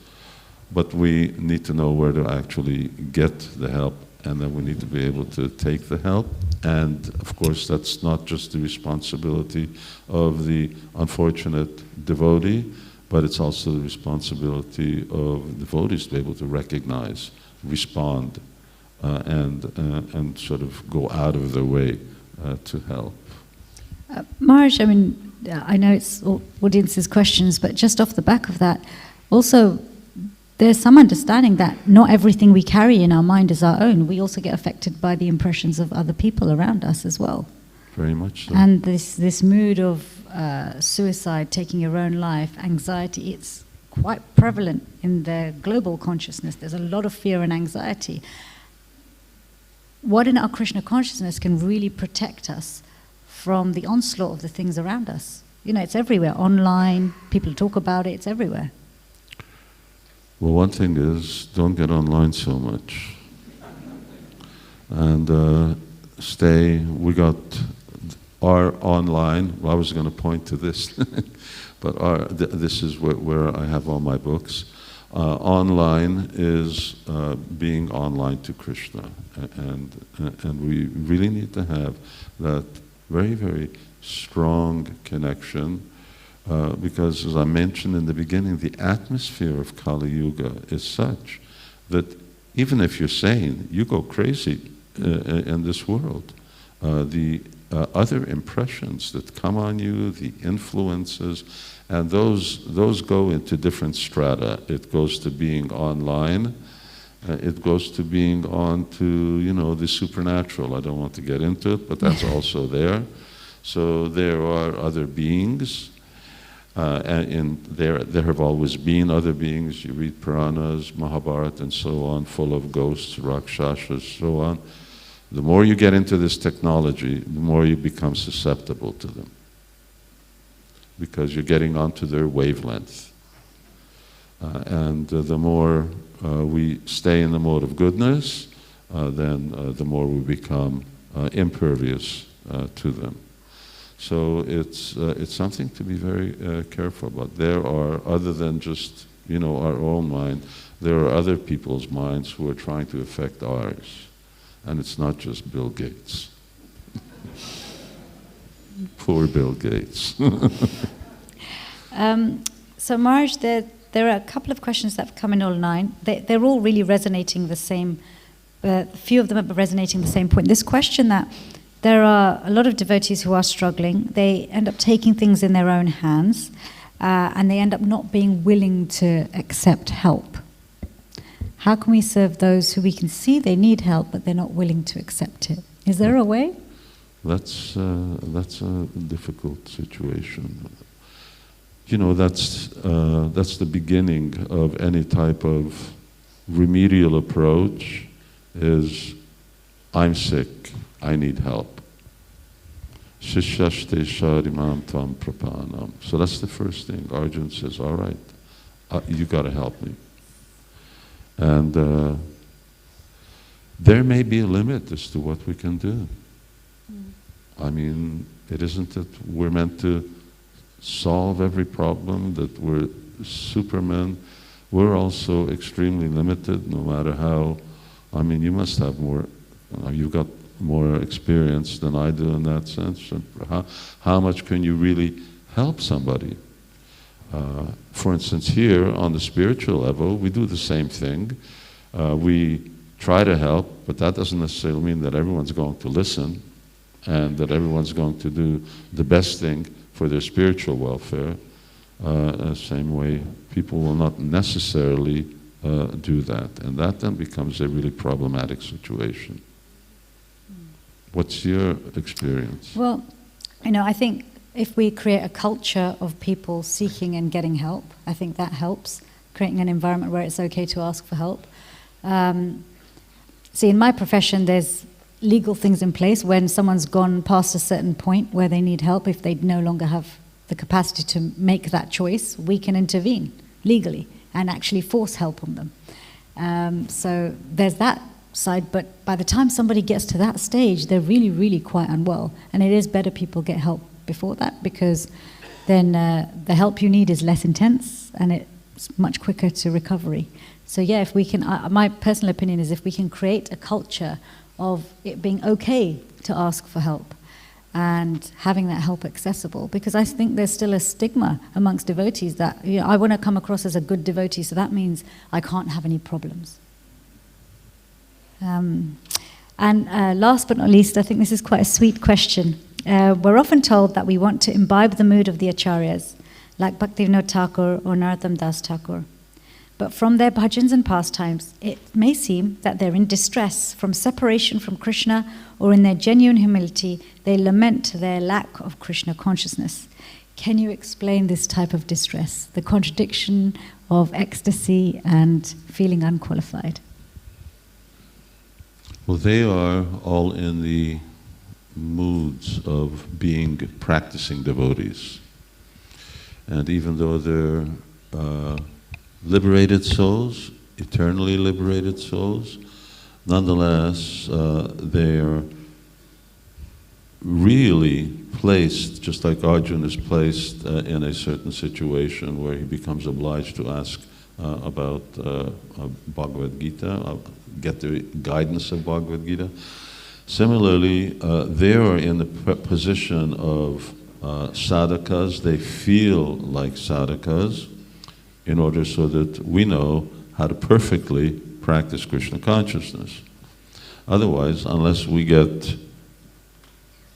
but we need to know where to actually get the help, and then we need to be able to take the help. And of course, that's not just the responsibility of the unfortunate devotee, but it's also the responsibility of devotees to be able to recognize, respond, and sort of go out of their way to help. Maharaj, I mean, I know it's audience's questions, but just off the back of that, also, there's some understanding that not everything we carry in our mind is our own. We also get affected by the impressions of other people around us as well. Very much so. And this mood of suicide, taking your own life, anxiety, it's quite prevalent in the global consciousness. There's a lot of fear and anxiety. What in our Krishna consciousness can really protect us from the onslaught of the things around us? You know, it's everywhere, online, people talk about it, it's everywhere. Well, one thing is, don't get online so much. And we got are online. Well, I was going to point to this, but this is where I have all my books. Online is being online to Krishna, and we really need to have that very, very strong connection, because as I mentioned in the beginning, the atmosphere of Kali Yuga is such that even if you're sane, you go crazy in this world. The other impressions that come on you, the influences, and those go into different strata. It goes to being online. It goes to being on to, the supernatural. I don't want to get into it, but that's also there. So there are other beings, and there have always been other beings. You read Puranas, Mahabharata, and so on, full of ghosts, Rakshasas, so on. The more you get into this technology, the more you become susceptible to them, because you're getting onto their wavelength. And the more we stay in the mode of goodness, then the more we become impervious to them. So it's something to be very careful about. There are, other than just our own mind, there are other people's minds who are trying to affect ours. And it's not just Bill Gates. Poor Bill Gates. So Maharaj, there are a couple of questions that have come in online. They're all really resonating the same, a few of them are resonating the same point. This question that there are a lot of devotees who are struggling, they end up taking things in their own hands, and they end up not being willing to accept help. How can we serve those who we can see they need help, but they're not willing to accept it? Is there a way? That's a difficult situation. That's the beginning of any type of remedial approach. Is I'm sick, I need help. Shishashte sharimam tvam prapanam. So that's the first thing. Arjuna says, all right, you got to help me. And there may be a limit as to what we can do. I mean, it isn't that we're meant to solve every problem, that we're supermen. We're also extremely limited, no matter how. I mean, you must have more, you've got more experience than I do in that sense. How much can you really help somebody? For instance, here on the spiritual level, we do the same thing. We try to help, but that doesn't necessarily mean that everyone's going to listen and that everyone's going to do the best thing for their spiritual welfare. Same way, people will not necessarily do that. And that then becomes a really problematic situation. What's your experience? Well, I think if we create a culture of people seeking and getting help, I think that helps, creating an environment where it's okay to ask for help. See, in my profession, there's legal things in place. When someone's gone past a certain point where they need help, if they no longer have the capacity to make that choice, we can intervene legally and actually force help on them. So there's that side, but by the time somebody gets to that stage, they're really, really quite unwell. And it is better people get help before that, because then the help you need is less intense and it's much quicker to recovery. So yeah, if we can, my personal opinion is if we can create a culture of it being okay to ask for help and having that help accessible, because I think there's still a stigma amongst devotees that I want to come across as a good devotee, so that means I can't have any problems. And last but not least, I think this is quite a sweet question. We're often told that we want to imbibe the mood of the acharyas, like Bhaktivinoda Thakur or Narottama Das Thakur. But from their bhajans and pastimes, it may seem that they're in distress from separation from Krishna, or in their genuine humility, they lament their lack of Krishna consciousness. Can you explain this type of distress, the contradiction of ecstasy and feeling unqualified? Well, they are all in the moods of being practicing devotees. And even though they're liberated souls, eternally liberated souls, nonetheless, they're really placed, just like Arjuna is placed in a certain situation where he becomes obliged to ask about Bhagavad Gita, get the guidance of Bhagavad Gita. Similarly, they are in the position of sadhakas. They feel like sadhakas in order so that we know how to perfectly practice Krishna consciousness. Otherwise, unless we get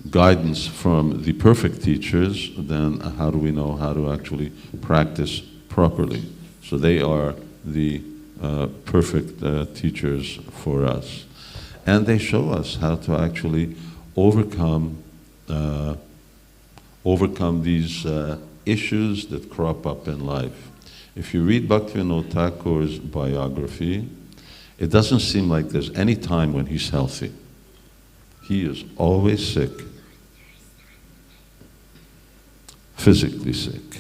guidance from the perfect teachers, then how do we know how to actually practice properly? So they are the perfect teachers for us. And they show us how to actually overcome these issues that crop up in life. If you read Bhaktivinoda Thakur's biography, it doesn't seem like there's any time when he's healthy. He is always sick, physically sick.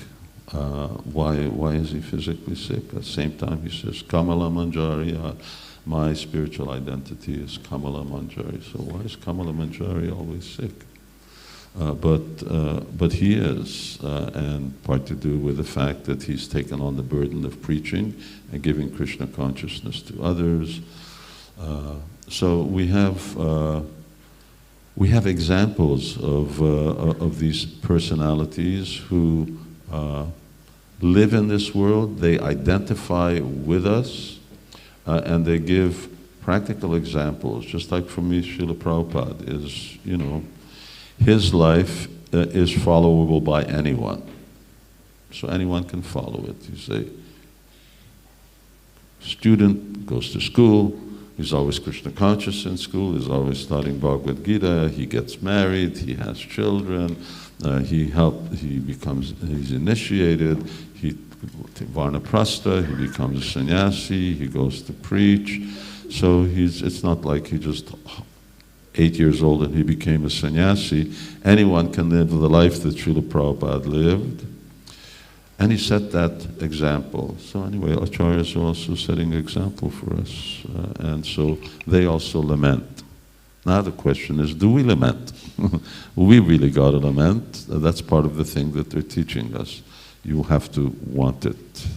Why is he physically sick? At the same time he says, Kamala Manjari, my spiritual identity is Kamala Manjari. So why is Kamala Manjari always sick? But he is, and part to do with the fact that he's taken on the burden of preaching and giving Krishna consciousness to others. So we have examples of these personalities who live in this world. They identify with us, and they give practical examples. Just like for me, Srila Prabhupada is, his life is followable by anyone. So anyone can follow it. He's a student, goes to school, he's always Krishna conscious in school, he's always studying Bhagavad Gita, he gets married, he has children, he's initiated, he Varnaprastha, he becomes a sannyasi, he goes to preach. So it's not like he just 8 years old and he became a sannyasi. Anyone can live the life that Srila Prabhupada lived. And he set that example. So anyway, acharyas are also setting an example for us. And so they also lament. Now the question is, do we lament? We really got to lament. That's part of the thing that they're teaching us. You have to want it.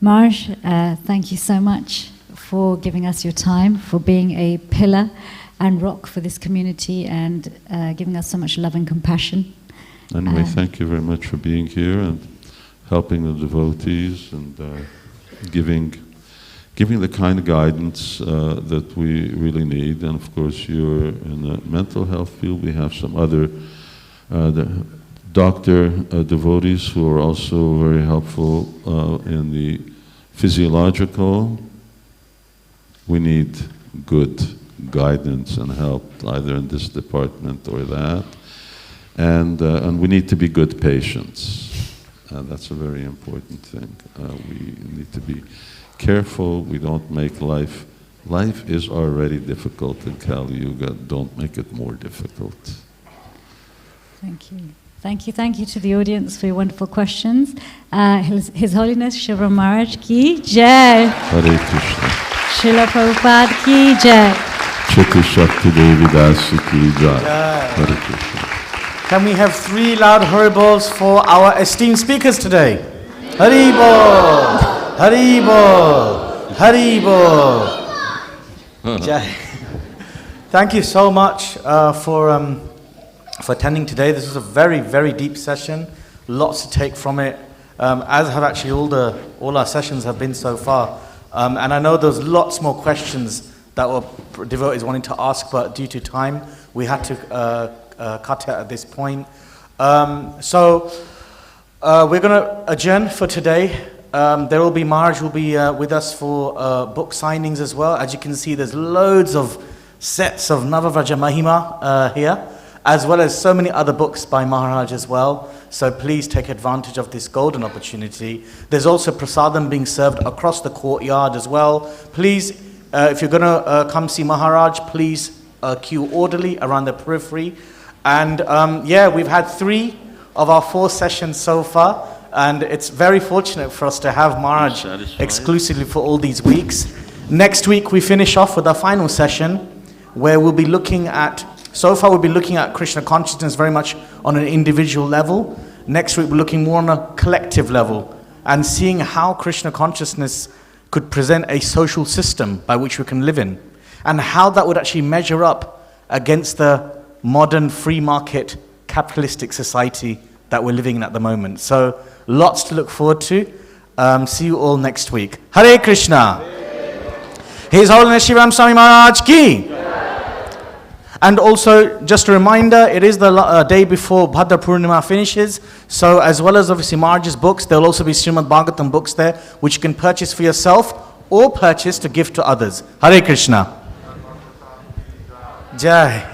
Marj, thank you so much for giving us your time, for being a pillar and rock for this community, and giving us so much love and compassion. Anyway, thank you very much for being here and helping the devotees and giving the kind of guidance that we really need. And of course, you're in the mental health field. We have some other doctor devotees who are also very helpful in the physiological. We need good guidance and help, either in this department or that. And we need to be good patients. That's a very important thing. We need to be careful. We don't make life is already difficult in Kali Yuga. Don't make it more difficult. Thank you. Thank you to the audience for your wonderful questions. His Holiness Shiva Maharaj ki jai. Hare Krishna. Srila Prabhupada ki jai. Citi Shakti Devi Dasi ki jai. Hare Krishna. Can we have 3 loud haribols for our esteemed speakers today? Haribol! Haribol! Haribol! Jai. Thank you so much for attending today. This is a very, very deep session. Lots to take from it, as have actually all our sessions have been so far. And I know there's lots more questions that were devotees wanting to ask, but due to time, we had to cut it at this point. So we're going to adjourn for today. There will be Maharaj will be with us for book signings as well. As you can see, there's loads of sets of Navavraja Mahima here, as well as so many other books by Maharaj as well. So please take advantage of this golden opportunity. There's also prasadam being served across the courtyard as well. Please, if you're going to come see Maharaj, please queue orderly around the periphery. And we've had 3 of our 4 sessions so far, and it's very fortunate for us to have Maharaj exclusively for all these weeks. Next week we finish off with our final session, where we'll be looking at, so far we'll be looking at Krishna consciousness very much on an individual level. Next week we're looking more on a collective level and seeing how Krishna consciousness could present a social system by which we can live in, and how that would actually measure up against the modern free market capitalistic society that we're living in at the moment. So lots to look forward to. See you all next week. Hare Krishna. His Holiness Sivarama Swami Maharaj ki. And also, just a reminder, it is the day before Bhadra Purnima finishes. So as well as obviously Maharaj's books, there will also be Srimad Bhagavatam books there, which you can purchase for yourself or purchase to give to others. Hare Krishna. Jai.